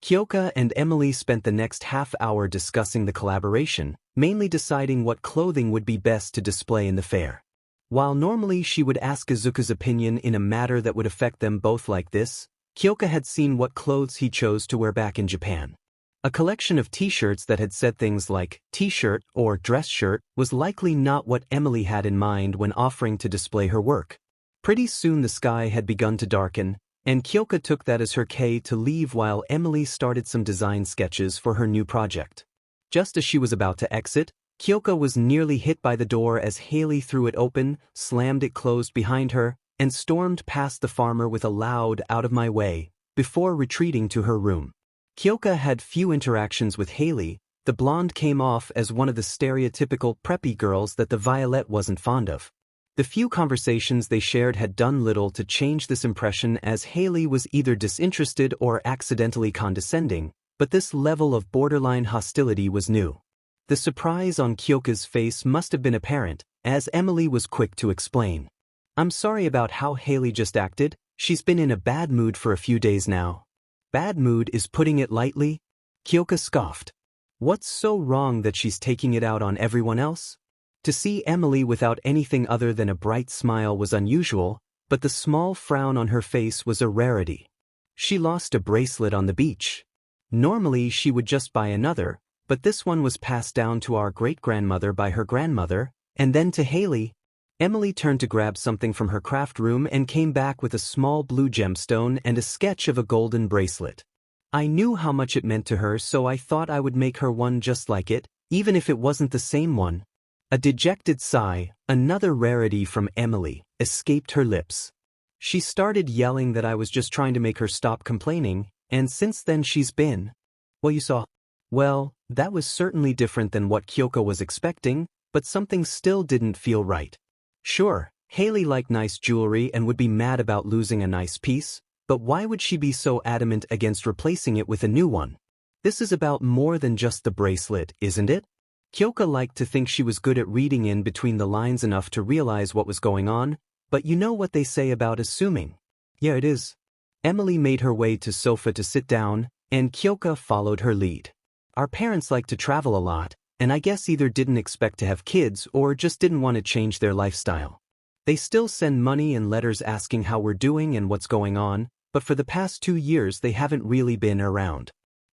Kyoka and Emily spent the next half hour discussing the collaboration, mainly deciding what clothing would be best to display in the fair. While normally she would ask Izuku's opinion in a matter that would affect them both like this, Kyoka had seen what clothes he chose to wear back in Japan. A collection of t-shirts that had said things like t-shirt or dress shirt was likely not what Emily had in mind when offering to display her work. Pretty soon the sky had begun to darken, and Kyoka took that as her cue to leave while Emily started some design sketches for her new project. Just as she was about to exit, Kyoka was nearly hit by the door as Haley threw it open, slammed it closed behind her, and stormed past the farmer with a loud "out of my way," before retreating to her room. Kyoka had few interactions with Haley. The blonde came off as one of the stereotypical preppy girls that the Violet wasn't fond of. The few conversations they shared had done little to change this impression, as Haley was either disinterested or accidentally condescending, but this level of borderline hostility was new. The surprise on Kyoka's face must have been apparent, as Emily was quick to explain. "I'm sorry about how Haley just acted. She's been in a bad mood for a few days now." "Bad mood is putting it lightly," Kyoka scoffed. "What's so wrong that she's taking it out on everyone else?" To see Emily without anything other than a bright smile was unusual, but the small frown on her face was a rarity. She lost a bracelet on the beach. Normally she would just buy another, but this one was passed down to our great-grandmother by her grandmother, and then to Haley. Emily turned to grab something from her craft room and came back with a small blue gemstone and a sketch of a golden bracelet. I knew how much it meant to her, so I thought I would make her one just like it, even if it wasn't the same one. A dejected sigh, another rarity from Emily, escaped her lips. She started yelling that I was just trying to make her stop complaining, and since then she's been. "Well, you saw." Well, that was certainly different than what Kyoka was expecting, but something still didn't feel right. Sure, Haley liked nice jewelry and would be mad about losing a nice piece, but why would she be so adamant against replacing it with a new one? This is about more than just the bracelet, isn't it? Kyoka liked to think she was good at reading in between the lines enough to realize what was going on, but you know what they say about assuming. "Yeah, it is." Emily made her way to sofa to sit down, and Kyoka followed her lead. "Our parents like to travel a lot, and I guess either didn't expect to have kids or just didn't want to change their lifestyle. They still send money and letters asking how we're doing and what's going on, but for the past 2 years they haven't really been around.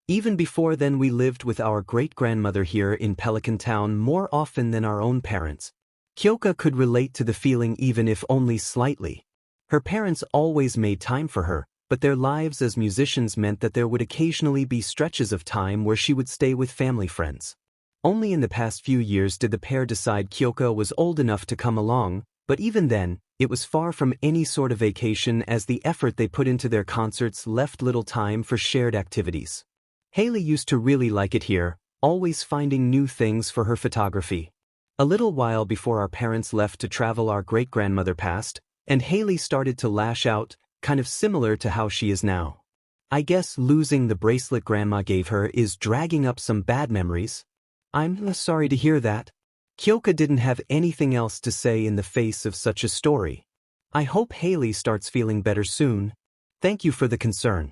Even before then we lived with our great-grandmother here in Pelican Town more often than our own parents." Kyoka could relate to the feeling even if only slightly. Her parents always made time for her, but their lives as musicians meant that there would occasionally be stretches of time where she would stay with family friends. Only in the past few years did the pair decide Kyoka was old enough to come along, but even then, it was far from any sort of vacation, as the effort they put into their concerts left little time for shared activities. Haley used to really like it here, always finding new things for her photography. A little while before our parents left to travel, our great-grandmother passed, and Haley started to lash out, kind of similar to how she is now. I guess losing the bracelet Grandma gave her is dragging up some bad memories. "I'm sorry to hear that." Kyoka didn't have anything else to say in the face of such a story. "I hope Haley starts feeling better soon. Thank you for the concern.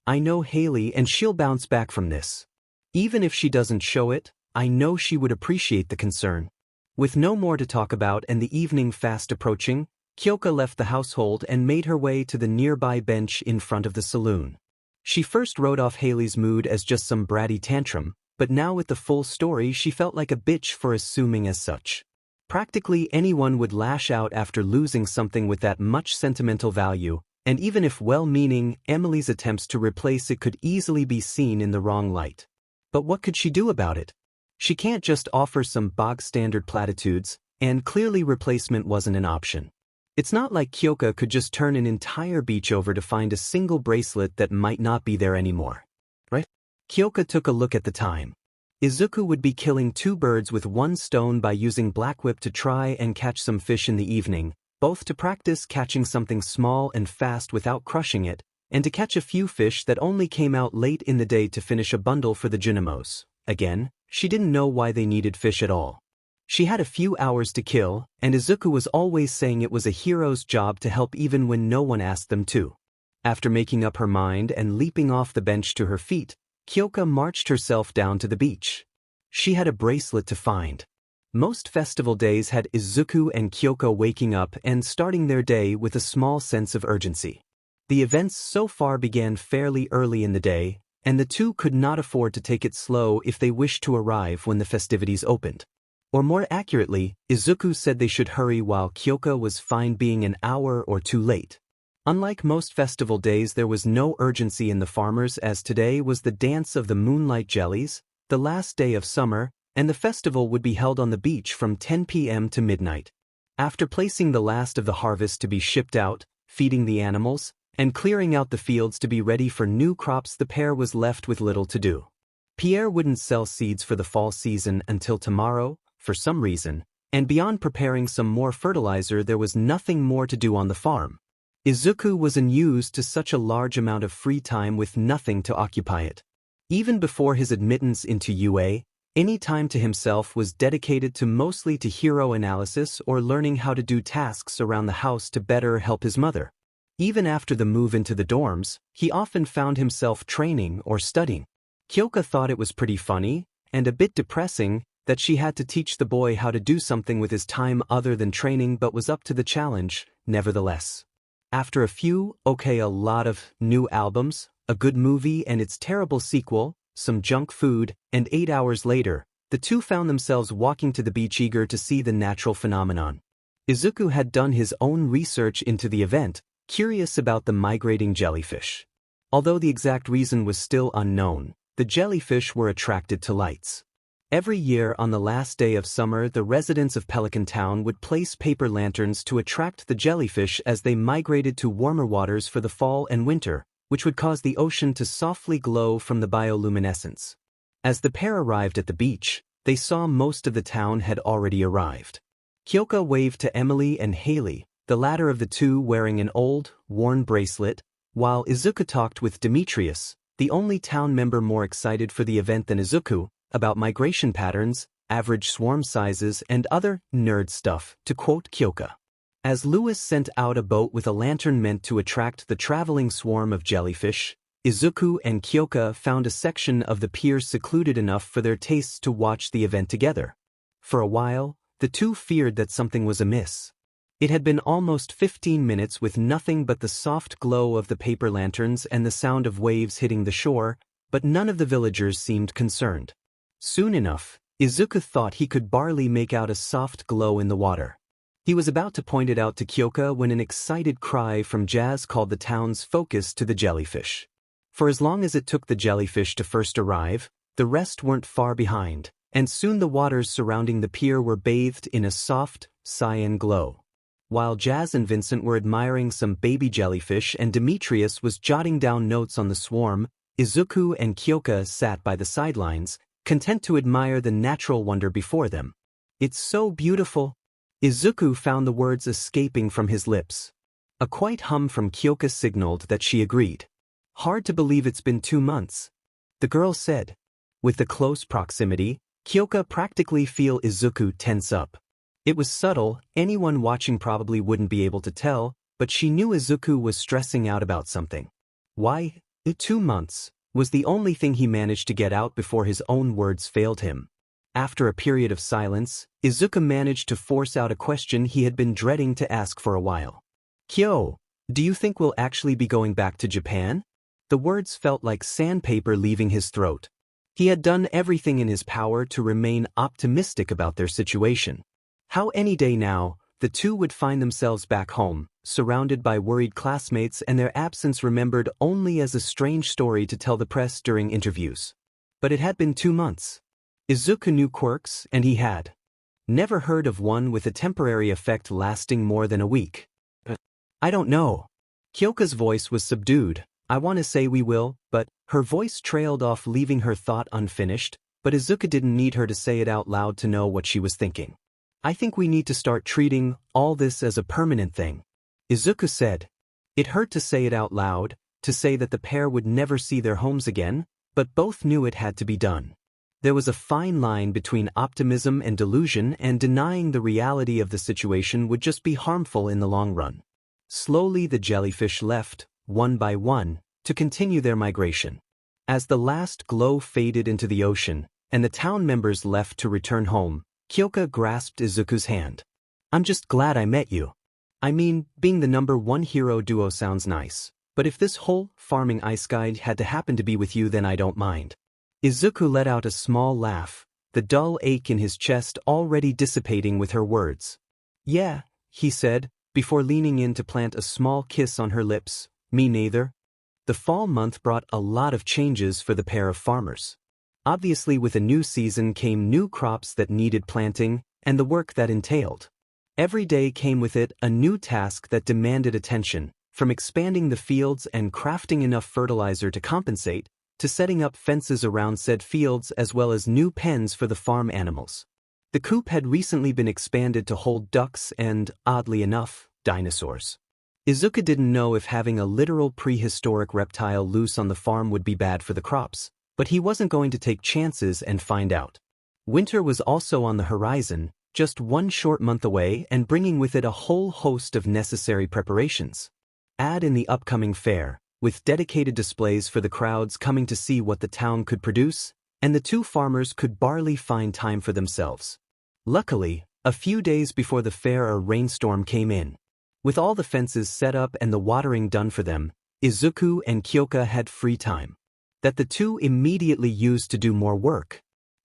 I know Haley and she'll bounce back from this. Even if she doesn't show it, I know she would appreciate the concern." With no more to talk about and the evening fast approaching, Kyoka left the household and made her way to the nearby bench in front of the saloon. She first wrote off Haley's mood as just some bratty tantrum, but now with the full story she felt like a bitch for assuming as such. Practically anyone would lash out after losing something with that much sentimental value, and even if well-meaning, Emily's attempts to replace it could easily be seen in the wrong light. But what could she do about it? She can't just offer some bog-standard platitudes, and clearly replacement wasn't an option. It's not like Kyoka could just turn an entire beach over to find a single bracelet that might not be there anymore. Right? Kyoka took a look at the time. Izuku would be killing 2 birds with 1 stone by using Black Whip to try and catch some fish in the evening, both to practice catching something small and fast without crushing it, and to catch a few fish that only came out late in the day to finish a bundle for the Junimos. Again, she didn't know why they needed fish at all. She had a few hours to kill, and Izuku was always saying it was a hero's job to help even when no one asked them to. After making up her mind and leaping off the bench to her feet, Kyoka marched herself down to the beach. She had a bracelet to find. Most festival days had Izuku and Kyoka waking up and starting their day with a small sense of urgency. The events so far began fairly early in the day, and the two could not afford to take it slow if they wished to arrive when the festivities opened. Or more accurately, Izuku said they should hurry while Kyoka was fine being an hour or 2 late. Unlike most festival days, there was no urgency in the farmers, as today was the dance of the moonlight jellies, the last day of summer, and the festival would be held on the beach from 10 p.m. to midnight. After placing the last of the harvest to be shipped out, feeding the animals, and clearing out the fields to be ready for new crops, the pair was left with little to do. Pierre wouldn't sell seeds for the fall season until tomorrow, for some reason, And beyond preparing some more fertilizer, there was nothing more to do on the farm. Izuku was unused to such a large amount of free time with nothing to occupy it. Even before his admittance into UA, any time to himself was dedicated to mostly to hero analysis or learning how to do tasks around the house to better help his mother. Even after the move into the dorms, he often found himself training or studying. Kyoka thought it was pretty funny, and a bit depressing, that she had to teach the boy how to do something with his time other than training, but was up to the challenge, nevertheless. After a lot of new albums, a good movie and its terrible sequel, some junk food, and 8 hours later, the two found themselves walking to the beach eager to see the natural phenomenon. Izuku had done his own research into the event, curious about the migrating jellyfish. Although the exact reason was still unknown, the jellyfish were attracted to lights. Every year on the last day of summer, the residents of Pelican Town would place paper lanterns to attract the jellyfish as they migrated to warmer waters for the fall and winter, which would cause the ocean to softly glow from the bioluminescence. As the pair arrived at the beach, they saw most of the town had already arrived. Kyoka waved to Emily and Haley, the latter of the two wearing an old, worn bracelet, while Izuku talked with Demetrius, the only town member more excited for the event than Izuku, about migration patterns, average swarm sizes, and other nerd stuff, to quote Kyoka. As Lewis sent out a boat with a lantern meant to attract the traveling swarm of jellyfish, Izuku and Kyoka found a section of the pier secluded enough for their tastes to watch the event together. For a while, the two feared that something was amiss. It had been almost 15 minutes with nothing but the soft glow of the paper lanterns and the sound of waves hitting the shore, but none of the villagers seemed concerned. Soon enough, Izuku thought he could barely make out a soft glow in the water. He was about to point it out to Kyoka when an excited cry from Jazz called the town's focus to the jellyfish. For as long as it took the jellyfish to first arrive, the rest weren't far behind, and soon the waters surrounding the pier were bathed in a soft, cyan glow. While Jazz and Vincent were admiring some baby jellyfish and Demetrius was jotting down notes on the swarm, Izuku and Kyoka sat by the sidelines, content to admire the natural wonder before them. "It's so beautiful." Izuku found the words escaping from his lips. A quiet hum from Kyoka signaled that she agreed. "Hard to believe it's been 2 months," the girl said. With the close proximity, Kyoka practically felt Izuku tense up. It was subtle, anyone watching probably wouldn't be able to tell, but she knew Izuku was stressing out about something. Why, 2 months, was the only thing he managed to get out before his own words failed him. After a period of silence, Izuku managed to force out a question he had been dreading to ask for a while. "Kyo, do you think we'll actually be going back to Japan?" The words felt like sandpaper leaving his throat. He had done everything in his power to remain optimistic about their situation. How any day now, the two would find themselves back home, surrounded by worried classmates and their absence remembered only as a strange story to tell the press during interviews. But it had been 2 months. Izuku knew quirks, and he had never heard of one with a temporary effect lasting more than a week. "I don't know." Kyoka's voice was subdued. "I want to say we will, but..." Her voice trailed off, leaving her thought unfinished, but Izuku didn't need her to say it out loud to know what she was thinking. "I think we need to start treating all this as a permanent thing," Izuku said. It hurt to say it out loud, to say that the pair would never see their homes again, but both knew it had to be done. There was a fine line between optimism and delusion, and denying the reality of the situation would just be harmful in the long run. Slowly the jellyfish left, one by one, to continue their migration. As the last glow faded into the ocean, and the town members left to return home, Kyoka grasped Izuku's hand. "I'm just glad I met you. I mean, being the #1 hero duo sounds nice, but if this whole farming ice guide had to happen to be with you, then I don't mind." Izuku let out a small laugh, the dull ache in his chest already dissipating with her words. "Yeah," he said, before leaning in to plant a small kiss on her lips. "Me neither." The fall month brought a lot of changes for the pair of farmers. Obviously, with a new season came new crops that needed planting, and the work that entailed. Every day came with it a new task that demanded attention, from expanding the fields and crafting enough fertilizer to compensate, to setting up fences around said fields as well as new pens for the farm animals. The coop had recently been expanded to hold ducks and, oddly enough, dinosaurs. Izuku didn't know if having a literal prehistoric reptile loose on the farm would be bad for the crops, but he wasn't going to take chances and find out. Winter was also on the horizon, just one short month away and bringing with it a whole host of necessary preparations. Add in the upcoming fair, with dedicated displays for the crowds coming to see what the town could produce, and the two farmers could barely find time for themselves. Luckily, a few days before the fair a rainstorm came in. With all the fences set up and the watering done for them, Izuku and Kyoka had free time that the two immediately used to do more work.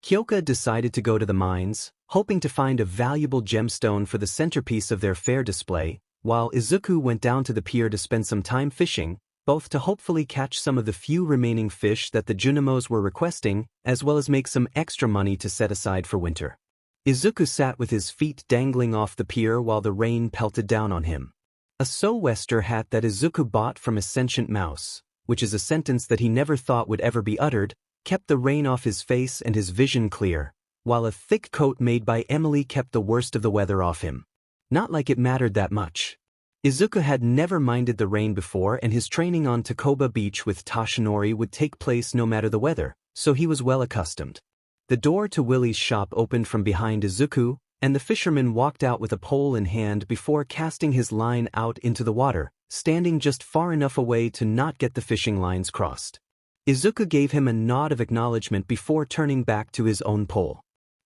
Kyoka decided to go to the mines, hoping to find a valuable gemstone for the centerpiece of their fair display, while Izuku went down to the pier to spend some time fishing, both to hopefully catch some of the few remaining fish that the Junimos were requesting, as well as make some extra money to set aside for winter. Izuku sat with his feet dangling off the pier while the rain pelted down on him. A sou'wester hat that Izuku bought from a sentient mouse, which is a sentence that he never thought would ever be uttered, kept the rain off his face and his vision clear, while a thick coat made by Emily kept the worst of the weather off him. Not like it mattered that much. Izuku had never minded the rain before, and his training on Takoba Beach with Toshinori would take place no matter the weather, so he was well accustomed. The door to Willie's shop opened from behind Izuku, and the fisherman walked out with a pole in hand before casting his line out into the water, standing just far enough away to not get the fishing lines crossed. Izuku gave him a nod of acknowledgement before turning back to his own pole.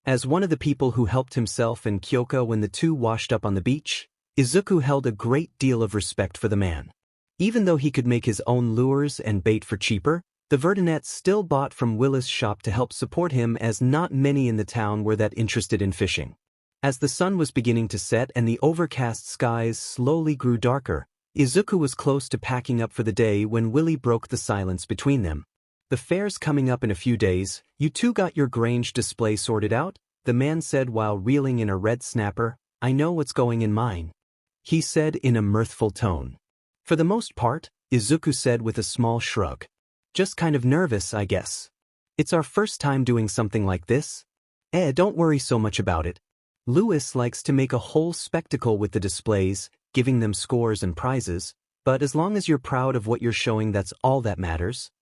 As one of the people who helped himself and Kyoka when the two washed up on the beach, Izuku held a great deal of respect for the man. Even though he could make his own lures and bait for cheaper, the Verdinets still bought from Willis' shop to help support him, as not many in the town were that interested in fishing. As the sun was beginning to set and the overcast skies slowly grew darker, Izuku was close to packing up for the day when Willie broke the silence between them. "The fair's coming up in a few days. You two got your Grange display sorted out?" the man said while reeling in a red snapper. "I know what's going in mine," he said in a mirthful tone. "For the most part," Izuku said with a small shrug. "Just kind of nervous, I guess. It's our first time doing something like this." Don't worry so much about it. Lewis likes to make a whole spectacle with the displays, giving them scores and prizes, but as long as you're proud of what you're showing, that's all that matters."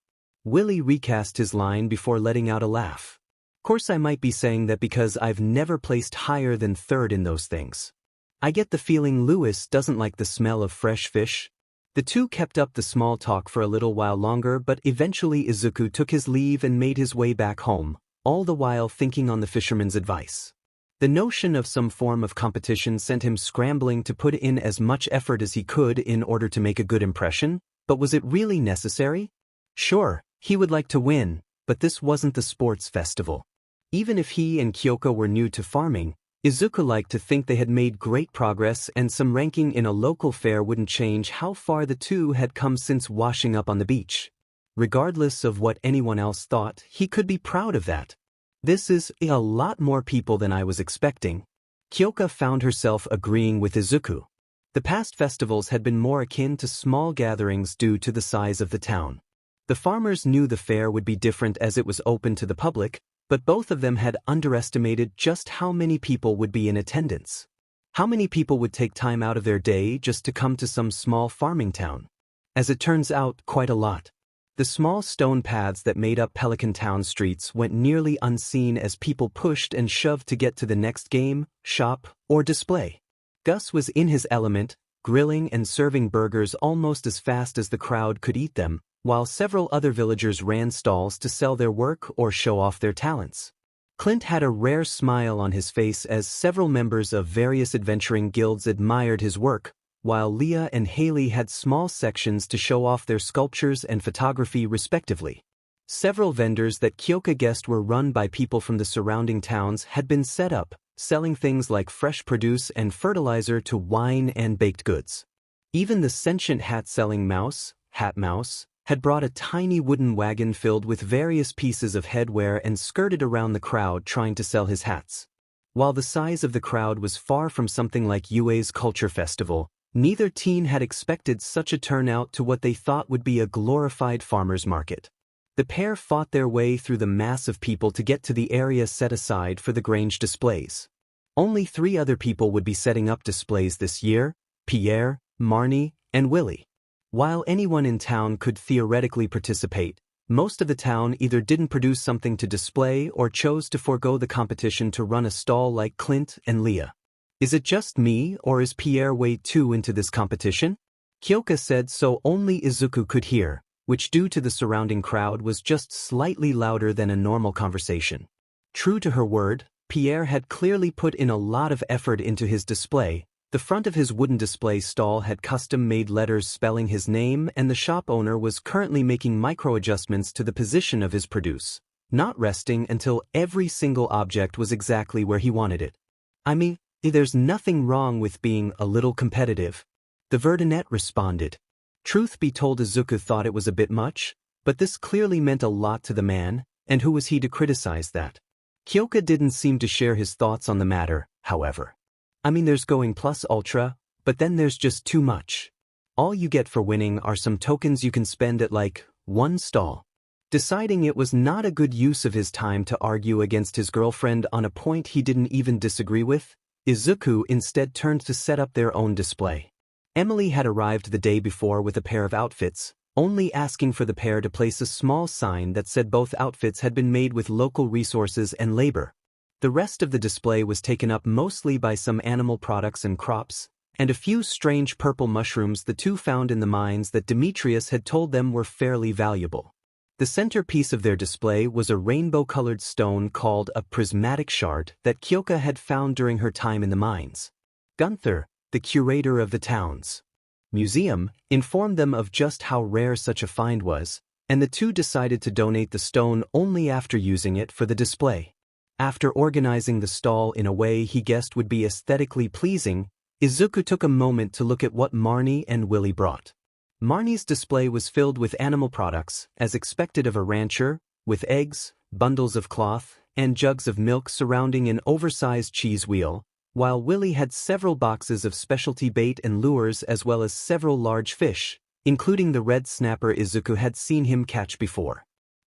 Willie recast his line before letting out a laugh. "Course I might be saying that because I've never placed higher than third in those things. I get the feeling Lewis doesn't like the smell of fresh fish." The two kept up the small talk for a little while longer, but eventually Izuku took his leave and made his way back home, all the while thinking on the fisherman's advice. The notion of some form of competition sent him scrambling to put in as much effort as he could in order to make a good impression, but was it really necessary? Sure, he would like to win, but this wasn't the sports festival. Even if he and Kyoka were new to farming, Izuku liked to think they had made great progress, and some ranking in a local fair wouldn't change how far the two had come since washing up on the beach. Regardless of what anyone else thought, he could be proud of that. "This is a lot more people than I was expecting." Kyoka found herself agreeing with Izuku. The past festivals had been more akin to small gatherings due to the size of the town. The farmers knew the fair would be different as it was open to the public, but both of them had underestimated just how many people would be in attendance. How many people would take time out of their day just to come to some small farming town? As it turns out, quite a lot. The small stone paths that made up Pelican town streets went nearly unseen as people pushed and shoved to get to the next game, shop, or display. Gus was in his element, grilling and serving burgers almost as fast as the crowd could eat them, while several other villagers ran stalls to sell their work or show off their talents. Clint had a rare smile on his face as several members of various adventuring guilds admired his work, while Leah and Haley had small sections to show off their sculptures and photography respectively. Several vendors that Kyoka guessed were run by people from the surrounding towns had been set up, selling things like fresh produce and fertilizer to wine and baked goods. Even the sentient hat-selling mouse, Hat Mouse, had brought a tiny wooden wagon filled with various pieces of headwear and skirted around the crowd trying to sell his hats. While the size of the crowd was far from something like UA's Culture Festival, neither teen had expected such a turnout to what they thought would be a glorified farmer's market. The pair fought their way through the mass of people to get to the area set aside for the Grange displays. Only 3 other people would be setting up displays this year: Pierre, Marnie, and Willie. While anyone in town could theoretically participate, most of the town either didn't produce something to display or chose to forego the competition to run a stall like Clint and Leah. Is it just me, or is Pierre way too into this competition? Kyoka said so only Izuku could hear, which due to the surrounding crowd was just slightly louder than a normal conversation. True to her word, Pierre had clearly put in a lot of effort into his display. The front of his wooden display stall had custom-made letters spelling his name, and the shop owner was currently making micro-adjustments to the position of his produce, not resting until every single object was exactly where he wanted it. I mean, there's nothing wrong with being a little competitive. The Verdinette responded. Truth be told, Izuku thought it was a bit much, but this clearly meant a lot to the man, and who was he to criticize that? Kyoka didn't seem to share his thoughts on the matter, however. I mean, there's going plus ultra, but then there's just too much. All you get for winning are some tokens you can spend at like one stall. Deciding it was not a good use of his time to argue against his girlfriend on a point he didn't even disagree with, Izuku instead turned to set up their own display. Emily had arrived the day before with a pair of outfits, only asking for the pair to place a small sign that said both outfits had been made with local resources and labor. The rest of the display was taken up mostly by some animal products and crops, and a few strange purple mushrooms the two found in the mines that Demetrius had told them were fairly valuable. The centerpiece of their display was a rainbow-colored stone called a prismatic shard that Kyoka had found during her time in the mines. Gunther, the curator of the town's museum, informed them of just how rare such a find was, and the two decided to donate the stone only after using it for the display. After organizing the stall in a way he guessed would be aesthetically pleasing, Izuku took a moment to look at what Marnie and Willie brought. Marnie's display was filled with animal products, as expected of a rancher, with eggs, bundles of cloth, and jugs of milk surrounding an oversized cheese wheel, while Willie had several boxes of specialty bait and lures as well as several large fish, including the red snapper Izuku had seen him catch before.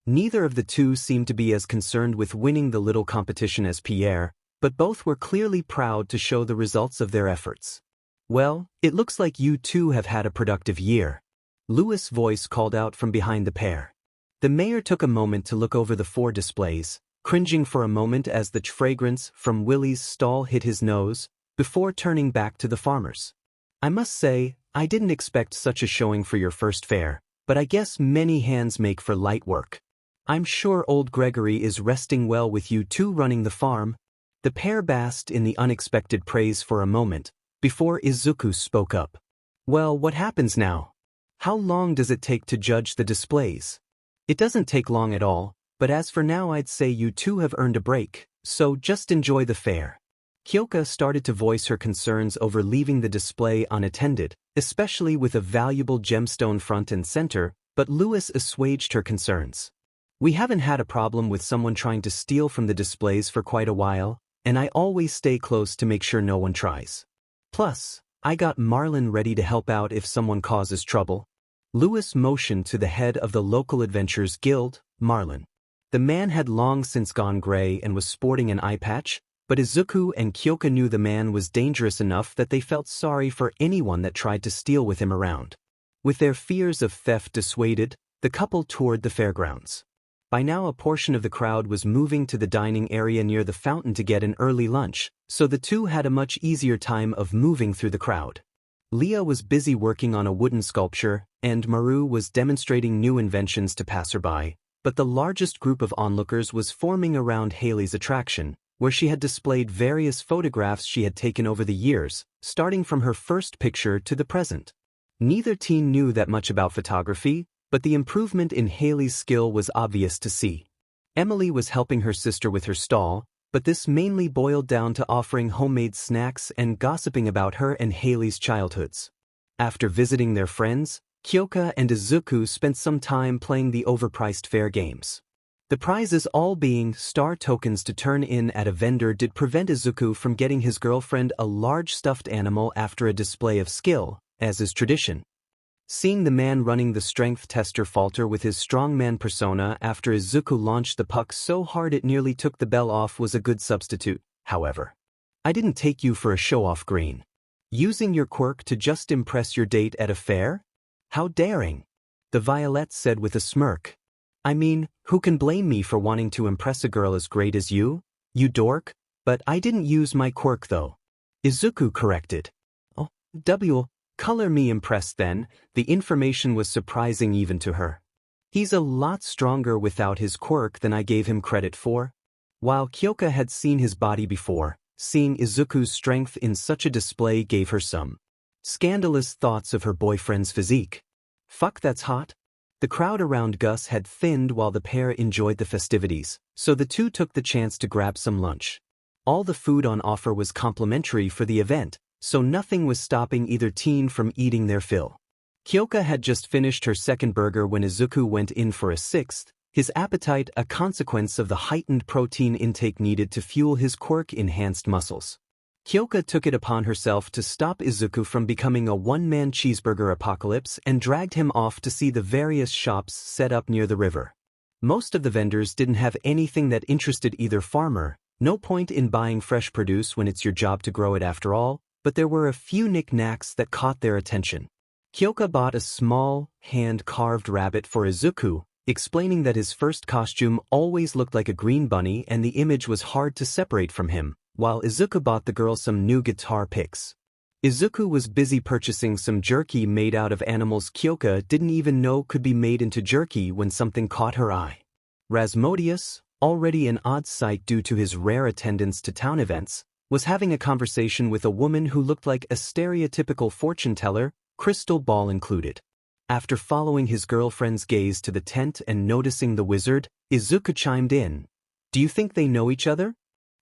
Neither of the two seemed to be as concerned with winning the little competition as Pierre, but both were clearly proud to show the results of their efforts. Well, it looks like you two have had a productive year. Louis' voice called out from behind the pair. The mayor took a moment to look over the 4 displays, cringing for a moment as the fragrance from Willie's stall hit his nose, before turning back to the farmers. I must say, I didn't expect such a showing for your first fair, but I guess many hands make for light work. I'm sure old Gregory is resting well with you two running the farm. The pair basked in the unexpected praise for a moment, before Izuku spoke up. Well, what happens now? How long does it take to judge the displays? It doesn't take long at all, but as for now I'd say you two have earned a break, so just enjoy the fair. Kyoka started to voice her concerns over leaving the display unattended, especially with a valuable gemstone front and center, but Louis assuaged her concerns. We haven't had a problem with someone trying to steal from the displays for quite a while, and I always stay close to make sure no one tries. Plus, I got Marlin ready to help out if someone causes trouble. Louis motioned to the head of the local Adventurers Guild, Marlin. The man had long since gone gray and was sporting an eye patch, but Izuku and Kyoka knew the man was dangerous enough that they felt sorry for anyone that tried to steal with him around. With their fears of theft dissuaded, the couple toured the fairgrounds. By now a portion of the crowd was moving to the dining area near the fountain to get an early lunch, so the two had a much easier time of moving through the crowd. Leah was busy working on a wooden sculpture, and Maru was demonstrating new inventions to passerby, but the largest group of onlookers was forming around Haley's attraction, where she had displayed various photographs she had taken over the years, starting from her first picture to the present. Neither teen knew that much about photography, but the improvement in Haley's skill was obvious to see. Emily was helping her sister with her stall, but this mainly boiled down to offering homemade snacks and gossiping about her and Haley's childhoods. After visiting their friends, Kyoka and Izuku spent some time playing the overpriced fair games. The prizes all being star tokens to turn in at a vendor did prevent Izuku from getting his girlfriend a large stuffed animal after a display of skill, as is tradition. Seeing the man running the strength tester falter with his strongman persona after Izuku launched the puck so hard it nearly took the bell off was a good substitute, however. I didn't take you for a show-off green. Using your quirk to just impress your date at a fair? How daring! The violet said with a smirk. I mean, who can blame me for wanting to impress a girl as great as you dork? But I didn't use my quirk though. Izuku corrected. Oh, color me impressed then. The information was surprising even to her. He's a lot stronger without his quirk than I gave him credit for. While Kyoka had seen his body before, seeing Izuku's strength in such a display gave her some scandalous thoughts of her boyfriend's physique. Fuck, that's hot. The crowd around Gus had thinned while the pair enjoyed the festivities, so the two took the chance to grab some lunch. All the food on offer was complimentary for the event, so nothing was stopping either teen from eating their fill. Kyoka had just finished her second burger when Izuku went in for a sixth, his appetite a consequence of the heightened protein intake needed to fuel his quirk-enhanced muscles. Kyoka took it upon herself to stop Izuku from becoming a one-man cheeseburger apocalypse and dragged him off to see the various shops set up near the river. Most of the vendors didn't have anything that interested either farmer, no point in buying fresh produce when it's your job to grow it after all, but there were a few knickknacks that caught their attention. Kyoka bought a small, hand-carved rabbit for Izuku, explaining that his first costume always looked like a green bunny and the image was hard to separate from him, while Izuku bought the girl some new guitar picks. Izuku was busy purchasing some jerky made out of animals Kyoka didn't even know could be made into jerky when something caught her eye. Rasmodius, already an odd sight due to his rare attendance to town events, was having a conversation with a woman who looked like a stereotypical fortune teller, crystal ball included. After following his girlfriend's gaze to the tent and noticing the wizard, Izuku chimed in. Do you think they know each other?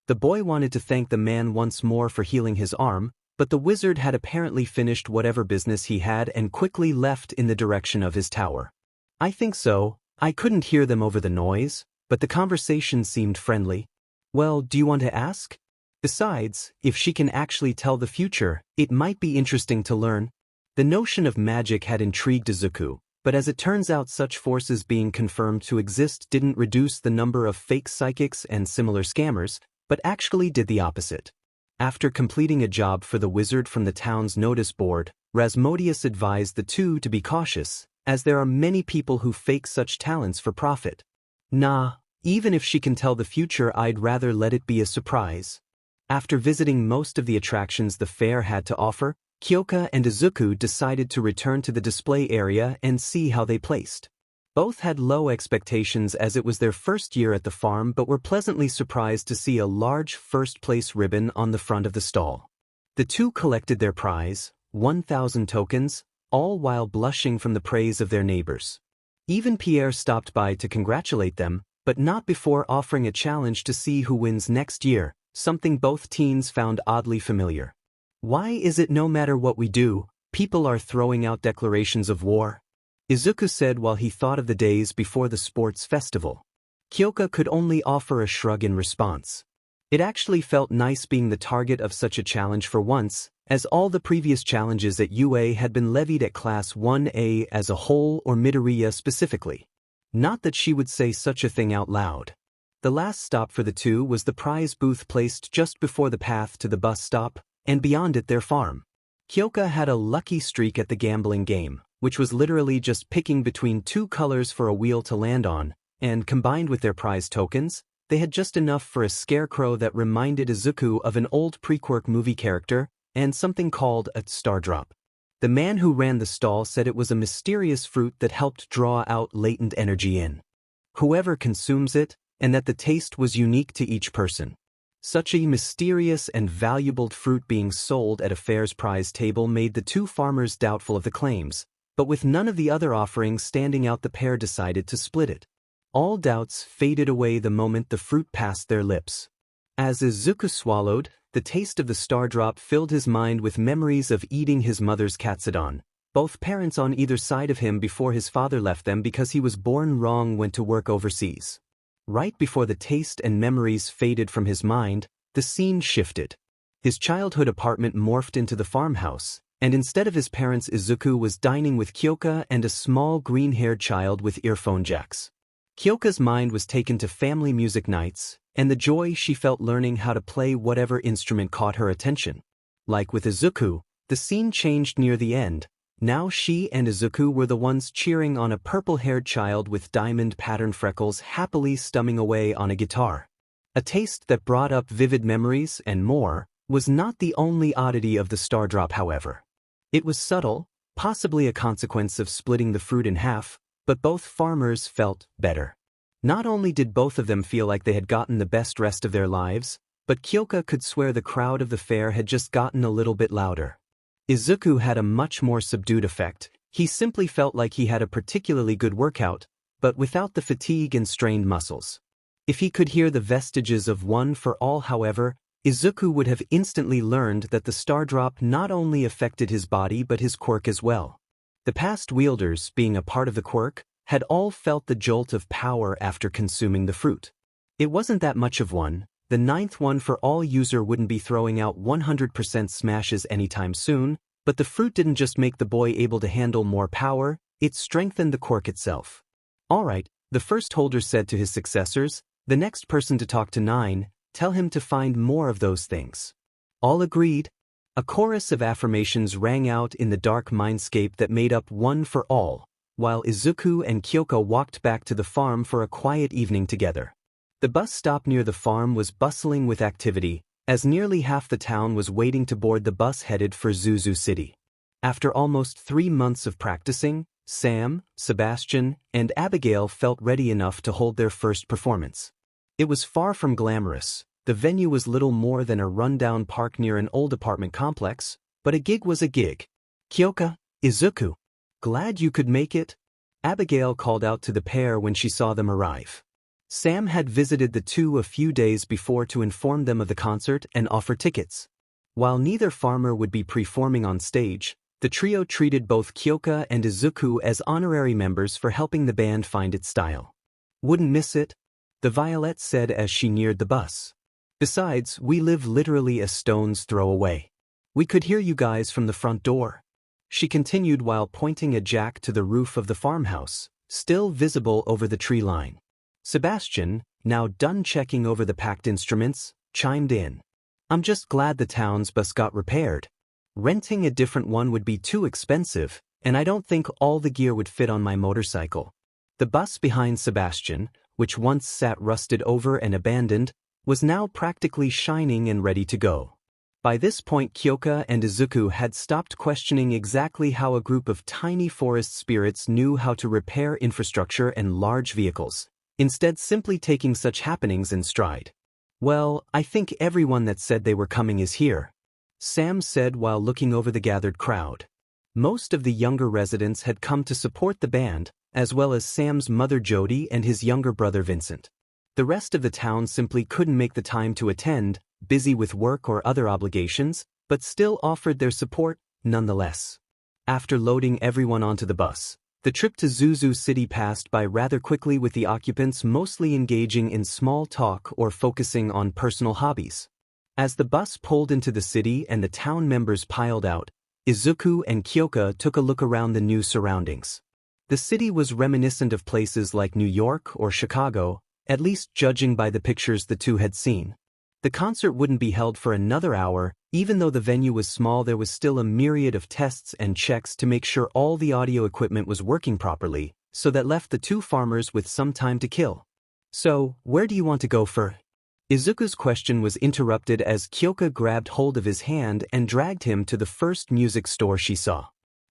The boy wanted to thank the man once more for healing his arm, but the wizard had apparently finished whatever business he had and quickly left in the direction of his tower. I think so. I couldn't hear them over the noise, but the conversation seemed friendly. Well, do you want to ask? Besides, if she can actually tell the future, it might be interesting to learn. The notion of magic had intrigued Izuku, but as it turns out such forces being confirmed to exist didn't reduce the number of fake psychics and similar scammers, but actually did the opposite. After completing a job for the wizard from the town's notice board, Rasmodius advised the two to be cautious, as there are many people who fake such talents for profit. Nah, even if she can tell the future, I'd rather let it be a surprise. After visiting most of the attractions the fair had to offer, Kyoka and Izuku decided to return to the display area and see how they placed. Both had low expectations as it was their first year at the farm, but were pleasantly surprised to see a large first-place ribbon on the front of the stall. The two collected their prize, 1,000 tokens, all while blushing from the praise of their neighbors. Even Pierre stopped by to congratulate them, but not before offering a challenge to see who wins next year, something both teens found oddly familiar. Why is it no matter what we do, people are throwing out declarations of war? Izuku said while he thought of the days before the sports festival. Kyoka could only offer a shrug in response. It actually felt nice being the target of such a challenge for once, as all the previous challenges at UA had been levied at Class 1A as a whole or Midoriya specifically. Not that she would say such a thing out loud. The last stop for the two was the prize booth placed just before the path to the bus stop, and beyond it their farm. Kyoka had a lucky streak at the gambling game, which was literally just picking between two colors for a wheel to land on, and combined with their prize tokens, they had just enough for a scarecrow that reminded Izuku of an old pre-Quirk movie character, and something called a Stardrop. The man who ran the stall said it was a mysterious fruit that helped draw out latent energy in whoever consumes it, and that the taste was unique to each person. Such a mysterious and valuable fruit being sold at a fair's prize table made the two farmers doubtful of the claims, but with none of the other offerings standing out, the pair decided to split it. All doubts faded away the moment the fruit passed their lips. As Izuku swallowed, the taste of the Stardrop filled his mind with memories of eating his mother's katsudon. Both parents on either side of him before his father left them because he was born wrong, went to work overseas. Right before the taste and memories faded from his mind, the scene shifted. His childhood apartment morphed into the farmhouse, and instead of his parents, Izuku was dining with Kyoka and a small green-haired child with earphone jacks. Kyoka's mind was taken to family music nights, and the joy she felt learning how to play whatever instrument caught her attention. Like with Izuku, the scene changed near the end. Now she and Izuku were the ones cheering on a purple-haired child with diamond-patterned freckles happily strumming away on a guitar. A taste that brought up vivid memories and more was not the only oddity of the Stardrop, however. It was subtle, possibly a consequence of splitting the fruit in half, but both farmers felt better. Not only did both of them feel like they had gotten the best rest of their lives, but Kyoka could swear the crowd of the fair had just gotten a little bit louder. Izuku had a much more subdued effect. He simply felt like he had a particularly good workout, but without the fatigue and strained muscles. If he could hear the vestiges of One for All, however, Izuku would have instantly learned that the Stardrop not only affected his body but his quirk as well. The past wielders, being a part of the quirk, had all felt the jolt of power after consuming the fruit. It wasn't that much of one. The ninth One for All user wouldn't be throwing out 100% smashes anytime soon, but the fruit didn't just make the boy able to handle more power, it strengthened the quirk itself. Alright, the first holder said to his successors, the next person to talk to 9, tell him to find more of those things. All agreed. A chorus of affirmations rang out in the dark mindscape that made up One for All, while Izuku and Kyoka walked back to the farm for a quiet evening together. The bus stop near the farm was bustling with activity, as nearly half the town was waiting to board the bus headed for Zuzu City. After almost 3 months of practicing, Sam, Sebastian, and Abigail felt ready enough to hold their first performance. It was far from glamorous. The venue was little more than a rundown park near an old apartment complex, but a gig was a gig. Kyoka, Izuku, glad you could make it? Abigail called out to the pair when she saw them arrive. Sam had visited the two a few days before to inform them of the concert and offer tickets. While neither farmer would be performing on stage, the trio treated both Kyoka and Izuku as honorary members for helping the band find its style. Wouldn't miss it, the Violet said as she neared the bus. Besides, we live literally a stone's throw away. We could hear you guys from the front door. She continued while pointing a jack to the roof of the farmhouse, still visible over the tree line. Sebastian, now done checking over the packed instruments, chimed in. I'm just glad the town's bus got repaired. Renting a different one would be too expensive, and I don't think all the gear would fit on my motorcycle. The bus behind Sebastian, which once sat rusted over and abandoned, was now practically shining and ready to go. By this point, Kyoka and Izuku had stopped questioning exactly how a group of tiny forest spirits knew how to repair infrastructure and large vehicles, instead simply taking such happenings in stride. Well, I think everyone that said they were coming is here, Sam said while looking over the gathered crowd. Most of the younger residents had come to support the band, as well as Sam's mother Jody and his younger brother Vincent. The rest of the town simply couldn't make the time to attend, busy with work or other obligations, but still offered their support nonetheless. After loading everyone onto the bus, the trip to Zuzu City passed by rather quickly, with the occupants mostly engaging in small talk or focusing on personal hobbies. As the bus pulled into the city and the town members piled out, Izuku and Kyoka took a look around the new surroundings. The city was reminiscent of places like New York or Chicago, at least judging by the pictures the two had seen. The concert wouldn't be held for another hour. Even though the venue was small, there was still a myriad of tests and checks to make sure all the audio equipment was working properly, so that left the two farmers with some time to kill. So, where do you want to go for? Izuku's question was interrupted as Kyoka grabbed hold of his hand and dragged him to the first music store she saw.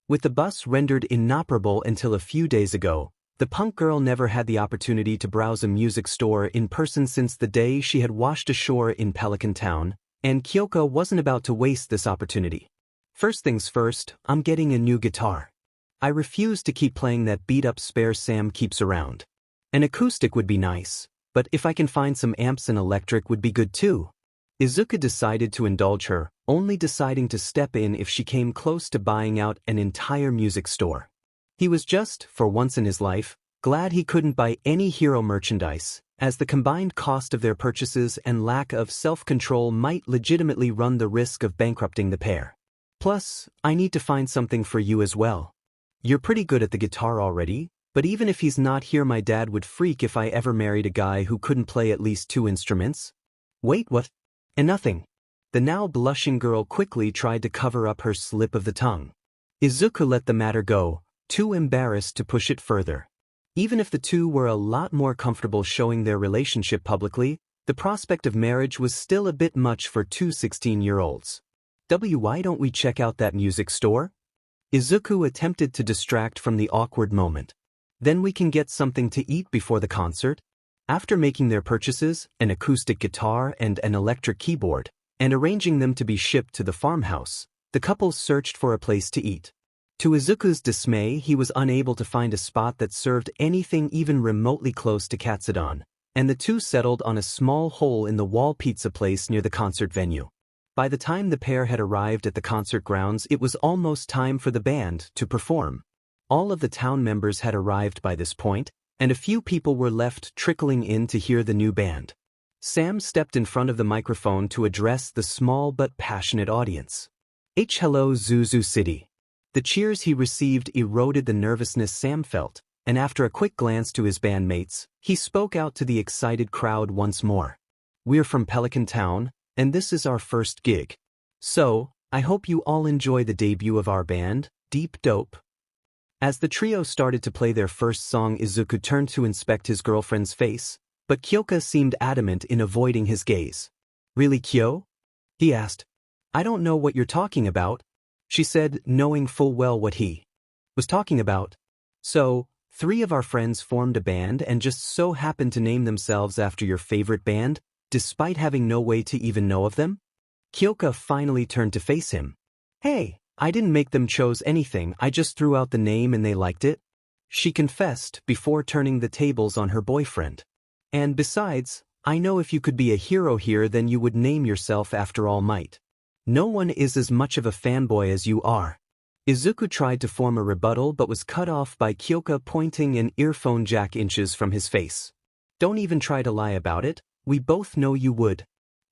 With the bus rendered inoperable until a few days ago, the punk girl never had the opportunity to browse a music store in person since the day she had washed ashore in Pelican Town, and Kyoka wasn't about to waste this opportunity. First things first, I'm getting a new guitar. I refuse to keep playing that beat-up spare Sam keeps around. An acoustic would be nice, but if I can find some amps and electric would be good too. Izuku decided to indulge her, only deciding to step in if she came close to buying out an entire music store. He was just, for once in his life, glad he couldn't buy any hero merchandise, as the combined cost of their purchases and lack of self-control might legitimately run the risk of bankrupting the pair. Plus, I need to find something for you as well. You're pretty good at the guitar already, But even if he's not here, my dad would freak if I ever married a guy who couldn't play at least 2 instruments. Wait, what? And nothing. The now blushing girl quickly tried to cover up her slip of the tongue. Izuku let the matter go, too embarrassed to push it further. Even if the two were a lot more comfortable showing their relationship publicly, the prospect of marriage was still a bit much for two 16-year-olds. Why don't we check out that music store? Izuku attempted to distract from the awkward moment. Then we can get something to eat before the concert. After making their purchases, an acoustic guitar and an electric keyboard, and arranging them to be shipped to the farmhouse, the couple searched for a place to eat. To Izuku's dismay, he was unable to find a spot that served anything even remotely close to Katsudon, and the two settled on a small hole-in-the-wall pizza place near the concert venue. By the time the pair had arrived at the concert grounds, it was almost time for the band to perform. All of the town members had arrived by this point, and a few people were left trickling in to hear the new band. Sam stepped in front of the microphone to address the small but passionate audience. Hello Zuzu City. The cheers he received eroded the nervousness Sam felt, and after a quick glance to his bandmates, he spoke out to the excited crowd once more. We're from Pelican Town, and this is our first gig. So, I hope you all enjoy the debut of our band, Deep Dope. As the trio started to play their first song, Izuku turned to inspect his girlfriend's face, but Kyoka seemed adamant in avoiding his gaze. Really, Kyo? He asked. I don't know what you're talking about, she said, knowing full well what he was talking about. So, 3 of our friends formed a band and just so happened to name themselves after your favorite band, despite having no way to even know of them? Kyoka finally turned to face him. Hey, I didn't make them choose anything, I just threw out the name and they liked it, she confessed before turning the tables on her boyfriend. And besides, I know if you could be a hero here, then you would name yourself after All Might. No one is as much of a fanboy as you are. Izuku tried to form a rebuttal but was cut off by Kyoka pointing an earphone jack inches from his face. Don't even try to lie about it, we both know you would.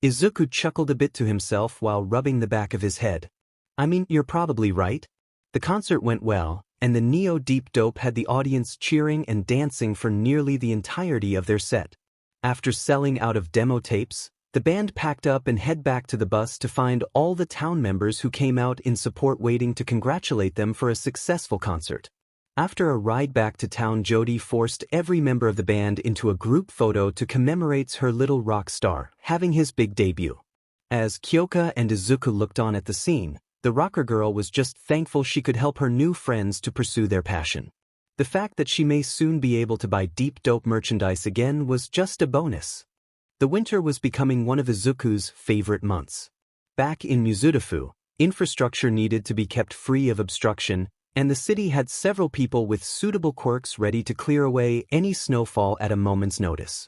Izuku chuckled a bit to himself while rubbing the back of his head. I mean, you're probably right. The concert went well, and the Neo Deep Dope had the audience cheering and dancing for nearly the entirety of their set. After selling out of demo tapes, the band packed up and head back to the bus to find all the town members who came out in support waiting to congratulate them for a successful concert. After a ride back to town, Jody forced every member of the band into a group photo to commemorate her little rock star having his big debut. As Kyoka and Izuku looked on at the scene, the rocker girl was just thankful she could help her new friends to pursue their passion. The fact that she may soon be able to buy Deep Dope merchandise again was just a bonus. The winter was becoming one of Izuku's favorite months. Back in Mizudafu, infrastructure needed to be kept free of obstruction, and the city had several people with suitable quirks ready to clear away any snowfall at a moment's notice.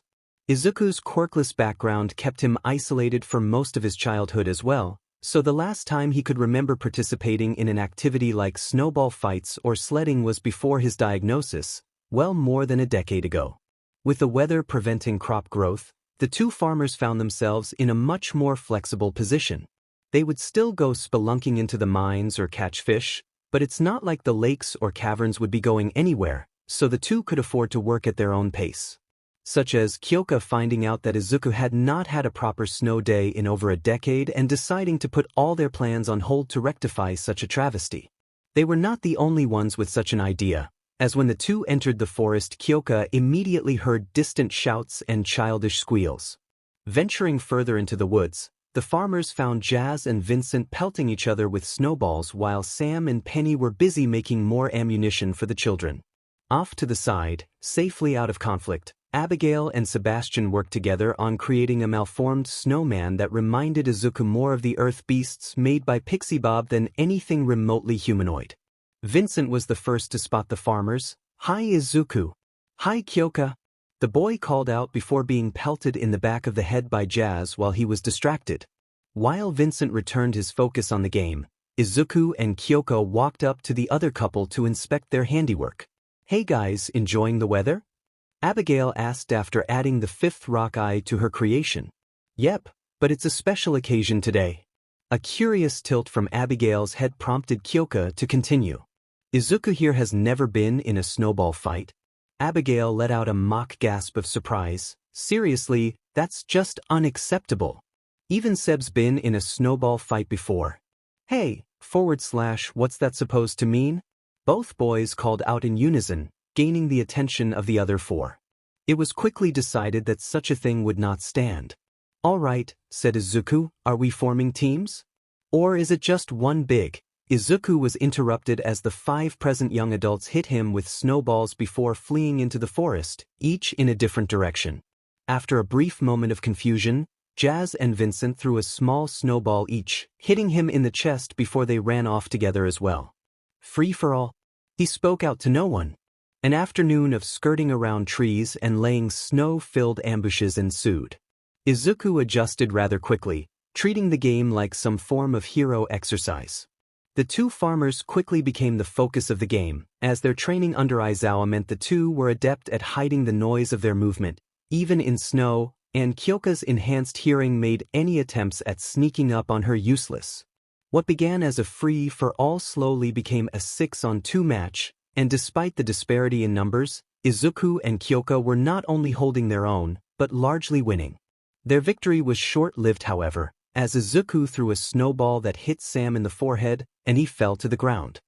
Izuku's quirkless background kept him isolated for most of his childhood as well, so the last time he could remember participating in an activity like snowball fights or sledding was before his diagnosis, well more than a decade ago. With the weather preventing crop growth, the two farmers found themselves in a much more flexible position. They would still go spelunking into the mines or catch fish, but it's not like the lakes or caverns would be going anywhere, so the two could afford to work at their own pace. Such as Kyoka finding out that Izuku had not had a proper snow day in over a decade and deciding to put all their plans on hold to rectify such a travesty. They were not the only ones with such an idea, as when the two entered the forest, Kyoka immediately heard distant shouts and childish squeals. Venturing further into the woods, the farmers found Jazz and Vincent pelting each other with snowballs while Sam and Penny were busy making more ammunition for the children. Off to the side, safely out of conflict, Abigail and Sebastian worked together on creating a malformed snowman that reminded Izuku more of the earth beasts made by Pixie Bob than anything remotely humanoid. Vincent was the first to spot the farmers. Hi Izuku. Hi Kyoka. The boy called out before being pelted in the back of the head by Jazz while he was distracted. While Vincent returned his focus on the game, Izuku and Kyoka walked up to the other couple to inspect their handiwork. Hey guys, enjoying the weather? Abigail asked after adding the 5th rock eye to her creation. Yep, but it's a special occasion today. A curious tilt from Abigail's head prompted Kyoka to continue. Izuku here has never been in a snowball fight, Abigail let out a mock gasp of surprise. Seriously, that's just unacceptable. Even Seb's been in a snowball fight before. Hey, / what's that supposed to mean? Both boys called out in unison, gaining the attention of the other four. It was quickly decided that such a thing would not stand. All right, said Izuku, are we forming teams? Or is it just one big? Izuku was interrupted as the 5 present young adults hit him with snowballs before fleeing into the forest, each in a different direction. After a brief moment of confusion, Jazz and Vincent threw a small snowball each, hitting him in the chest before they ran off together as well. Free for all? He spoke out to no one. An afternoon of skirting around trees and laying snow-filled ambushes ensued. Izuku adjusted rather quickly, treating the game like some form of hero exercise. The 2 farmers quickly became the focus of the game, as their training under Aizawa meant the 2 were adept at hiding the noise of their movement, even in snow, and Kyoka's enhanced hearing made any attempts at sneaking up on her useless. What began as a free-for-all slowly became a 6-on-2 match, and despite the disparity in numbers, Izuku and Kyoka were not only holding their own, but largely winning. Their victory was short-lived however, as Izuku threw a snowball that hit Sam in the forehead, and he fell to the ground.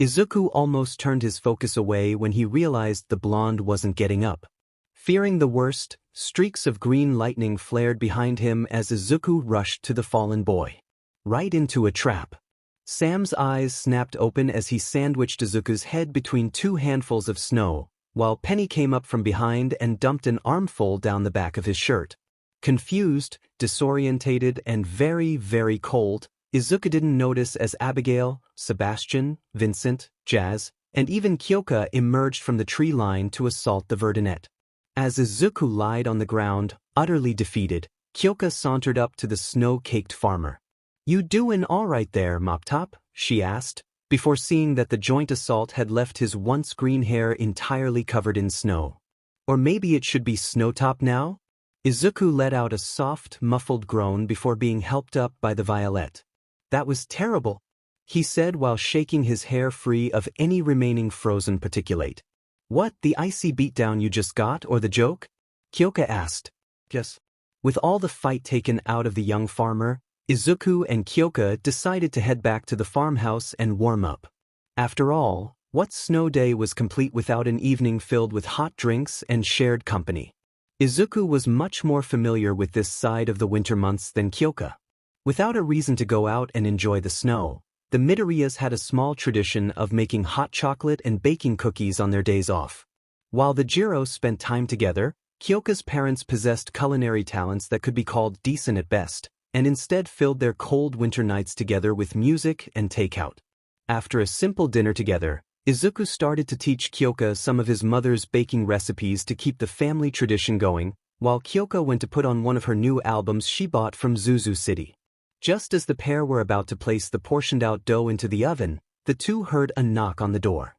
Izuku almost turned his focus away when he realized the blonde wasn't getting up. Fearing the worst, streaks of green lightning flared behind him as Izuku rushed to the fallen boy. Right into a trap. Sam's eyes snapped open as he sandwiched Izuku's head between 2 handfuls of snow, while Penny came up from behind and dumped an armful down the back of his shirt. Confused, disorientated, and very, very cold, Izuku didn't notice as Abigail, Sebastian, Vincent, Jazz, and even Kyoka emerged from the tree line to assault the Verdinette. As Izuku lied on the ground, utterly defeated, Kyoka sauntered up to the snow-caked farmer. "You doin' all right there, Mop Top?" she asked, before seeing that the joint assault had left his once green hair entirely covered in snow. Or maybe it should be Snowtop now? Izuku let out a soft, muffled groan before being helped up by the Violet. "That was terrible," he said while shaking his hair free of any remaining frozen particulate. "What, the icy beatdown you just got, or the joke?" Kyoka asked. "Yes." With all the fight taken out of the young farmer, Izuku and Kyoka decided to head back to the farmhouse and warm up. After all, what snow day was complete without an evening filled with hot drinks and shared company? Izuku was much more familiar with this side of the winter months than Kyoka. Without a reason to go out and enjoy the snow, the Midoriyas had a small tradition of making hot chocolate and baking cookies on their days off. While the Jiro spent time together, Kyoka's parents possessed culinary talents that could be called decent at best, and instead filled their cold winter nights together with music and takeout. After a simple dinner together, Izuku started to teach Kyoka some of his mother's baking recipes to keep the family tradition going, while Kyoka went to put on one of her new albums she bought from Zuzu City. Just as the pair were about to place the portioned-out dough into the oven, the 2 heard a knock on the door.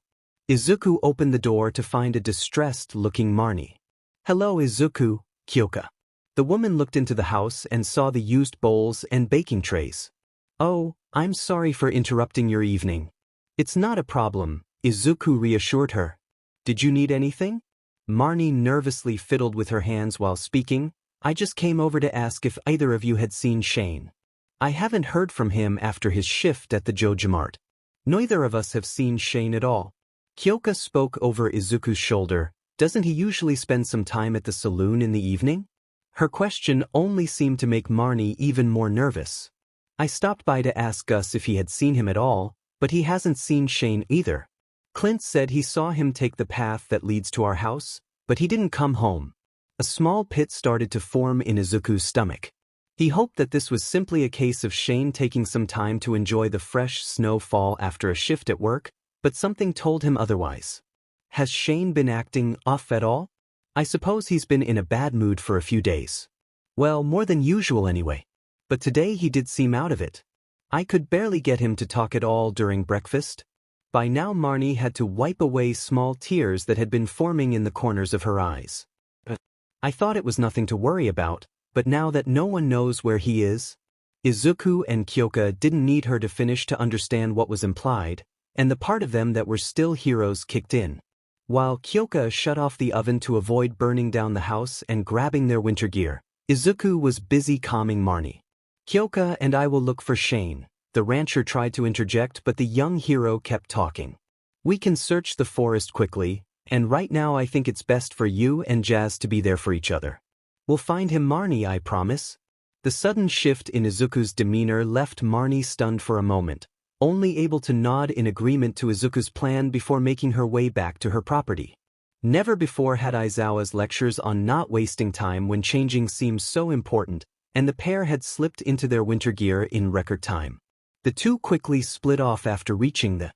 Izuku opened the door to find a distressed-looking Marnie. "Hello, Izuku, Kyoka." The woman looked into the house and saw the used bowls and baking trays. "Oh, I'm sorry for interrupting your evening." "It's not a problem," Izuku reassured her. "Did you need anything?" Marnie nervously fiddled with her hands while speaking. "I just came over to ask if either of you had seen Shane. I haven't heard from him after his shift at the Jojimart." "Neither of us have seen Shane at all." Kyoka spoke over Izuku's shoulder. "Doesn't he usually spend some time at the saloon in the evening?" Her question only seemed to make Marnie even more nervous. "I stopped by to ask Gus if he had seen him at all, but he hasn't seen Shane either. Clint said he saw him take the path that leads to our house, but he didn't come home." A small pit started to form in Izuku's stomach. He hoped that this was simply a case of Shane taking some time to enjoy the fresh snowfall after a shift at work, but something told him otherwise. Has Shane been acting off at all? I suppose he's been in a bad mood for a few days. Well, more than usual anyway. But today he did seem out of it. I could barely get him to talk at all during breakfast. By now Marnie had to wipe away small tears that had been forming in the corners of her eyes. "I thought it was nothing to worry about, but now that no one knows where he is..." Izuku and Kyoka didn't need her to finish to understand what was implied, and the part of them that were still heroes kicked in. While Kyoka shut off the oven to avoid burning down the house and grabbing their winter gear, Izuku was busy calming Marnie. Kyoka and I will look for Shane. The rancher tried to interject, but the young hero kept talking. We can search the forest quickly, and right now I think it's best for you and Jazz to be there for each other. We'll find him, Marnie, I promise. The sudden shift in Izuku's demeanor left Marnie stunned for a moment, only able to nod in agreement to Izuku's plan before making her way back to her property. Never before had Aizawa's lectures on not wasting time when changing seemed so important, and the pair had slipped into their winter gear in record time. The two quickly split off after reaching the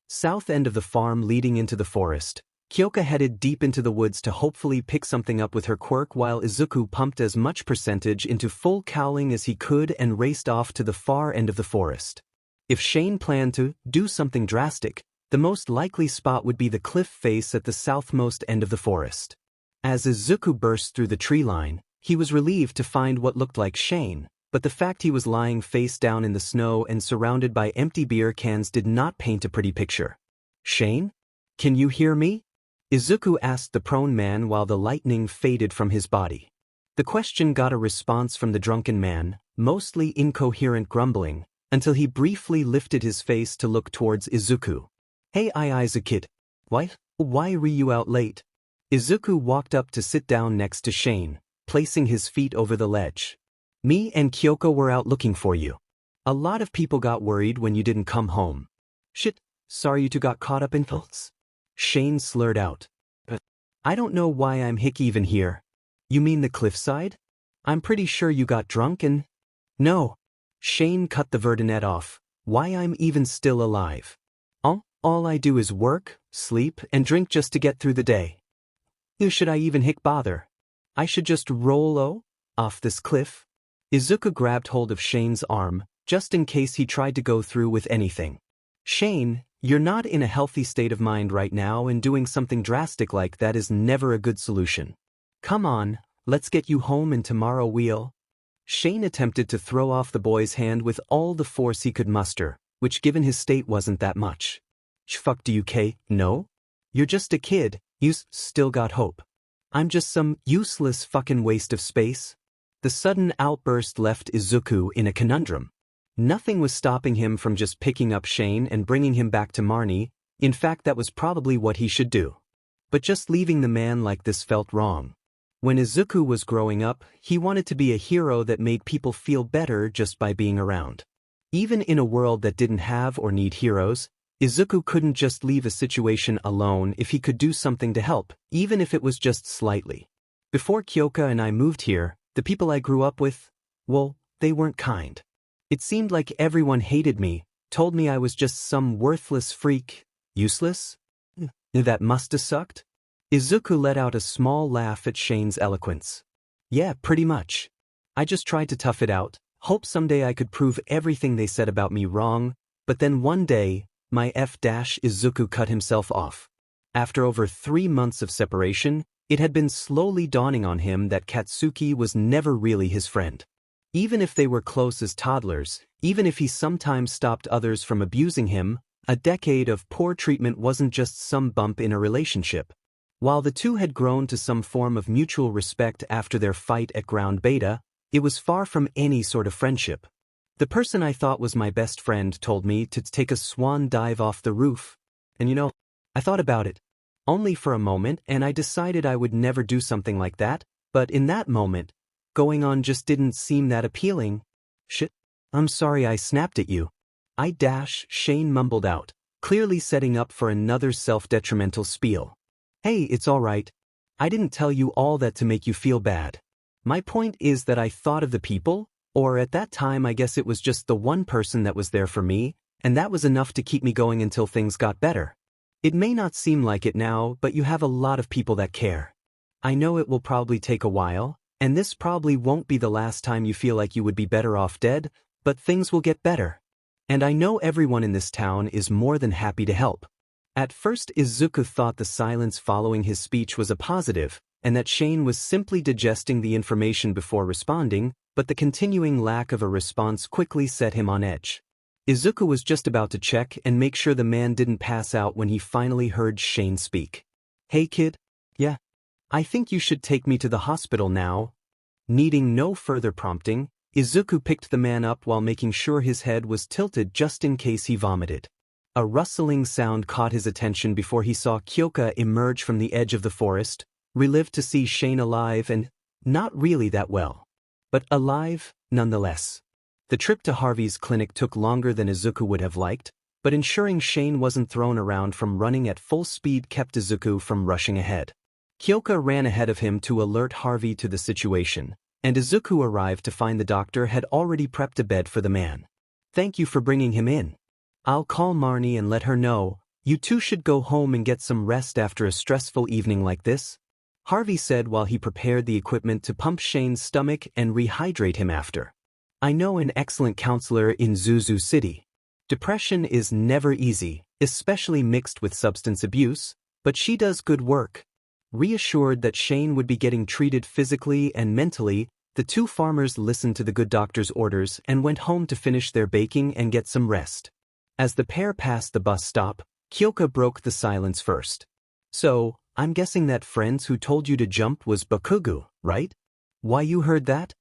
south end of the farm leading into the forest. Kyoka headed deep into the woods to hopefully pick something up with her quirk, while Izuku pumped as much percentage into full cowling as he could and raced off to the far end of the forest. If Shane planned to do something drastic, the most likely spot would be the cliff face at the southmost end of the forest. As Izuku burst through the tree line, he was relieved to find what looked like Shane, but the fact he was lying face down in the snow and surrounded by empty beer cans did not paint a pretty picture. "Shane? Can you hear me?" Izuku asked the prone man while the lightning faded from his body. The question got a response from the drunken man, mostly incoherent grumbling, until he briefly lifted his face to look towards Izuku. "Hey, Izukid. Why were you out late?" Izuku walked up to sit down next to Shane, placing his feet over the ledge. "Me and Kyoko were out looking for you. A lot of people got worried when you didn't come home." "Shit, sorry you two got caught up in thoughts." Shane slurred out. "I don't know why I'm even here." "You mean the cliffside? I'm pretty sure you got drunk and—" "No." Shane cut the verdinet off. "Why I'm even still alive. All I do is work, sleep, and drink just to get through the day. Should I even bother? I should just roll off this cliff?" Izuku grabbed hold of Shane's arm, just in case he tried to go through with anything. "Shane, you're not in a healthy state of mind right now, and doing something drastic like that is never a good solution. Come on, let's get you home and tomorrow we'll—" Shane attempted to throw off the boy's hand with all the force he could muster, which given his state wasn't that much. "Fuck do you no? You're just a kid, you still got hope. I'm just some useless fucking waste of space." The sudden outburst left Izuku in a conundrum. Nothing was stopping him from just picking up Shane and bringing him back to Marnie. In fact, that was probably what he should do. But just leaving the man like this felt wrong. When Izuku was growing up, he wanted to be a hero that made people feel better just by being around. Even in a world that didn't have or need heroes, Izuku couldn't just leave a situation alone if he could do something to help, even if it was just slightly. Before Kyoka and I moved here, the people I grew up with, well, they weren't kind. It seemed like everyone hated me, told me I was just some worthless freak, useless. That must have sucked. Izuku let out a small laugh at Shane's eloquence. "Yeah, pretty much. I just tried to tough it out, hope someday I could prove everything they said about me wrong, but then one day, my Izuku cut himself off. After over 3 months of separation, it had been slowly dawning on him that Katsuki was never really his friend. Even if they were close as toddlers, even if he sometimes stopped others from abusing him, a decade of poor treatment wasn't just some bump in a relationship. While the two had grown to some form of mutual respect after their fight at Ground Beta, it was far from any sort of friendship. The person I thought was my best friend told me to take a swan dive off the roof. And I thought about it. Only for a moment, and I decided I would never do something like that, but in that moment, going on just didn't seem that appealing. "Shit. I'm sorry I snapped at you." Shane mumbled out, clearly setting up for another self-detrimental spiel. "Hey, it's all right. I didn't tell you all that to make you feel bad. My point is that I thought of the people, or at that time I guess it was just the one person that was there for me, and that was enough to keep me going until things got better. It may not seem like it now, but you have a lot of people that care. I know it will probably take a while, and this probably won't be the last time you feel like you would be better off dead, but things will get better. And I know everyone in this town is more than happy to help." At first Izuku thought the silence following his speech was a positive, and that Shane was simply digesting the information before responding, but the continuing lack of a response quickly set him on edge. Izuku was just about to check and make sure the man didn't pass out when he finally heard Shane speak. Hey kid? Yeah. I think you should take me to the hospital now. Needing no further prompting, Izuku picked the man up while making sure his head was tilted just in case he vomited. A rustling sound caught his attention before he saw Kyoka emerge from the edge of the forest, relieved to see Shane alive and not really that well. But alive, nonetheless. The trip to Harvey's clinic took longer than Izuku would have liked, but ensuring Shane wasn't thrown around from running at full speed kept Izuku from rushing ahead. Kyoka ran ahead of him to alert Harvey to the situation, and Izuku arrived to find the doctor had already prepped a bed for the man. Thank you for bringing him in. I'll call Marnie and let her know. You two should go home and get some rest after a stressful evening like this, Harvey said while he prepared the equipment to pump Shane's stomach and rehydrate him after. I know an excellent counselor in Zuzu City. Depression is never easy, especially mixed with substance abuse, but she does good work. Reassured that Shane would be getting treated physically and mentally, the two farmers listened to the good doctor's orders and went home to finish their baking and get some rest. As the pair passed the bus stop, Kyoka broke the silence first. So, I'm guessing that friends who told you to jump was Bakugo, right? Why you heard that?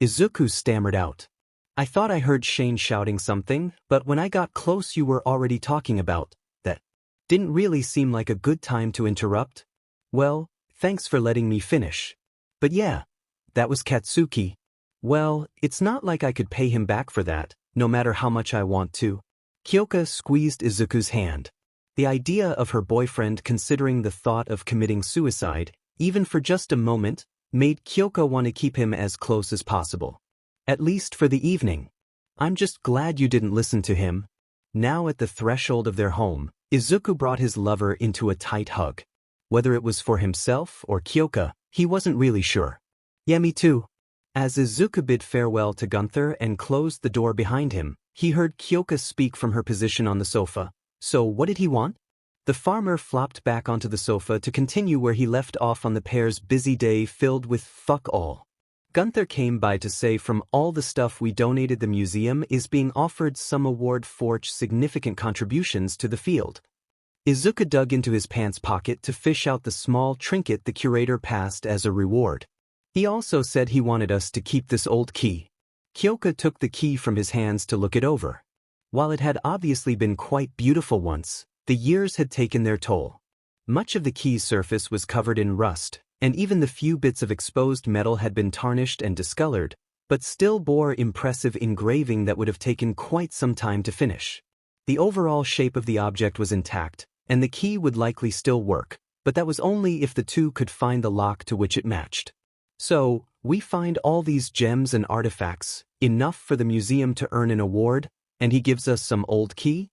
Izuku stammered out. I thought I heard Shane shouting something, but when I got close you were already talking about that. Didn't really seem like a good time to interrupt. Well, thanks for letting me finish. But yeah, that was Katsuki. Well, it's not like I could pay him back for that, no matter how much I want to. Kyoka squeezed Izuku's hand. The idea of her boyfriend considering the thought of committing suicide, even for just a moment, made Kyoka want to keep him as close as possible. At least for the evening. I'm just glad you didn't listen to him. Now at the threshold of their home, Izuku brought his lover into a tight hug. Whether it was for himself or Kyoka, he wasn't really sure. Yeah, me too. As Izuku bid farewell to Gunther and closed the door behind him, he heard Kyoka speak from her position on the sofa. So what did he want? The farmer flopped back onto the sofa to continue where he left off on the pair's busy day filled with fuck all. Gunther came by to say from all the stuff we donated the museum is being offered some award for significant contributions to the field. Izuku dug into his pants pocket to fish out the small trinket the curator passed as a reward. He also said he wanted us to keep this old key. Kyoka took the key from his hands to look it over. While it had obviously been quite beautiful once, the years had taken their toll. Much of the key's surface was covered in rust, and even the few bits of exposed metal had been tarnished and discolored, but still bore impressive engraving that would have taken quite some time to finish. The overall shape of the object was intact, and the key would likely still work, but that was only if the two could find the lock to which it matched. So, we find all these gems and artifacts, enough for the museum to earn an award, and he gives us some old key?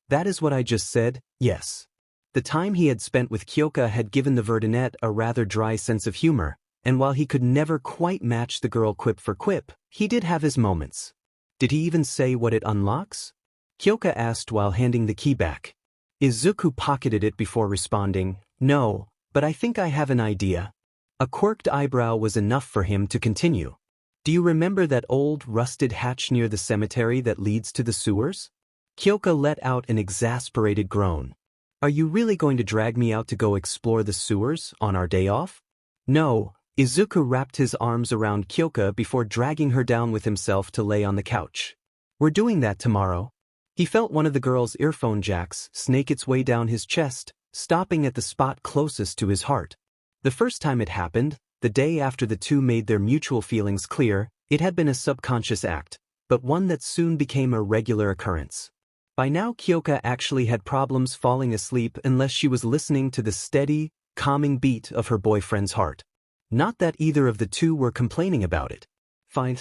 That is what I just said, yes. The time he had spent with Kyoka had given the Verdinette a rather dry sense of humor, and while he could never quite match the girl quip for quip, he did have his moments. Did he even say what it unlocks? Kyoka asked while handing the key back. Izuku pocketed it before responding, no, but I think I have an idea. A quirked eyebrow was enough for him to continue. Do you remember that old rusted hatch near the cemetery that leads to the sewers? Kyoka let out an exasperated groan. Are you really going to drag me out to go explore the sewers on our day off? No, Izuku wrapped his arms around Kyoka before dragging her down with himself to lay on the couch. We're doing that tomorrow. He felt one of the girl's earphone jacks snake its way down his chest, stopping at the spot closest to his heart. The first time it happened, the day after the two made their mutual feelings clear, it had been a subconscious act, but one that soon became a regular occurrence. By now Kyoka actually had problems falling asleep unless she was listening to the steady, calming beat of her boyfriend's heart. Not that either of the two were complaining about it. Fine.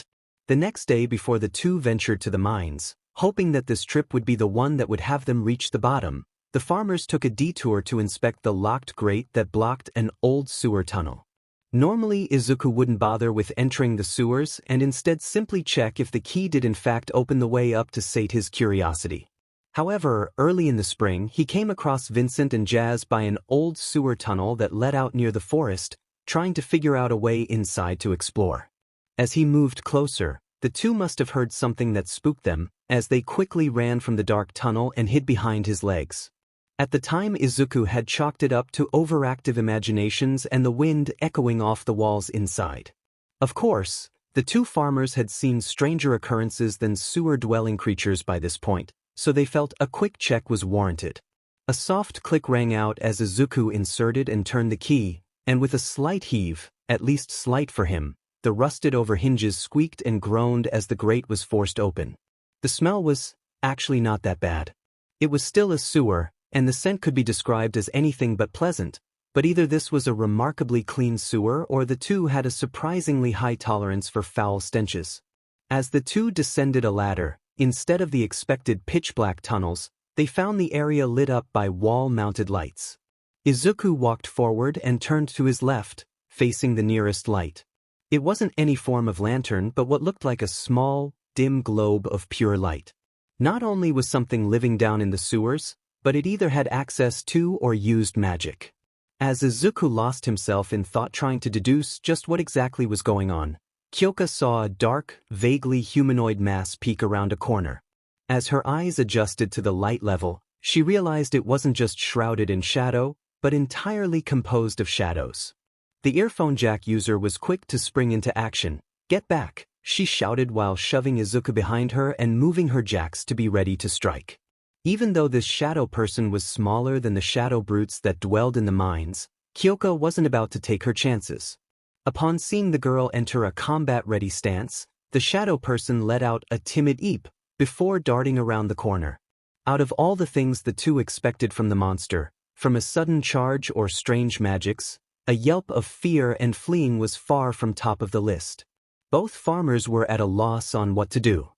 The next day before the two ventured to the mines, hoping that this trip would be the one that would have them reach the bottom, the farmers took a detour to inspect the locked grate that blocked an old sewer tunnel. Normally Izuku wouldn't bother with entering the sewers and instead simply check if the key did in fact open the way up to sate his curiosity. However, early in the spring he came across Vincent and Jazz by an old sewer tunnel that led out near the forest, trying to figure out a way inside to explore. As he moved closer, the two must have heard something that spooked them, as they quickly ran from the dark tunnel and hid behind his legs. At the time, Izuku had chalked it up to overactive imaginations and the wind echoing off the walls inside. Of course, the two farmers had seen stranger occurrences than sewer-dwelling creatures by this point, so they felt a quick check was warranted. A soft click rang out as Izuku inserted and turned the key, and with a slight heave, at least slight for him, the rusted-over hinges squeaked and groaned as the grate was forced open. The smell was actually not that bad. It was still a sewer, and the scent could be described as anything but pleasant, but either this was a remarkably clean sewer or the two had a surprisingly high tolerance for foul stenches. As the two descended a ladder, instead of the expected pitch-black tunnels, they found the area lit up by wall-mounted lights. Izuku walked forward and turned to his left, facing the nearest light. It wasn't any form of lantern but what looked like a small, dim globe of pure light. Not only was something living down in the sewers, but it either had access to or used magic. As Izuku lost himself in thought trying to deduce just what exactly was going on, Kyoka saw a dark, vaguely humanoid mass peek around a corner. As her eyes adjusted to the light level, she realized it wasn't just shrouded in shadow, but entirely composed of shadows. The earphone jack user was quick to spring into action. "Get back," she shouted while shoving Izuku behind her and moving her jacks to be ready to strike. Even though this shadow person was smaller than the shadow brutes that dwelled in the mines, Kyoka wasn't about to take her chances. Upon seeing the girl enter a combat-ready stance, the shadow person let out a timid eep before darting around the corner. Out of all the things the two expected from the monster, from a sudden charge or strange magics, a yelp of fear and fleeing was far from top of the list. Both farmers were at a loss on what to do.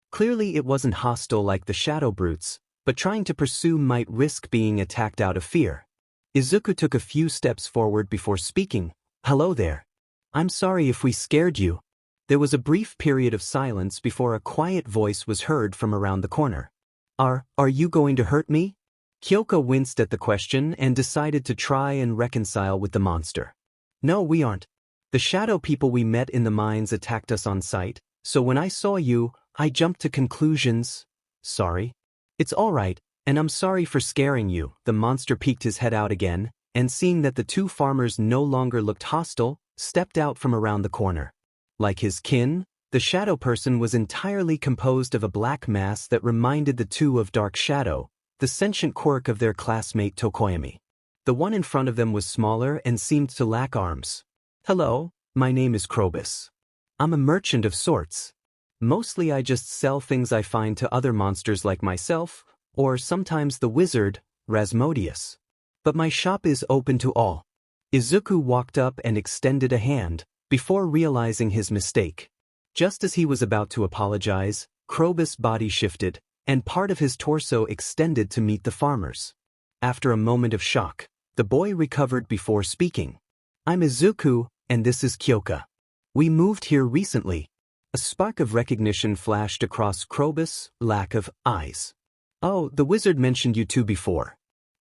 Clearly it wasn't hostile like the shadow brutes, but trying to pursue might risk being attacked out of fear. Izuku took a few steps forward before speaking. "Hello there. I'm sorry if we scared you." There was a brief period of silence before a quiet voice was heard from around the corner. Are you going to hurt me?" Kyoka winced at the question and decided to try and reconcile with the monster. "No, we aren't. The shadow people we met in the mines attacked us on sight, so when I saw you, I jumped to conclusions." "Sorry." "It's all right, and I'm sorry for scaring you." The monster peeked his head out again, and seeing that the two farmers no longer looked hostile, stepped out from around the corner. Like his kin, the shadow person was entirely composed of a black mass that reminded the two of Dark Shadow, the sentient quirk of their classmate Tokoyami. The one in front of them was smaller and seemed to lack arms. "Hello, my name is Krobus. I'm a merchant of sorts. Mostly I just sell things I find to other monsters like myself, or sometimes the wizard, Rasmodius. But my shop is open to all." Izuku walked up and extended a hand, before realizing his mistake. Just as he was about to apologize, Krobus' body shifted, and part of his torso extended to meet the farmers. After a moment of shock, the boy recovered before speaking. "I'm Izuku, and this is Kyoka. We moved here recently." A spark of recognition flashed across Krobus' lack of eyes. "Oh, the wizard mentioned you two before.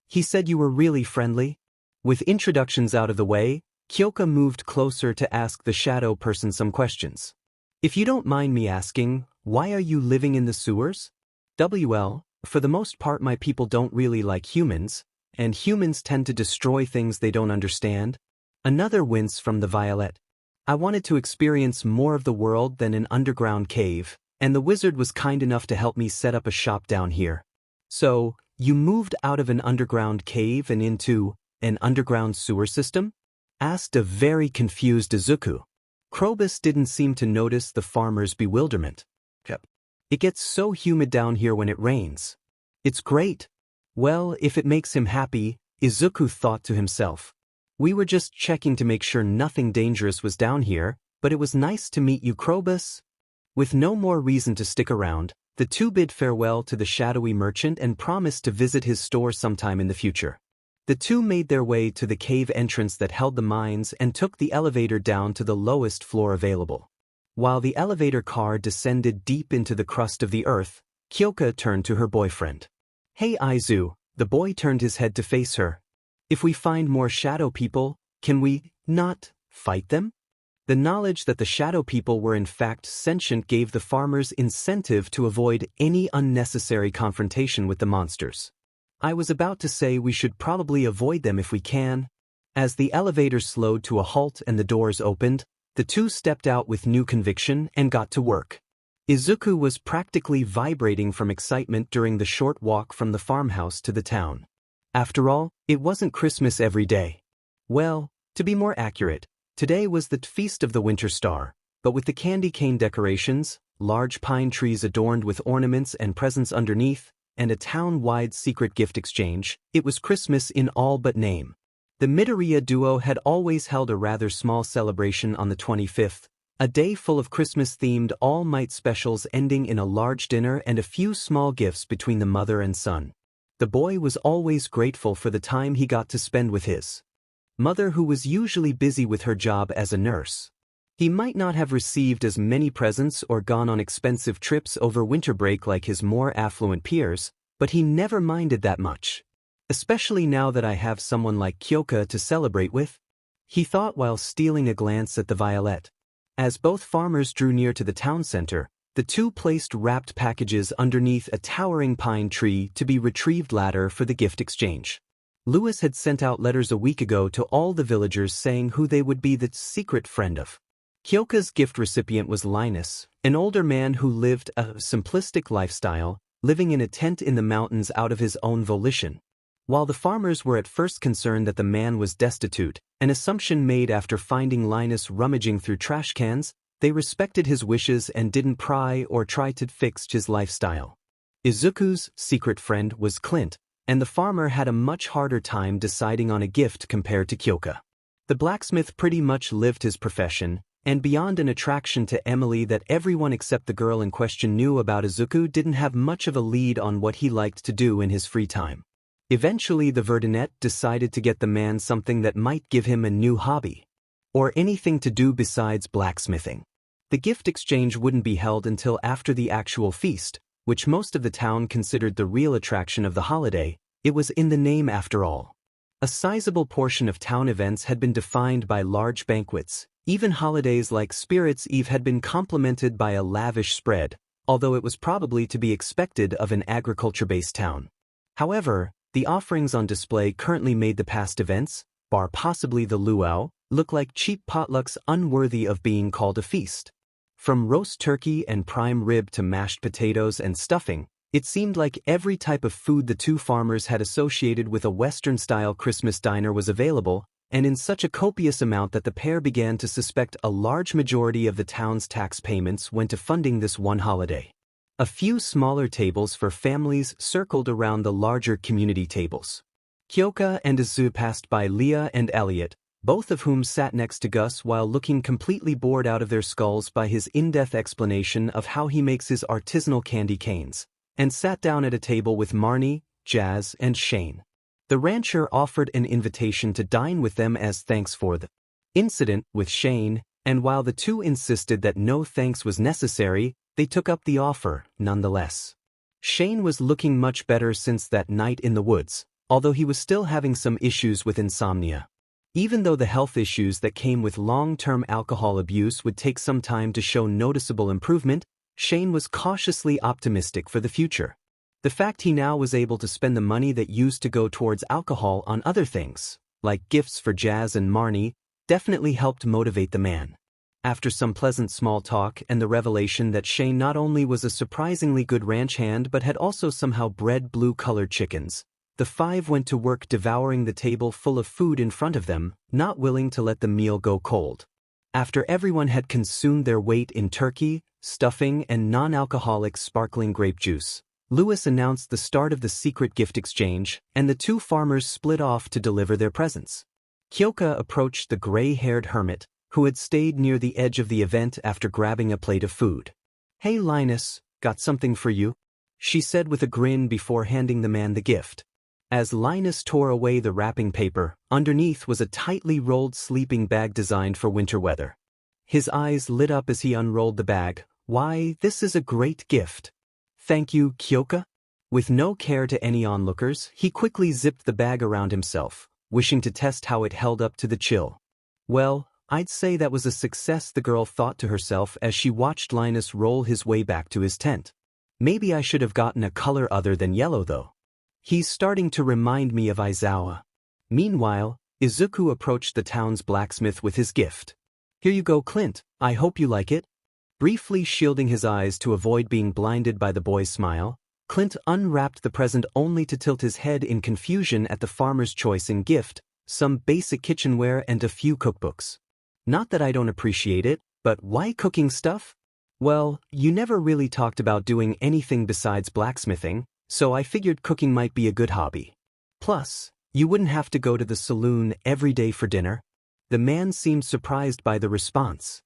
He said you were really friendly." With introductions out of the way, Kyoka moved closer to ask the shadow person some questions. "If you don't mind me asking, why are you living in the sewers?" "Well, for the most part my people don't really like humans, and humans tend to destroy things they don't understand." Another wince from the violet. "I wanted to experience more of the world than an underground cave, and the wizard was kind enough to help me set up a shop down here." "So, you moved out of an underground cave and into an underground sewer system?" asked a very confused Izuku. Krobus didn't seem to notice the farmer's bewilderment. "It gets so humid down here when it rains. It's great." Well, if it makes him happy, Izuku thought to himself. "We were just checking to make sure nothing dangerous was down here, but it was nice to meet you, Krobus." With no more reason to stick around, the two bid farewell to the shadowy merchant and promised to visit his store sometime in the future. The two made their way to the cave entrance that held the mines and took the elevator down to the lowest floor available. While the elevator car descended deep into the crust of the earth, Kyoka turned to her boyfriend. "Hey Izu," the boy turned his head to face her. "If we find more shadow people, can we not fight them?" The knowledge that the shadow people were in fact sentient gave the farmers incentive to avoid any unnecessary confrontation with the monsters. I was about to say we should probably avoid them if we can. As the elevator slowed to a halt and the doors opened, the two stepped out with new conviction and got to work. Izuku was practically vibrating from excitement during the short walk from the farmhouse to the town. After all, it wasn't Christmas every day. Well, to be more accurate, today was the feast of the Winter Star, but with the candy cane decorations, large pine trees adorned with ornaments and presents underneath, and a town-wide secret gift exchange, it was Christmas in all but name. The Midoriya duo had always held a rather small celebration on the 25th, a day full of Christmas-themed all-night specials ending in a large dinner and a few small gifts between the mother and son. The boy was always grateful for the time he got to spend with his mother, who was usually busy with her job as a nurse. He might not have received as many presents or gone on expensive trips over winter break like his more affluent peers, but he never minded that much. Especially now that I have someone like Kyoka to celebrate with, he thought while stealing a glance at the violet. As both farmers drew near to the town center, the two placed wrapped packages underneath a towering pine tree to be retrieved later for the gift exchange. Lewis had sent out letters a week ago to all the villagers saying who they would be the secret friend of. Kyoka's gift recipient was Linus, an older man who lived a simplistic lifestyle, living in a tent in the mountains out of his own volition. While the farmers were at first concerned that the man was destitute, an assumption made after finding Linus rummaging through trash cans, they respected his wishes and didn't pry or try to fix his lifestyle. Izuku's secret friend was Clint, and the farmer had a much harder time deciding on a gift compared to Kyoka. The blacksmith pretty much lived his profession, and beyond an attraction to Emily that everyone except the girl in question knew about, Izuku didn't have much of a lead on what he liked to do in his free time. Eventually the Verdinette decided to get the man something that might give him a new hobby. Or anything to do besides blacksmithing. The gift exchange wouldn't be held until after the actual feast, which most of the town considered the real attraction of the holiday. It was in the name after all. A sizable portion of town events had been defined by large banquets. Even holidays like Spirits Eve had been complemented by a lavish spread, although it was probably to be expected of an agriculture-based town. However, the offerings on display currently made the past events, bar possibly the luau, look like cheap potlucks unworthy of being called a feast. From roast turkey and prime rib to mashed potatoes and stuffing, it seemed like every type of food the two farmers had associated with a Western-style Christmas diner was available, and in such a copious amount that the pair began to suspect a large majority of the town's tax payments went to funding this one holiday. A few smaller tables for families circled around the larger community tables. Kyoka and Izu passed by Leah and Elliot, both of whom sat next to Gus while looking completely bored out of their skulls by his in-depth explanation of how he makes his artisanal candy canes, and sat down at a table with Marnie, Jazz, and Shane. The rancher offered an invitation to dine with them as thanks for the incident with Shane, and while the two insisted that no thanks was necessary, they took up the offer, nonetheless. Shane was looking much better since that night in the woods, although he was still having some issues with insomnia. Even though the health issues that came with long-term alcohol abuse would take some time to show noticeable improvement, Shane was cautiously optimistic for the future. The fact he now was able to spend the money that used to go towards alcohol on other things, like gifts for Jazz and Marnie, definitely helped motivate the man. After some pleasant small talk and the revelation that Shane not only was a surprisingly good ranch hand but had also somehow bred blue-colored chickens, the five went to work devouring the table full of food in front of them, not willing to let the meal go cold. After everyone had consumed their weight in turkey, stuffing, and non-alcoholic sparkling grape juice, Lewis announced the start of the secret gift exchange, and the two farmers split off to deliver their presents. Kyoka approached the gray-haired hermit, who had stayed near the edge of the event after grabbing a plate of food. "Hey Linus, got something for you," she said with a grin before handing the man the gift. As Linus tore away the wrapping paper, underneath was a tightly rolled sleeping bag designed for winter weather. His eyes lit up as he unrolled the bag. "Why, this is a great gift." "Thank you, Kyoka." With no care to any onlookers, he quickly zipped the bag around himself, wishing to test how it held up to the chill. "Well, I'd say that was a success," the girl thought to herself as she watched Linus roll his way back to his tent. "Maybe I should have gotten a color other than yellow though." He's starting to remind me of Aizawa. Meanwhile, Izuku approached the town's blacksmith with his gift. Here you go, Clint, I hope you like it. Briefly shielding his eyes to avoid being blinded by the boy's smile, Clint unwrapped the present only to tilt his head in confusion at the farmer's choice in gift, some basic kitchenware and a few cookbooks. Not that I don't appreciate it, but why cooking stuff? Well, you never really talked about doing anything besides blacksmithing, so I figured cooking might be a good hobby. Plus, you wouldn't have to go to the saloon every day for dinner. The man seemed surprised by the response.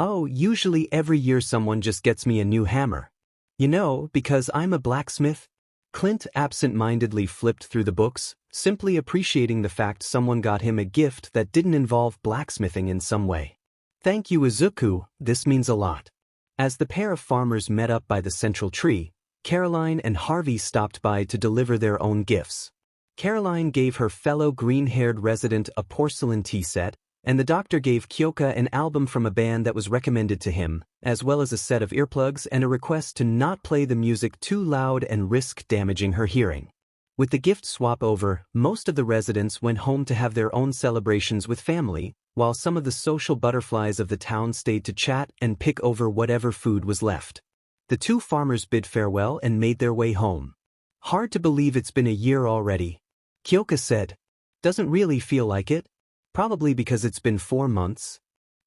Oh, usually every year someone just gets me a new hammer. You know, because I'm a blacksmith. Clint absent-mindedly flipped through the books, simply appreciating the fact someone got him a gift that didn't involve blacksmithing in some way. Thank you, Izuku, this means a lot. As the pair of farmers met up by the central tree, Caroline and Harvey stopped by to deliver their own gifts. Caroline gave her fellow green-haired resident a porcelain tea set, and the doctor gave Kyoka an album from a band that was recommended to him, as well as a set of earplugs and a request to not play the music too loud and risk damaging her hearing. With the gift swap over, most of the residents went home to have their own celebrations with family, while some of the social butterflies of the town stayed to chat and pick over whatever food was left. The two farmers bid farewell and made their way home. Hard to believe it's been a year already. Kyoka said. Doesn't really feel like it. Probably because it's been 4 months.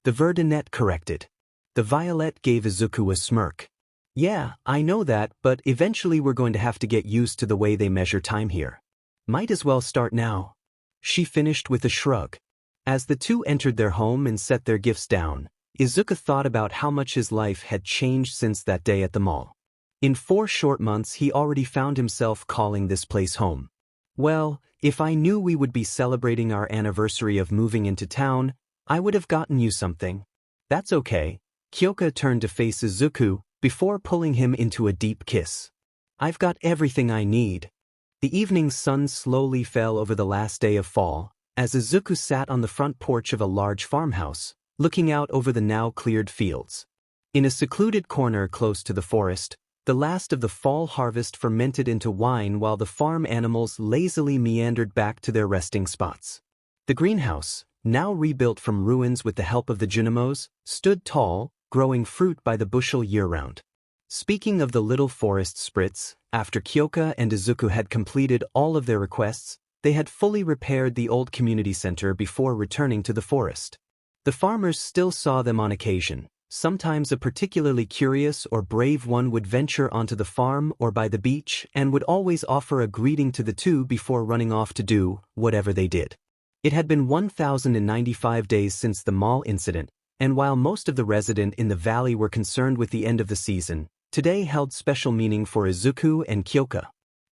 The Verdinette corrected. The Violet gave Izuku a smirk. Yeah, I know that, but eventually we're going to have to get used to the way they measure time here. Might as well start now. She finished with a shrug. As the two entered their home and set their gifts down, Izuku thought about how much his life had changed since that day at the mall. In 4 short months he already found himself calling this place home. Well, if I knew we would be celebrating our anniversary of moving into town, I would have gotten you something. That's okay. Kyoka turned to face Izuku, before pulling him into a deep kiss. I've got everything I need. The evening sun slowly fell over the last day of fall, as Izuku sat on the front porch of a large farmhouse, looking out over the now cleared fields. In a secluded corner close to the forest, the last of the fall harvest fermented into wine while the farm animals lazily meandered back to their resting spots. The greenhouse, now rebuilt from ruins with the help of the Junimos, stood tall, growing fruit by the bushel year-round. Speaking of the little forest spritz, after Kyoka and Izuku had completed all of their requests, they had fully repaired the old community center before returning to the forest. The farmers still saw them on occasion. Sometimes a particularly curious or brave one would venture onto the farm or by the beach and would always offer a greeting to the two before running off to do whatever they did. It had been 1,095 days since the mall incident, and while most of the residents in the valley were concerned with the end of the season, today held special meaning for Izuku and Kyoka.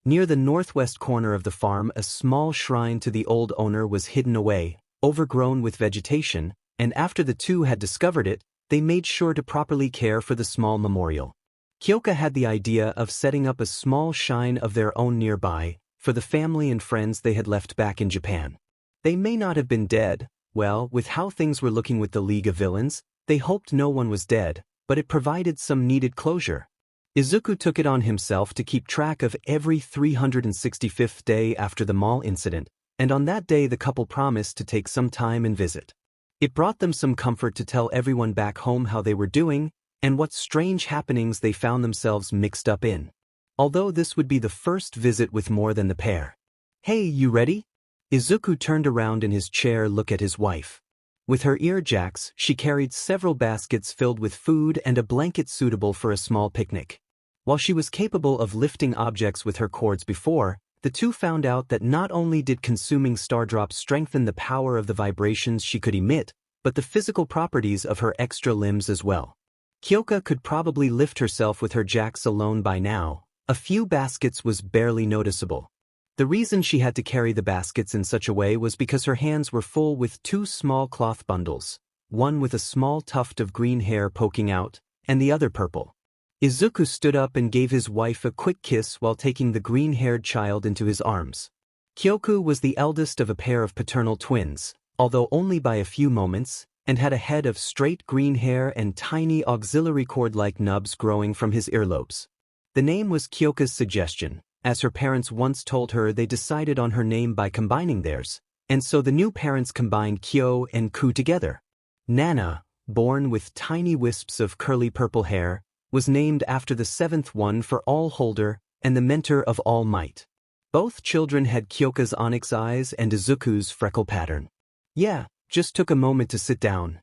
Near the northwest corner of the farm, a small shrine to the old owner was hidden away, overgrown with vegetation, and after the two had discovered it, they made sure to properly care for the small memorial. Kyoka had the idea of setting up a small shrine of their own nearby, for the family and friends they had left back in Japan. They may not have been dead. Well, with how things were looking with the League of Villains, they hoped no one was dead, but it provided some needed closure. Izuku took it on himself to keep track of every 365th day after the mall incident, and on that day the couple promised to take some time and visit. It brought them some comfort to tell everyone back home how they were doing, and what strange happenings they found themselves mixed up in. Although this would be the first visit with more than the pair. Hey, you ready? Izuku turned around in his chair to look at his wife. With her earjacks, she carried several baskets filled with food and a blanket suitable for a small picnic. While she was capable of lifting objects with her cords before, the two found out that not only did consuming Stardrop strengthen the power of the vibrations she could emit, but the physical properties of her extra limbs as well. Kyoka could probably lift herself with her jacks alone by now. A few baskets was barely noticeable. The reason she had to carry the baskets in such a way was because her hands were full with 2 small cloth bundles, one with a small tuft of green hair poking out, and the other purple. Izuku stood up and gave his wife a quick kiss while taking the green-haired child into his arms. Kyoku was the eldest of a pair of paternal twins, although only by a few moments, and had a head of straight green hair and tiny auxiliary cord-like nubs growing from his earlobes. The name was Kyoka's suggestion, As her parents once told her, they decided on her name by combining theirs, and so the new parents combined Kyo and Ku together. Nana, born with tiny wisps of curly purple hair, was named after the seventh one for All Holder and the mentor of All Might. Both children had Kyoka's onyx eyes and Izuku's freckle pattern. Yeah, just took a moment to sit down.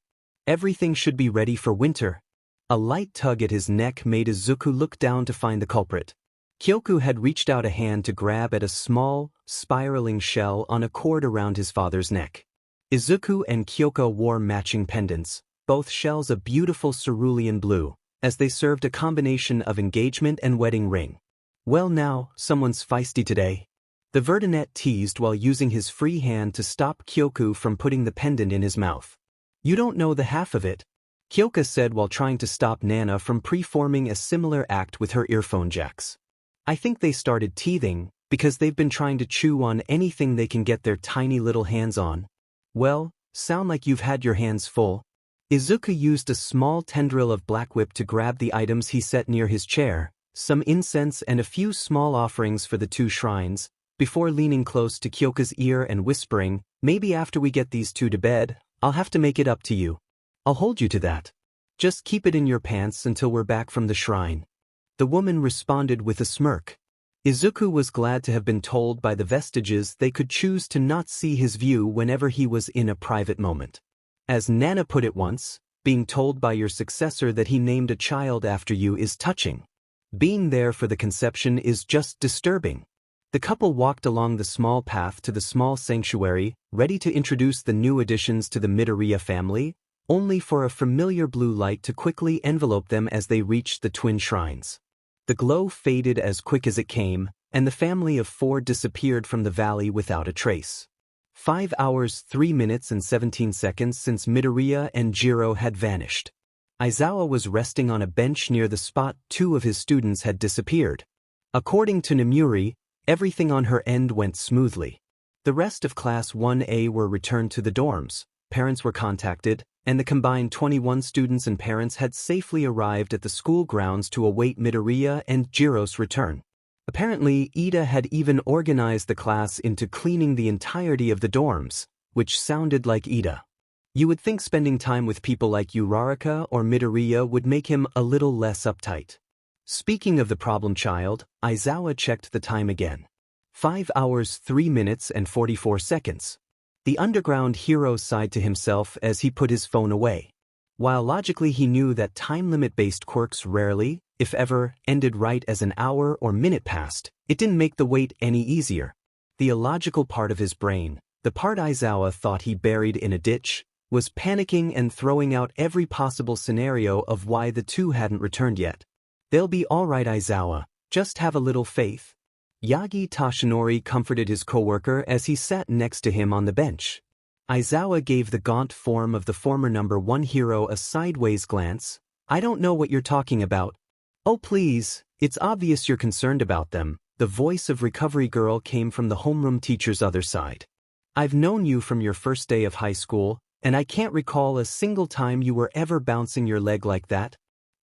Everything should be ready for winter. A light tug at his neck made Izuku look down to find the culprit. Kyoku had reached out a hand to grab at a small, spiraling shell on a cord around his father's neck. Izuku and Kyoka wore matching pendants, both shells a beautiful cerulean blue, as they served a combination of engagement and wedding ring. Well now, someone's feisty today. The Verdinet teased while using his free hand to stop Kyoku from putting the pendant in his mouth. You don't know the half of it, Kyoka said while trying to stop Nana from performing a similar act with her earphone jacks. I think they started teething, because they've been trying to chew on anything they can get their tiny little hands on. Well, sound like you've had your hands full. Izuku used a small tendril of Black Whip to grab the items he set near his chair, some incense and a few small offerings for the two shrines, before leaning close to Kyoka's ear and whispering, maybe after we get these two to bed, I'll have to make it up to you. I'll hold you to that. Just keep it in your pants until we're back from the shrine. The woman responded with a smirk. Izuku was glad to have been told by the vestiges they could choose to not see his view whenever he was in a private moment. As Nana put it once, being told by your successor that he named a child after you is touching. Being there for the conception is just disturbing. The couple walked along the small path to the small sanctuary, ready to introduce the new additions to the Midoriya family, only for a familiar blue light to quickly envelope them as they reached the twin shrines. The glow faded as quick as it came, and the family of four disappeared from the valley without a trace. 5 hours 3 minutes and 17 seconds since Midoriya and Jiro had vanished. Aizawa was resting on a bench near the spot two of his students had disappeared. According to Nemuri, everything on her end went smoothly. The rest of Class 1A were returned to the dorms, parents were contacted, and the combined 21 students and parents had safely arrived at the school grounds to await Midoriya and Jiro's return. Apparently, Ida had even organized the class into cleaning the entirety of the dorms, which sounded like Ida. You would think spending time with people like Uraraka or Midoriya would make him a little less uptight. Speaking of the problem child, Aizawa checked the time again. 5 hours 3 minutes and 44 seconds. The underground hero sighed to himself as he put his phone away. While logically he knew that time limit-based quirks rarely, if ever, ended right as an hour or minute passed, it didn't make the wait any easier. The illogical part of his brain, the part Aizawa thought he buried in a ditch, was panicking and throwing out every possible scenario of why the two hadn't returned yet. They'll be all right, Aizawa, just have a little faith. Yagi Tashinori comforted his coworker as he sat next to him on the bench. Aizawa gave the gaunt form of the former number 1 hero a sideways glance. I don't know what you're talking about. Oh please, it's obvious you're concerned about them. The voice of Recovery Girl came from the homeroom teacher's other side. I've known you from your first day of high school, and I can't recall a single time you were ever bouncing your leg like that.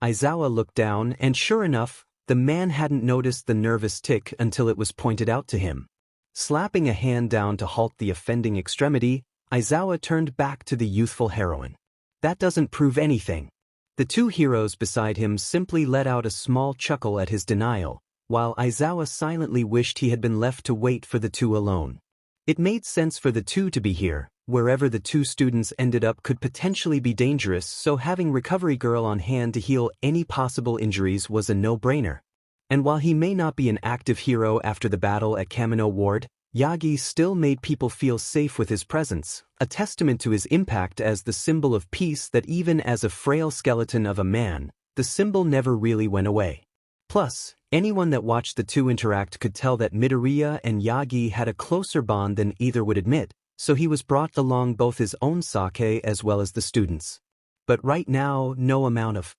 Aizawa looked down and sure enough, the man hadn't noticed the nervous tick until it was pointed out to him. Slapping a hand down to halt the offending extremity, Aizawa turned back to the youthful heroine. That doesn't prove anything. The two heroes beside him simply let out a small chuckle at his denial, while Aizawa silently wished he had been left to wait for the two alone. It made sense for the two to be here. Wherever the two students ended up could potentially be dangerous, so having Recovery Girl on hand to heal any possible injuries was a no-brainer. And while he may not be an active hero after the battle at Kamino Ward, Yagi still made people feel safe with his presence, a testament to his impact as the symbol of peace that even as a frail skeleton of a man, the symbol never really went away. Plus, anyone that watched the two interact could tell that Midoriya and Yagi had a closer bond than either would admit, so he was brought along both his own sake as well as the students. But right now, no amount of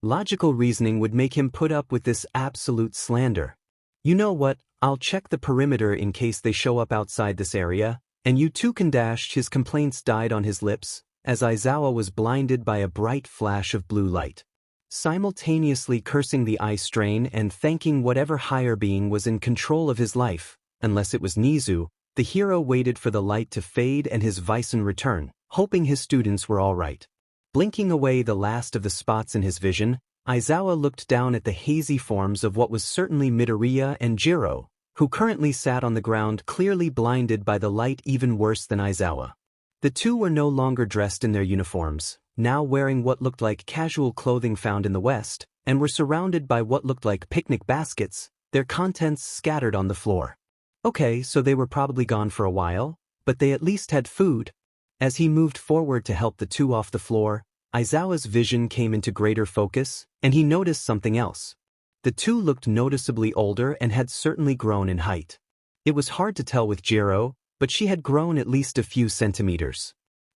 logical reasoning would make him put up with this absolute slander. You know what, I'll check the perimeter in case they show up outside this area, and you too can dash. His complaints died on his lips, as Aizawa was blinded by a bright flash of blue light. simultaneously cursing the eye strain and thanking whatever higher being was in control of his life. Unless it was Nizu, the hero waited for the light to fade and his Bison return, hoping his students were all right. Blinking away the last of the spots in his vision, Aizawa looked down at the hazy forms of what was certainly Midoriya and Jiro, who currently sat on the ground clearly blinded by the light even worse than Aizawa. The two were no longer dressed in their uniforms, now wearing what looked like casual clothing found in the West, and were surrounded by what looked like picnic baskets, their contents scattered on the floor. Okay, so they were probably gone for a while, but they at least had food. As he moved forward to help the two off the floor, Aizawa's vision came into greater focus, and he noticed something else. The two looked noticeably older and had certainly grown in height. It was hard to tell with Jiro, but she had grown at least a few centimeters.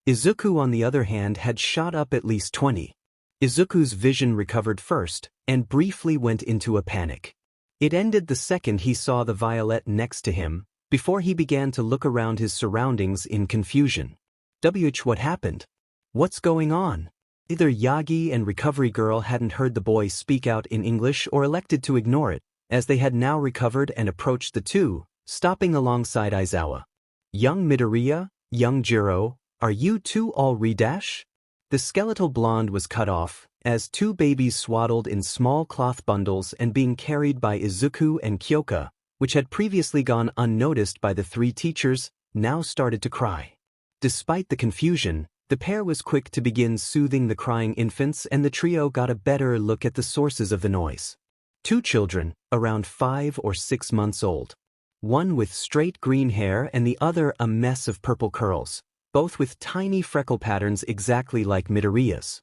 Izuku, on the other hand, had shot up at least 20. Izuku's vision recovered first, and briefly went into a panic. It ended the second he saw the violet next to him, before he began to look around his surroundings in confusion. What happened? What's going on? Either Yagi and Recovery Girl hadn't heard the boy speak out in English or elected to ignore it, as they had now recovered and approached the two, stopping alongside Aizawa. Young Midoriya, young Jiro, are you two all redash? The skeletal blonde was cut off, as two babies swaddled in small cloth bundles and being carried by Izuku and Kyoka, which had previously gone unnoticed by the three teachers, now started to cry. Despite the confusion, the pair was quick to begin soothing the crying infants, and the trio got a better look at the sources of the noise. Two children, around 5 or 6 months old. One with straight green hair and the other a mess of purple curls, both with tiny freckle patterns exactly like Midoriya's.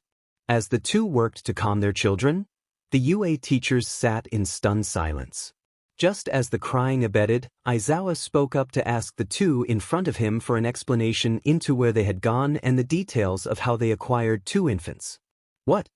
As the two worked to calm their children, the UA teachers sat in stunned silence. Just as the crying abated, Aizawa spoke up to ask the two in front of him for an explanation into where they had gone and the details of how they acquired two infants. What?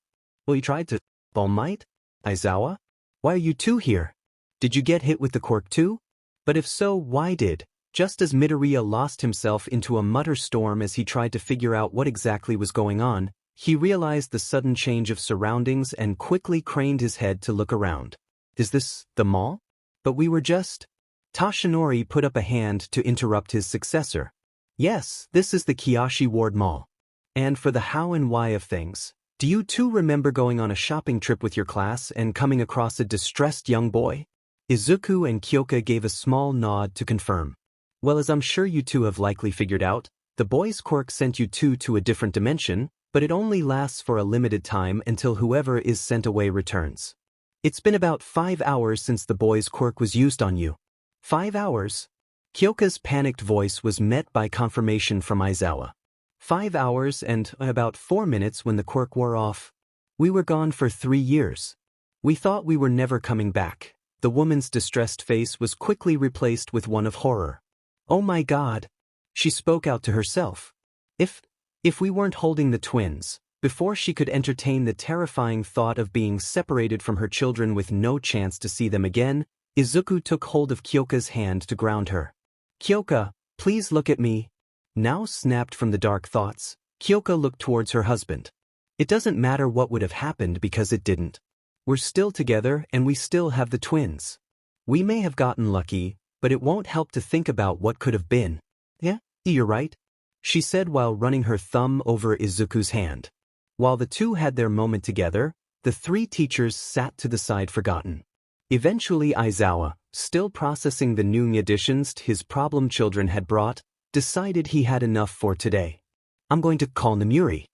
Well, you tried to All Might? Aizawa? Why are you two here? Did you get hit with the quirk too? But if so, why did? Just as Midoriya lost himself into a mutter storm as he tried to figure out what exactly was going on, he realized the sudden change of surroundings and quickly craned his head to look around. Is this the mall? But we were just... Toshinori put up a hand to interrupt his successor. Yes, this is the Kiyoshi Ward Mall. And for the how and why of things, do you two remember going on a shopping trip with your class and coming across a distressed young boy? Izuku and Kyoka gave a small nod to confirm. Well, as I'm sure you two have likely figured out, the boy's quirk sent you two to a different dimension, but it only lasts for a limited time until whoever is sent away returns. It's been about 5 hours since the boy's quirk was used on you. 5 hours? Kyoka's panicked voice was met by confirmation from Aizawa. 5 hours and about 4 minutes when the quirk wore off. We were gone for 3 years. We thought we were never coming back. The woman's distressed face was quickly replaced with one of horror. Oh my God! She spoke out to herself. If we weren't holding the twins, before she could entertain the terrifying thought of being separated from her children with no chance to see them again, Izuku took hold of Kyoka's hand to ground her. Kyoka, please look at me. Now snapped from the dark thoughts, Kyoka looked towards her husband. It doesn't matter what would have happened because it didn't. We're still together and we still have the twins. We may have gotten lucky, but it won't help to think about what could have been. Yeah, you're right, she said while running her thumb over Izuku's hand. While the two had their moment together, the three teachers sat to the side forgotten. Eventually Aizawa, still processing the new additions his problem children had brought, decided he had enough for today. I'm going to call Namuri.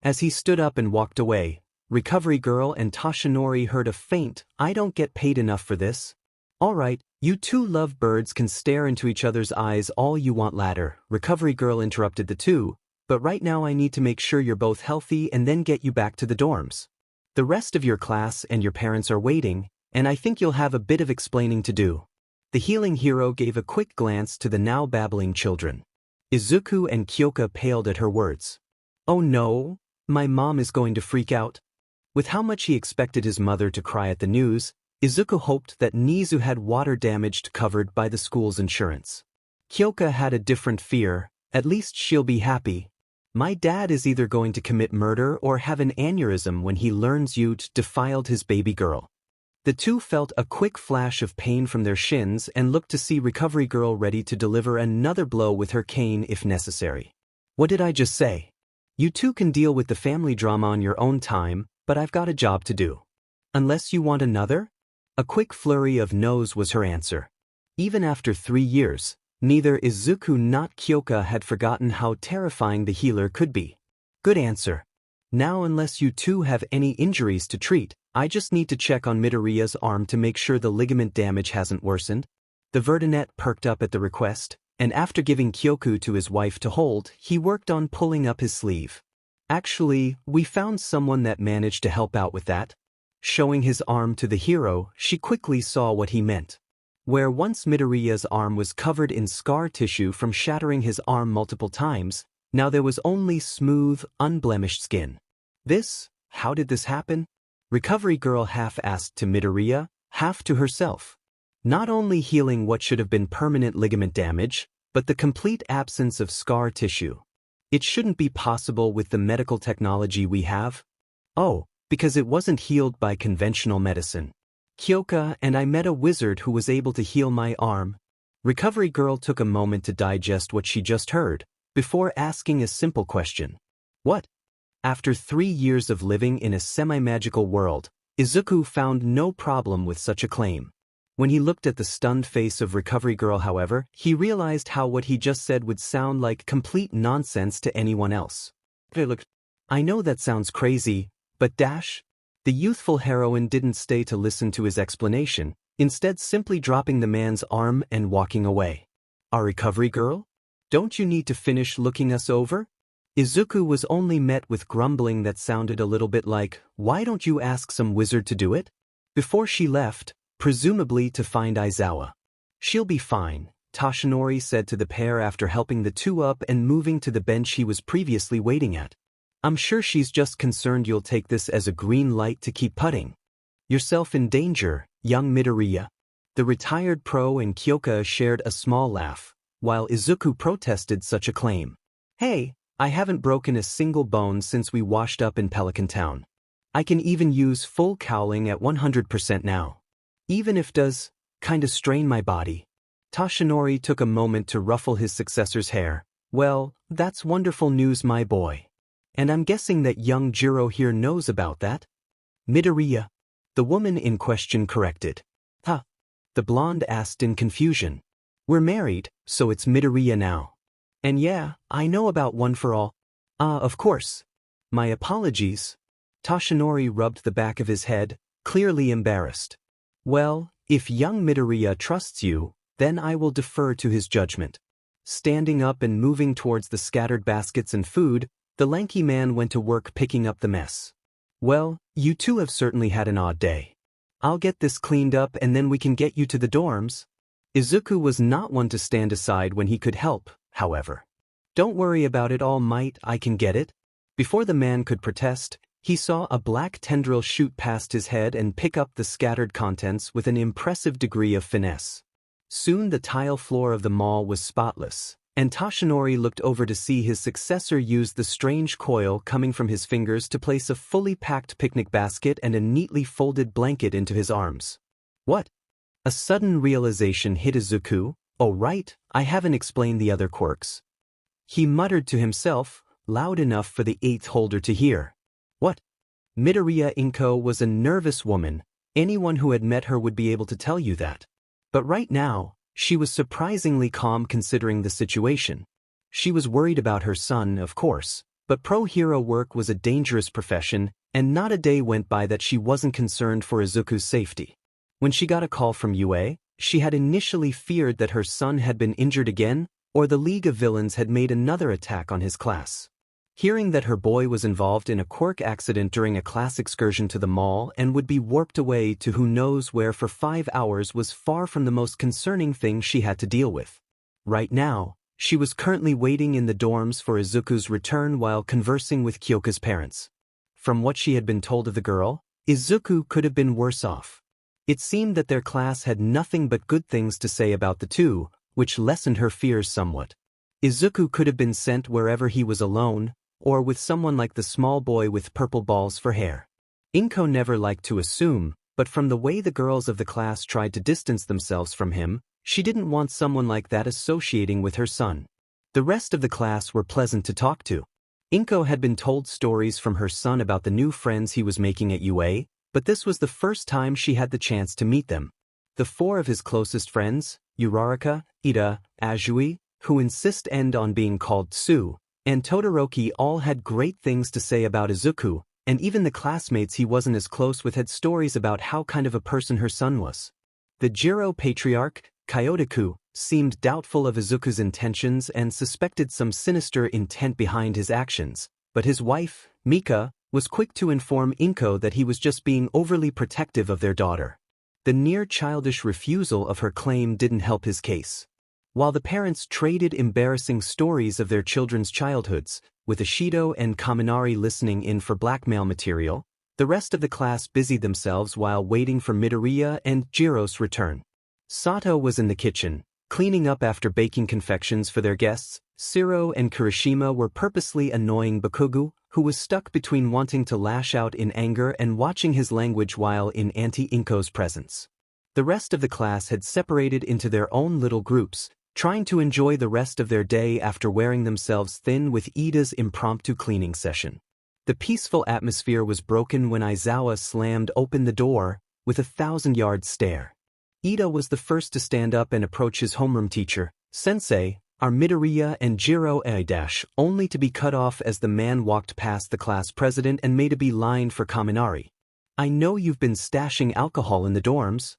As he stood up and walked away, Recovery Girl and Toshinori heard a faint, I don't get paid enough for this. Alright, you two lovebirds can stare into each other's eyes all you want later, Recovery Girl interrupted the two. But right now I need to make sure you're both healthy and then get you back to the dorms. The rest of your class and your parents are waiting, and I think you'll have a bit of explaining to do. The healing hero gave a quick glance to the now babbling children. Izuku and Kyoka paled at her words. Oh no, my mom is going to freak out. With how much he expected his mother to cry at the news, Izuku hoped that Nizu had water damage covered by the school's insurance. Kyoka had a different fear, at least she'll be happy. My dad is either going to commit murder or have an aneurysm when he learns you defiled his baby girl. The two felt a quick flash of pain from their shins and looked to see Recovery Girl ready to deliver another blow with her cane if necessary. What did I just say? You two can deal with the family drama on your own time, but I've got a job to do. Unless you want another? A quick flurry of no's was her answer. Even after 3 years, neither Izuku nor Kyoka had forgotten how terrifying the healer could be. Good answer. Now unless you two have any injuries to treat, I just need to check on Midoriya's arm to make sure the ligament damage hasn't worsened. The Verdinet perked up at the request, and after giving Kyoku to his wife to hold, he worked on pulling up his sleeve. Actually, we found someone that managed to help out with that. Showing his arm to the hero, she quickly saw what he meant. Where once Midoriya's arm was covered in scar tissue from shattering his arm multiple times, now there was only smooth, unblemished skin. How did this happen? Recovery Girl half asked to Midoriya, half to herself. Not only healing what should have been permanent ligament damage, but the complete absence of scar tissue. It shouldn't be possible with the medical technology we have. Oh, because it wasn't healed by conventional medicine. Kyoka and I met a wizard who was able to heal my arm. Recovery Girl took a moment to digest what she just heard, before asking a simple question. What? After 3 years of living in a semi-magical world, Izuku found no problem with such a claim. When he looked at the stunned face of Recovery Girl, however, he realized how what he just said would sound like complete nonsense to anyone else. I know that sounds crazy, but the youthful heroine didn't stay to listen to his explanation, instead simply dropping the man's arm and walking away. Our Recovery Girl? Don't you need to finish looking us over? Izuku was only met with grumbling that sounded a little bit like, why don't you ask some wizard to do it? Before she left, presumably to find Aizawa. She'll be fine, Toshinori said to the pair after helping the two up and moving to the bench he was previously waiting at. I'm sure she's just concerned you'll take this as a green light to keep putting yourself in danger, young Midoriya. The retired pro and Kyoka shared a small laugh, while Izuku protested such a claim. Hey, I haven't broken a single bone since we washed up in Pelican Town. I can even use full cowling at 100% now. Even if does kinda strain my body. Toshinori took a moment to ruffle his successor's hair. Well, that's wonderful news, my boy. And I'm guessing that young Jiro here knows about that? Midoriya. The woman in question corrected. Huh? The blonde asked in confusion. We're married, so it's Midoriya now. And yeah, I know about One for All. Of course. My apologies. Toshinori rubbed the back of his head, clearly embarrassed. Well, if young Midoriya trusts you, then I will defer to his judgment. Standing up and moving towards the scattered baskets and food, the lanky man went to work picking up the mess. Well, you two have certainly had an odd day. I'll get this cleaned up and then we can get you to the dorms. Izuku was not one to stand aside when he could help, however. Don't worry about it, All Might, I can get it. Before the man could protest, he saw a black tendril shoot past his head and pick up the scattered contents with an impressive degree of finesse. Soon the tile floor of the mall was spotless, and Toshinori looked over to see his successor use the strange coil coming from his fingers to place a fully packed picnic basket and a neatly folded blanket into his arms. What? A sudden realization hit Izuku. Oh right, I haven't explained the other quirks. He muttered to himself, loud enough for the eighth holder to hear. What? Midoriya Inko was a nervous woman, anyone who had met her would be able to tell you that. But right now, she was surprisingly calm considering the situation. She was worried about her son, of course, but pro-hero work was a dangerous profession, and not a day went by that she wasn't concerned for Izuku's safety. When she got a call from UA, she had initially feared that her son had been injured again, or the League of Villains had made another attack on his class. Hearing that her boy was involved in a Quirk accident during a class excursion to the mall and would be warped away to who knows where for 5 hours was far from the most concerning thing she had to deal with. Right now, she was currently waiting in the dorms for Izuku's return while conversing with Kyoka's parents. From what she had been told of the girl, Izuku could have been worse off. It seemed that their class had nothing but good things to say about the two, which lessened her fears somewhat. Izuku could have been sent wherever he was alone, or with someone like the small boy with purple balls for hair. Inko never liked to assume, but from the way the girls of the class tried to distance themselves from him, she didn't want someone like that associating with her son. The rest of the class were pleasant to talk to. Inko had been told stories from her son about the new friends he was making at UA, but this was the first time she had the chance to meet them. The four of his closest friends, Uraraka, Ida, Azui, who insist end on being called Tsu, and Todoroki all had great things to say about Izuku, and even the classmates he wasn't as close with had stories about how kind of a person her son was. The Jiro patriarch, Kyotoku, seemed doubtful of Izuku's intentions and suspected some sinister intent behind his actions, but his wife, Mika, was quick to inform Inko that he was just being overly protective of their daughter. The near-childish refusal of her claim didn't help his case. While the parents traded embarrassing stories of their children's childhoods, with Ishido and Kaminari listening in for blackmail material, the rest of the class busied themselves while waiting for Midoriya and Jiro's return. Sato was in the kitchen, cleaning up after baking confections for their guests. Shiro and Kirishima were purposely annoying Bakugo, who was stuck between wanting to lash out in anger and watching his language while in Auntie Inko's presence. The rest of the class had separated into their own little groups, trying to enjoy the rest of their day after wearing themselves thin with Ida's impromptu cleaning session. The peaceful atmosphere was broken when Aizawa slammed open the door with a 1,000-yard stare. Ida was the first to stand up and approach his homeroom teacher. "Sensei, are Midoriya and Jiro only to be cut off?" as the man walked past the class president and made a beeline for Kaminari. "I know you've been stashing alcohol in the dorms."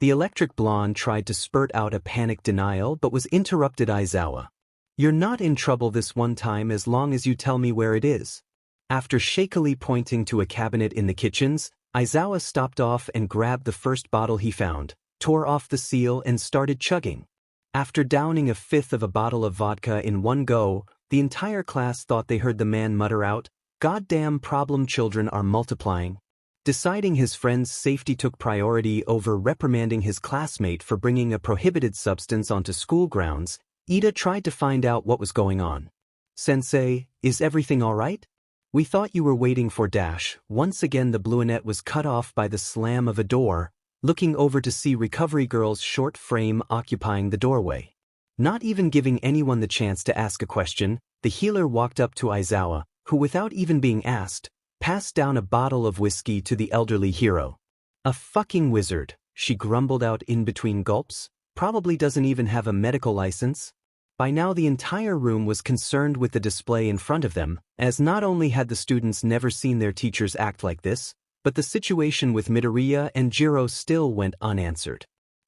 The electric blonde tried to spurt out a panicked denial but was interrupted. Aizawa, "You're not in trouble this one time as long as you tell me where it is." After shakily pointing to a cabinet in the kitchens, Aizawa stopped off and grabbed the first bottle he found, tore off the seal and started chugging. After downing a fifth of a bottle of vodka in one go, the entire class thought they heard the man mutter out, "Goddamn problem children are multiplying." Deciding his friend's safety took priority over reprimanding his classmate for bringing a prohibited substance onto school grounds, Ida tried to find out what was going on. "Sensei, is everything all right? We thought you were waiting for dash." Once again the brunette was cut off by the slam of a door, looking over to see Recovery Girl's short frame occupying the doorway. Not even giving anyone the chance to ask a question, the healer walked up to Aizawa, who without even being asked, passed down a bottle of whiskey to the elderly hero. "A fucking wizard," she grumbled out in between gulps, "probably doesn't even have a medical license." By now the entire room was concerned with the display in front of them, as not only had the students never seen their teachers act like this, but the situation with Midoriya and Jiro still went unanswered.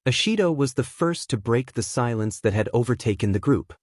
Ishido was the first to break the silence that had overtaken the group.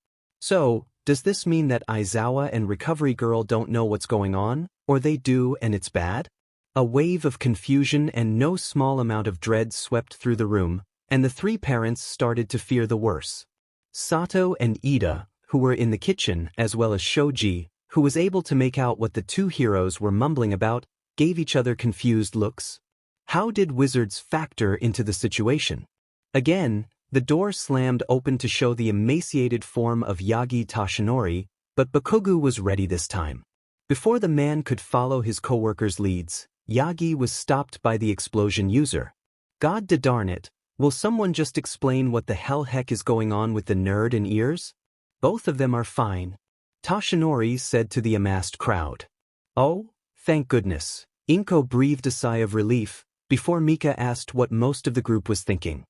"So, does this mean that Aizawa and Recovery Girl don't know what's going on, or they do and it's bad?" A wave of confusion and no small amount of dread swept through the room, and the three parents started to fear the worst. Sato and Ida, who were in the kitchen, as well as Shoji, who was able to make out what the two heroes were mumbling about, gave each other confused looks. How did wizards factor into the situation? Again, the door slammed open to show the emaciated form of Yagi Toshinori, but Bakugo was ready this time. Before the man could follow his co-worker's leads, Yagi was stopped by the explosion user. "God darn it, will someone just explain what the heck is going on with the nerd and ears?" "Both of them are fine," Toshinori said to the amassed crowd. "Oh, thank goodness." Inko breathed a sigh of relief, before Mika asked what most of the group was thinking.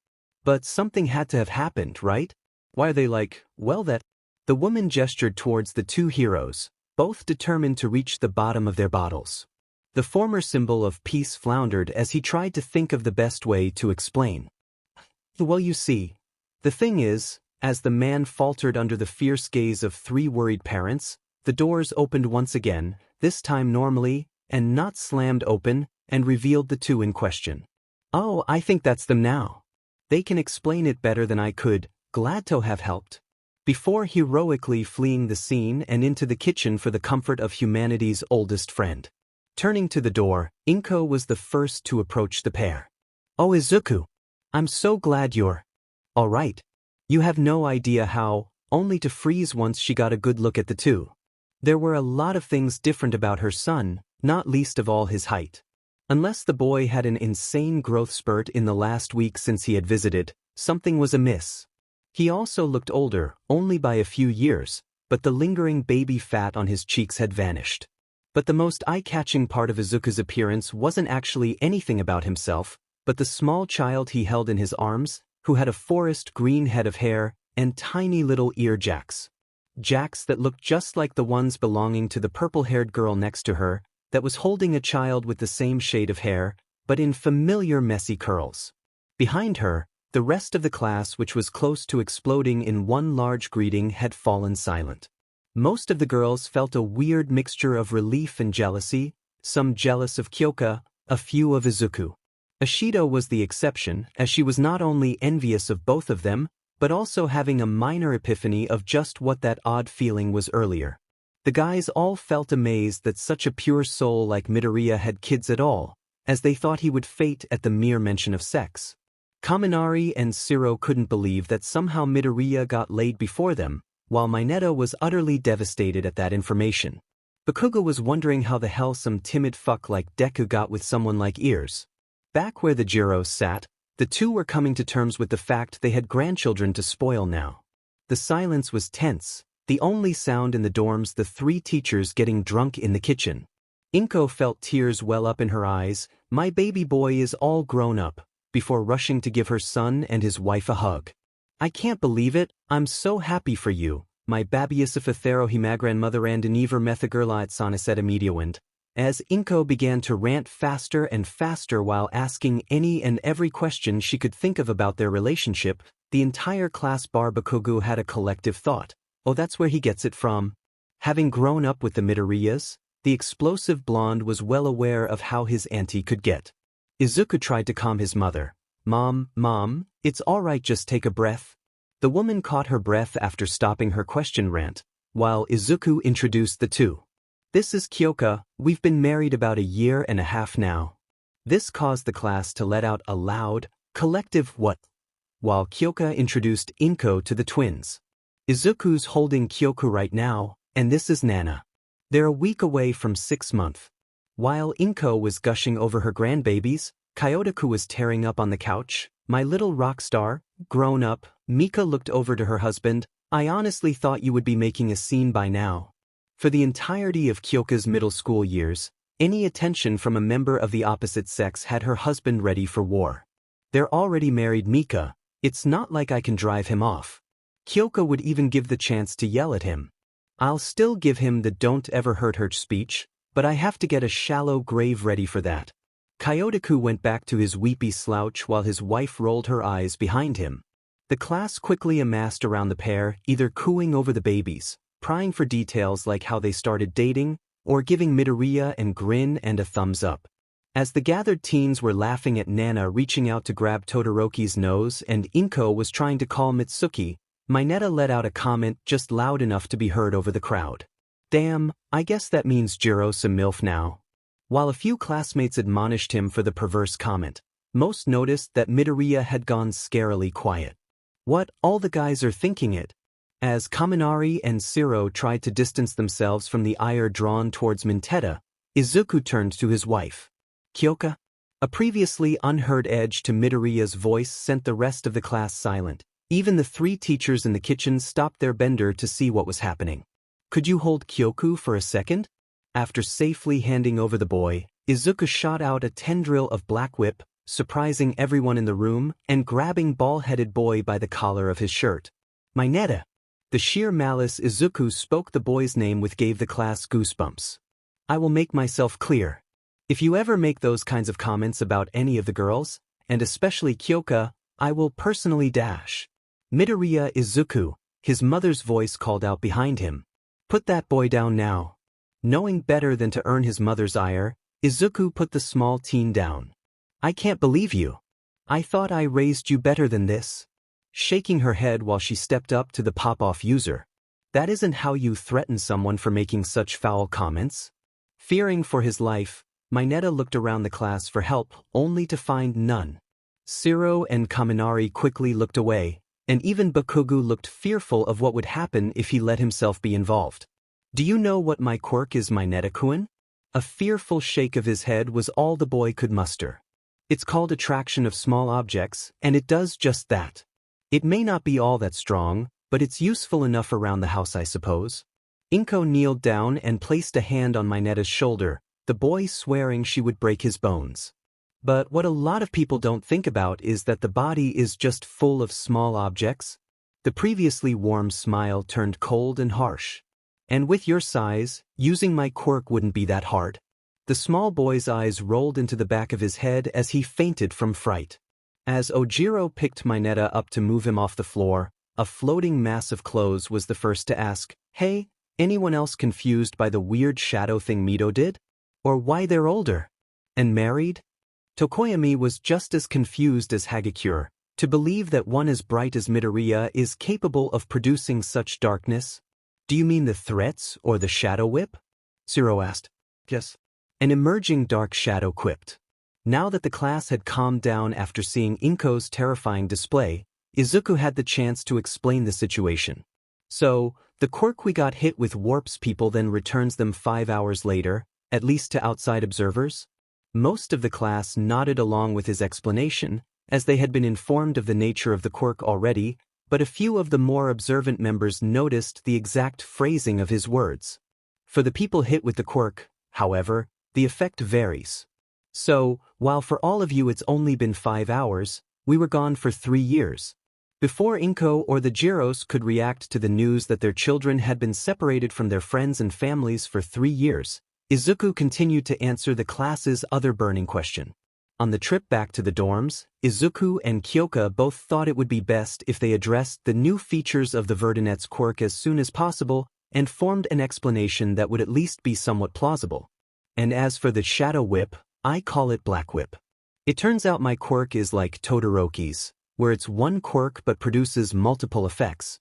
"But something had to have happened, right? Why are they like, well that..." The woman gestured towards the two heroes, both determined to reach the bottom of their bottles. The former symbol of peace floundered as he tried to think of the best way to explain. "Well, you see, the thing is," as the man faltered under the fierce gaze of three worried parents, the doors opened once again, this time normally, and not slammed open, and revealed the two in question. "Oh, I think that's them now. They can explain it better than I could, glad to have helped." Before heroically fleeing the scene and into the kitchen for the comfort of humanity's oldest friend. Turning to the door, Inko was the first to approach the pair. "Oh, Izuku, I'm so glad you're all right." You have no idea how, only to freeze once she got a good look at the two. There were a lot of things different about her son, not least of all his height. Unless the boy had an insane growth spurt in the last week since he had visited, something was amiss. He also looked older, only by a few years, but the lingering baby fat on his cheeks had vanished. But the most eye-catching part of Izuku's appearance wasn't actually anything about himself, but the small child he held in his arms, who had a forest green head of hair and tiny little ear jacks. Jacks that looked just like the ones belonging to the purple-haired girl next to her, that was holding a child with the same shade of hair, but in familiar messy curls. Behind her, the rest of the class, which was close to exploding in one large greeting, had fallen silent. Most of the girls felt a weird mixture of relief and jealousy, some jealous of Kyoka, a few of Izuku. Ashido was the exception, as she was not only envious of both of them, but also having a minor epiphany of just what that odd feeling was earlier. The guys all felt amazed that such a pure soul like Midoriya had kids at all, as they thought he would fate at the mere mention of sex. Kaminari and Shiro couldn't believe that somehow Midoriya got laid before them, while Mineta was utterly devastated at that information. Bakugo was wondering how the hell some timid fuck like Deku got with someone like Ears. Back where the Jiros sat, the two were coming to terms with the fact they had grandchildren to spoil now. The silence was tense, the only sound in the dorms the three teachers getting drunk in the kitchen. Inko felt tears well up in her eyes. "My baby boy is all grown up," before rushing to give her son and his wife a hug. "I can't believe it, I'm so happy for you, my babiesifathero himagranmother and aniver methagurla at sonaceta mediawind." As Inko began to rant faster and faster while asking any and every question she could think of about their relationship, the entire class bar Bakugo had a collective thought. Oh, that's where he gets it from. Having grown up with the Midoriyas, the explosive blonde was well aware of how his auntie could get. Izuku tried to calm his mother. Mom, it's alright, just take a breath." The woman caught her breath after stopping her question rant, while Izuku introduced the two. "This is Kyoka, we've been married about a year and a half now." This caused the class to let out a loud, collective what, while Kyoka introduced Inko to the twins. "Izuku's holding Kyoku right now, and this is Nana. They're a week away from 6 months. While Inko was gushing over her grandbabies, Kyotoku was tearing up on the couch. "My little rock star, grown up." Mika looked over to her husband. "I honestly thought you would be making a scene by now." For the entirety of Kyoka's middle school years, any attention from a member of the opposite sex had her husband ready for war. "They're already married, Mika. It's not like I can drive him off." Kyoka would even give the chance to yell at him. "I'll still give him the 'don't ever hurt her' speech, but I have to get a shallow grave ready for that." Kyotoku went back to his weepy slouch while his wife rolled her eyes behind him. The class quickly amassed around the pair, either cooing over the babies, prying for details like how they started dating, or giving Midoriya a grin and a thumbs up. As the gathered teens were laughing at Nana reaching out to grab Todoroki's nose and Inko was trying to call Mitsuki, Mineta let out a comment just loud enough to be heard over the crowd. "Damn, I guess that means Jiro's a MILF now." While a few classmates admonished him for the perverse comment, most noticed that Midoriya had gone scarily quiet. "What, all the guys are thinking it?" As Kaminari and Shiro tried to distance themselves from the ire drawn towards Minteta, Izuku turned to his wife. "Kyoka?" A previously unheard edge to Midoriya's voice sent the rest of the class silent. Even the three teachers in the kitchen stopped their bender to see what was happening. "Could you hold Kyoku for a second?" After safely handing over the boy, Izuku shot out a tendril of black whip, surprising everyone in the room and grabbing ball-headed boy by the collar of his shirt. "Mineta!" The sheer malice Izuku spoke the boy's name with gave the class goosebumps. "I will make myself clear. If you ever make those kinds of comments about any of the girls, and especially Kyoka, I will personally dash." "Midoriya Izuku," his mother's voice called out behind him. "Put that boy down now." Knowing better than to earn his mother's ire, Izuku put the small teen down. "I can't believe you. I thought I raised you better than this." Shaking her head while she stepped up to the pop-off user. "That isn't how you threaten someone for making such foul comments." Fearing for his life, Mineta looked around the class for help, only to find none. Shiro and Kaminari quickly looked away, and even Bakugo looked fearful of what would happen if he let himself be involved. Do you know what my quirk is, my Neta-kun? A fearful shake of his head was all the boy could muster. It's called attraction of small objects, and it does just that. It may not be all that strong, but it's useful enough around the house, I suppose. Inko kneeled down and placed a hand on Mineta's shoulder, the boy swearing she would break his bones. But what a lot of people don't think about is that the body is just full of small objects. The previously warm smile turned cold and harsh. And with your size, using my quirk wouldn't be that hard. The small boy's eyes rolled into the back of his head as he fainted from fright. As Ojiro picked Mineta up to move him off the floor, a floating mass of clothes was the first to ask, "Hey, anyone else confused by the weird shadow thing Mito did? Or why they're older? And married?" Tokoyami was just as confused as Hagakure. To believe that one as bright as Midoriya is capable of producing such darkness? Do you mean the threats or the shadow whip? Zero asked. Yes. An emerging dark shadow quipped. Now that the class had calmed down after seeing Inko's terrifying display, Izuku had the chance to explain the situation. So, the quirk we got hit with warps people then returns them 5 hours later, at least to outside observers? Most of the class nodded along with his explanation, as they had been informed of the nature of the quirk already, but a few of the more observant members noticed the exact phrasing of his words. For the people hit with the quirk, however, the effect varies. So, while for all of you it's only been 5 hours, we were gone for 3 years. Before Inko or the Jiros could react to the news that their children had been separated from their friends and families for 3 years, Izuku continued to answer the class's other burning question. On the trip back to the dorms, Izuku and Kyoka both thought it would be best if they addressed the new features of the Verdinet's quirk as soon as possible and formed an explanation that would at least be somewhat plausible. And as for the Shadow Whip, I call it Black Whip. It turns out my quirk is like Todoroki's, where it's one quirk but produces multiple effects.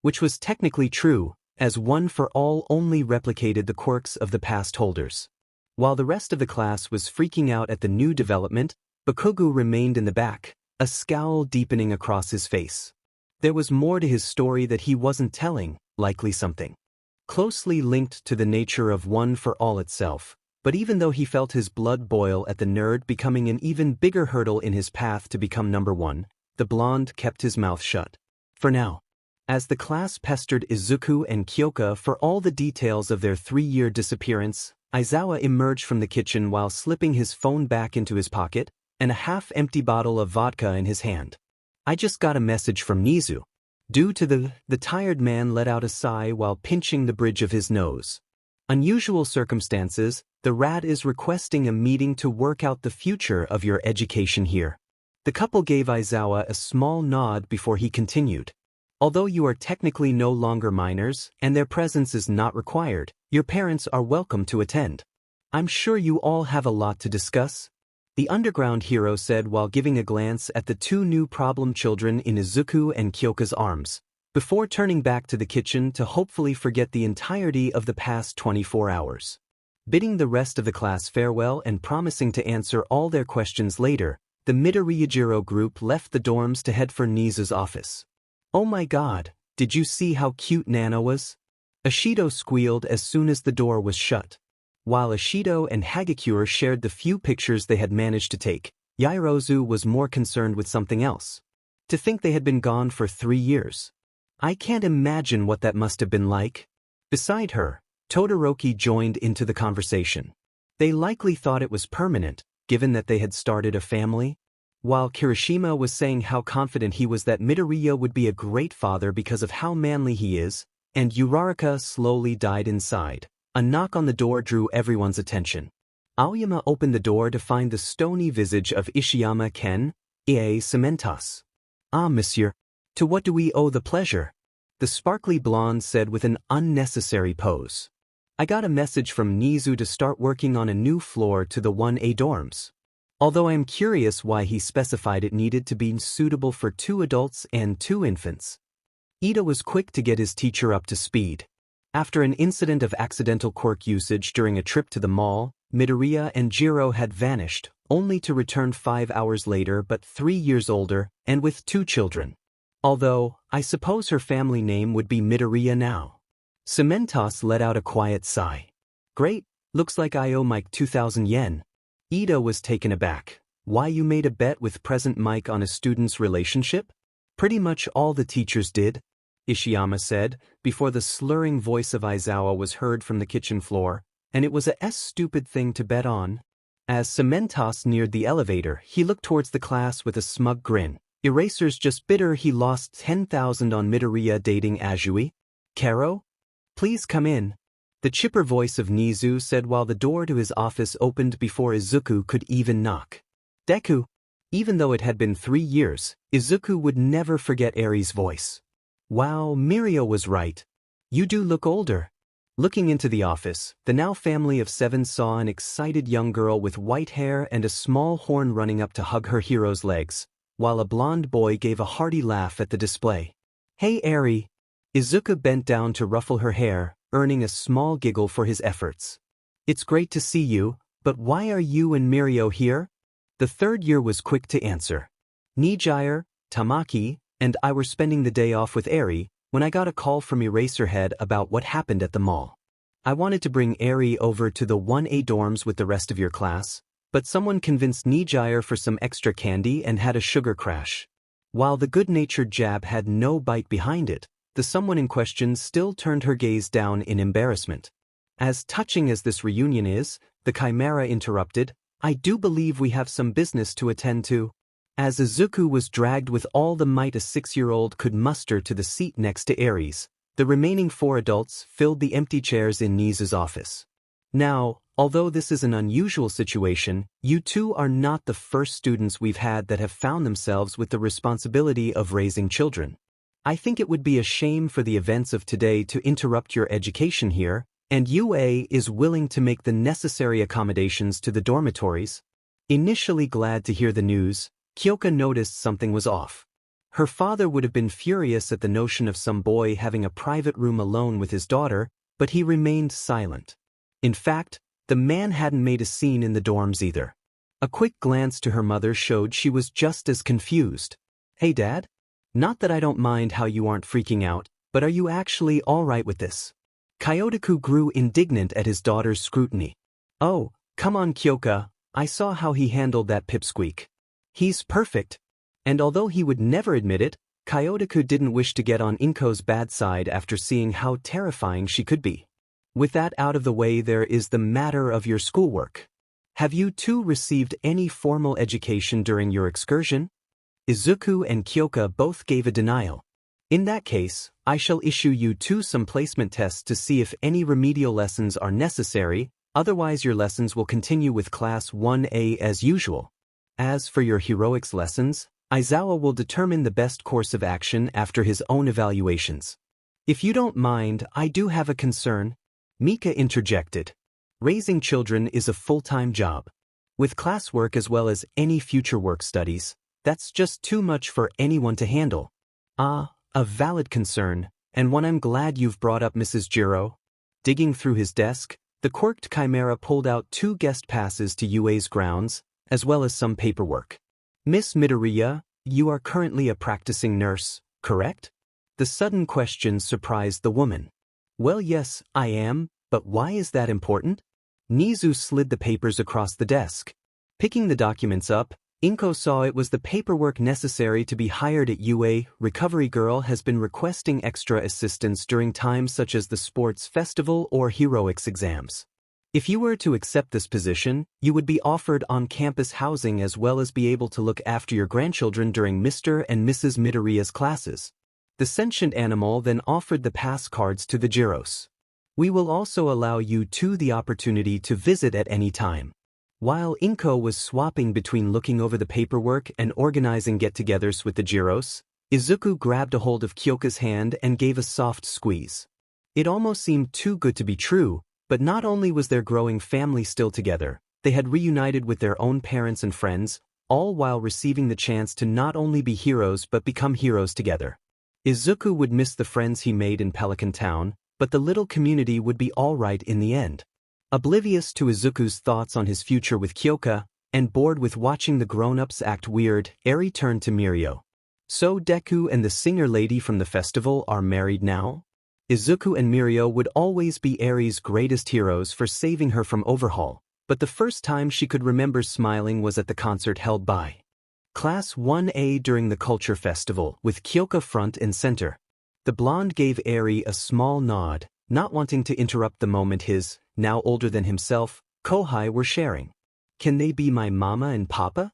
Which was technically true, as One for All only replicated the quirks of the past holders. While the rest of the class was freaking out at the new development, Bakugo remained in the back, a scowl deepening across his face. There was more to his story that he wasn't telling, likely something closely linked to the nature of One for All itself. But even though he felt his blood boil at the nerd becoming an even bigger hurdle in his path to become number one, the blonde kept his mouth shut. For now. As the class pestered Izuku and Kyoka for all the details of their 3-year disappearance, Aizawa emerged from the kitchen while slipping his phone back into his pocket and a half-empty bottle of vodka in his hand. "I just got a message from Nizu." Due to the tired man let out a sigh while pinching the bridge of his nose. "Unusual circumstances, the rat is requesting a meeting to work out the future of your education here." The couple gave Aizawa a small nod before he continued. "Although you are technically no longer minors and their presence is not required, your parents are welcome to attend. I'm sure you all have a lot to discuss," the underground hero said while giving a glance at the 2 new problem children in Izuku and Kyoka's arms, before turning back to the kitchen to hopefully forget the entirety of the past 24 hours. Bidding the rest of the class farewell and promising to answer all their questions later, the Midoriyajiro group left the dorms to head for Nizu's office. "Oh my god, did you see how cute Nana was?" Ashido squealed as soon as the door was shut. While Ashido and Hagakure shared the few pictures they had managed to take, Yairozu was more concerned with something else. To think they had been gone for 3 years. "I can't imagine what that must have been like." Beside her, Todoroki joined into the conversation. They likely thought it was permanent, given that they had started a family. While Kirishima was saying how confident he was that Midoriya would be a great father because of how manly he is, and Uraraka slowly died inside, a knock on the door drew everyone's attention. Aoyama opened the door to find the stony visage of Ishiyama Ken, Ie Cementas. "Ah, monsieur. To what do we owe the pleasure?" the sparkly blonde said with an unnecessary pose. "I got a message from Nizu to start working on a new floor to the 1A dorms. Although I am curious why he specified it needed to be suitable for 2 adults and 2 infants. Ida was quick to get his teacher up to speed. After an incident of accidental quirk usage during a trip to the mall, Midoriya and Jiro had vanished, only to return 5 hours later but 3 years older and with 2 children. Although, I suppose her family name would be Midoriya now. Cementos let out a quiet sigh. Great, looks like I owe Mike 2,000 yen. Ida was taken aback. Why, you made a bet with present Mike on a student's relationship? Pretty much all the teachers did, Ishiyama said, before the slurring voice of Aizawa was heard from the kitchen floor, and it was a stupid thing to bet on. As Cementos neared the elevator, he looked towards the class with a smug grin. Eraser's just bitter he lost 10,000 on Midoriya dating Azui. Karo? Please come in. The chipper voice of Nizu said while the door to his office opened before Izuku could even knock. Deku. Even though it had been 3 years, Izuku would never forget Eri's voice. Wow, Mirio was right. You do look older. Looking into the office, the now family of 7 saw an excited young girl with white hair and a small horn running up to hug her hero's legs, while a blonde boy gave a hearty laugh at the display. Hey Eri. Izuku bent down to ruffle her hair, earning a small giggle for his efforts. It's great to see you, but why are you and Mirio here? The third year was quick to answer. Nijire, Tamaki, and I were spending the day off with Eri when I got a call from Eraserhead about what happened at the mall. I wanted to bring Eri over to the 1A dorms with the rest of your class, but someone convinced Nijire for some extra candy and had a sugar crash. While the good-natured jab had no bite behind it, the someone in question still turned her gaze down in embarrassment. As touching as this reunion is, the Chimera interrupted, I do believe we have some business to attend to. As Izuku was dragged with all the might a 6-year-old could muster to the seat next to Aries, the remaining 4 adults filled the empty chairs in Nizu's office. Now, although this is an unusual situation, you two are not the first students we've had that have found themselves with the responsibility of raising children. I think it would be a shame for the events of today to interrupt your education here, and UA is willing to make the necessary accommodations to the dormitories. Initially glad to hear the news, Kyoka noticed something was off. Her father would have been furious at the notion of some boy having a private room alone with his daughter, but he remained silent. In fact, the man hadn't made a scene in the dorms either. A quick glance to her mother showed she was just as confused. Hey Dad? Not that I don't mind how you aren't freaking out, but are you actually all right with this? Kyotoku grew indignant at his daughter's scrutiny. Oh, come on Kyoka, I saw how he handled that pipsqueak. He's perfect. And although he would never admit it, Kyotoku didn't wish to get on Inko's bad side after seeing how terrifying she could be. With that out of the way, there is the matter of your schoolwork. Have you two received any formal education during your excursion? Izuku and Kyoka both gave a denial. In that case, I shall issue you two some placement tests to see if any remedial lessons are necessary, otherwise your lessons will continue with Class 1A as usual. As for your heroics lessons, Aizawa will determine the best course of action after his own evaluations. If you don't mind, I do have a concern, Mika interjected. Raising children is a full-time job. With classwork as well as any future work studies, that's just too much for anyone to handle. A valid concern, and one I'm glad you've brought up, Mrs. Jiro. Digging through his desk, the quirked Chimera pulled out 2 guest passes to UA's grounds, as well as some paperwork. Miss Midoriya, you are currently a practicing nurse, correct? The sudden question surprised the woman. Well, yes, I am, but why is that important? Nizu slid the papers across the desk. Picking the documents up, Inko saw it was the paperwork necessary to be hired at UA. Recovery Girl has been requesting extra assistance during times such as the sports festival or heroics exams. If you were to accept this position, you would be offered on-campus housing as well as be able to look after your grandchildren during Mr. and Mrs. Midoriya's classes. The sentient animal then offered the pass cards to the Jiros. We will also allow you two the opportunity to visit at any time. While Inko was swapping between looking over the paperwork and organizing get-togethers with the Jiros, Izuku grabbed a hold of Kyoka's hand and gave a soft squeeze. It almost seemed too good to be true, but not only was their growing family still together, they had reunited with their own parents and friends, all while receiving the chance to not only be heroes but become heroes together. Izuku would miss the friends he made in Pelican Town, but the little community would be all right in the end. Oblivious to Izuku's thoughts on his future with Kyoka, and bored with watching the grown-ups act weird, Eri turned to Mirio. So Deku and the singer lady from the festival are married now? Izuku and Mirio would always be Eri's greatest heroes for saving her from overhaul, but the first time she could remember smiling was at the concert held by Class 1A during the Culture Festival, with Kyoka front and center. The blonde gave Eri a small nod, not wanting to interrupt the moment his, now older than himself, Kohai were sharing. Can they be my mama and papa?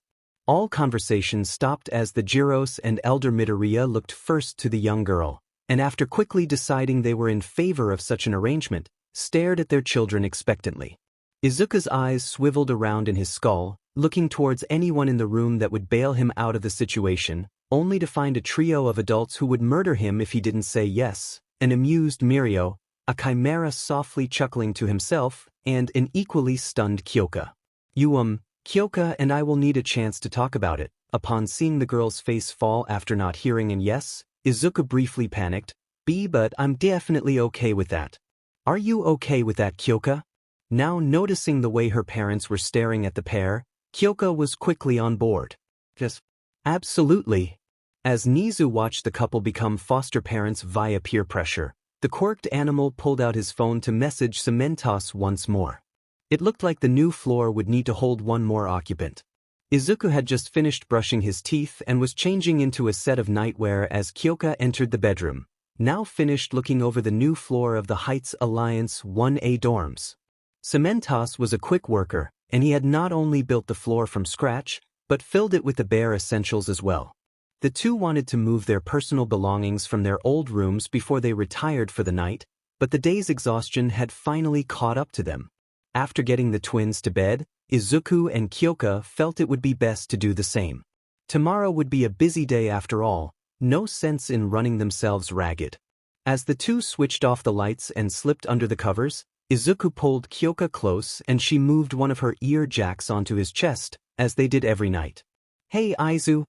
All conversations stopped as the Jiros and elder Midoriya looked first to the young girl, and after quickly deciding they were in favor of such an arrangement, stared at their children expectantly. Izuku's eyes swiveled around in his skull, looking towards anyone in the room that would bail him out of the situation, only to find a trio of adults who would murder him if he didn't say yes, an amused Mirio, a chimera softly chuckling to himself, and an equally stunned Kyoka. Kyoka and I will need a chance to talk about it. Upon seeing the girl's face fall after not hearing an yes, Izuku briefly panicked. But I'm definitely okay with that. Are you okay with that, Kyoka? Now noticing the way her parents were staring at the pair, Kyoka was quickly on board. Just, absolutely. As Nizu watched the couple become foster parents via peer pressure, the quirked animal pulled out his phone to message Cementos once more. It looked like the new floor would need to hold one more occupant. Izuku had just finished brushing his teeth and was changing into a set of nightwear as Kyoka entered the bedroom, now finished looking over the new floor of the Heights Alliance 1A dorms. Cementos was a quick worker, and he had not only built the floor from scratch, but filled it with the bare essentials as well. The two wanted to move their personal belongings from their old rooms before they retired for the night, but the day's exhaustion had finally caught up to them. After getting the twins to bed, Izuku and Kyoka felt it would be best to do the same. Tomorrow would be a busy day after all, no sense in running themselves ragged. As the two switched off the lights and slipped under the covers, Izuku pulled Kyoka close and she moved one of her ear jacks onto his chest, as they did every night. Hey Izu.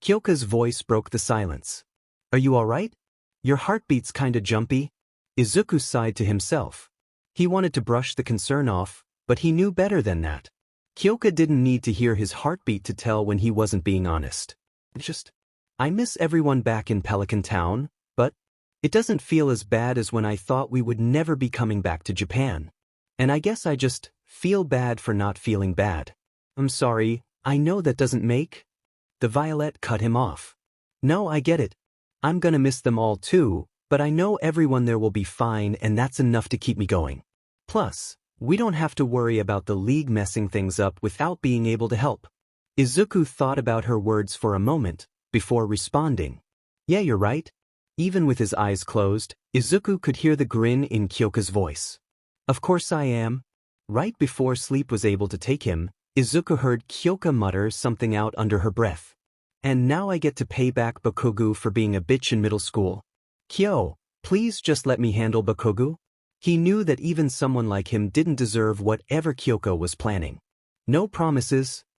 Kyoka's voice broke the silence. Are you alright? Your heartbeat's kinda jumpy. Izuku sighed to himself. He wanted to brush the concern off, but he knew better than that. Kyoka didn't need to hear his heartbeat to tell when he wasn't being honest. I miss everyone back in Pelican Town, but it doesn't feel as bad as when I thought we would never be coming back to Japan. And I guess I just feel bad for not feeling bad. I'm sorry, I know that doesn't make... The Violet cut him off. No, I get it. I'm gonna miss them all too, but I know everyone there will be fine and that's enough to keep me going. Plus, we don't have to worry about the league messing things up without being able to help. Izuku thought about her words for a moment, before responding. Yeah, you're right. Even with his eyes closed, Izuku could hear the grin in Kyoka's voice. Of course I am. Right before sleep was able to take him, Izuku heard Kyoka mutter something out under her breath. And now I get to pay back Bakugu for being a bitch in middle school. Kyo, please just let me handle Bakugu? He knew that even someone like him didn't deserve whatever Kyoka was planning. No promises,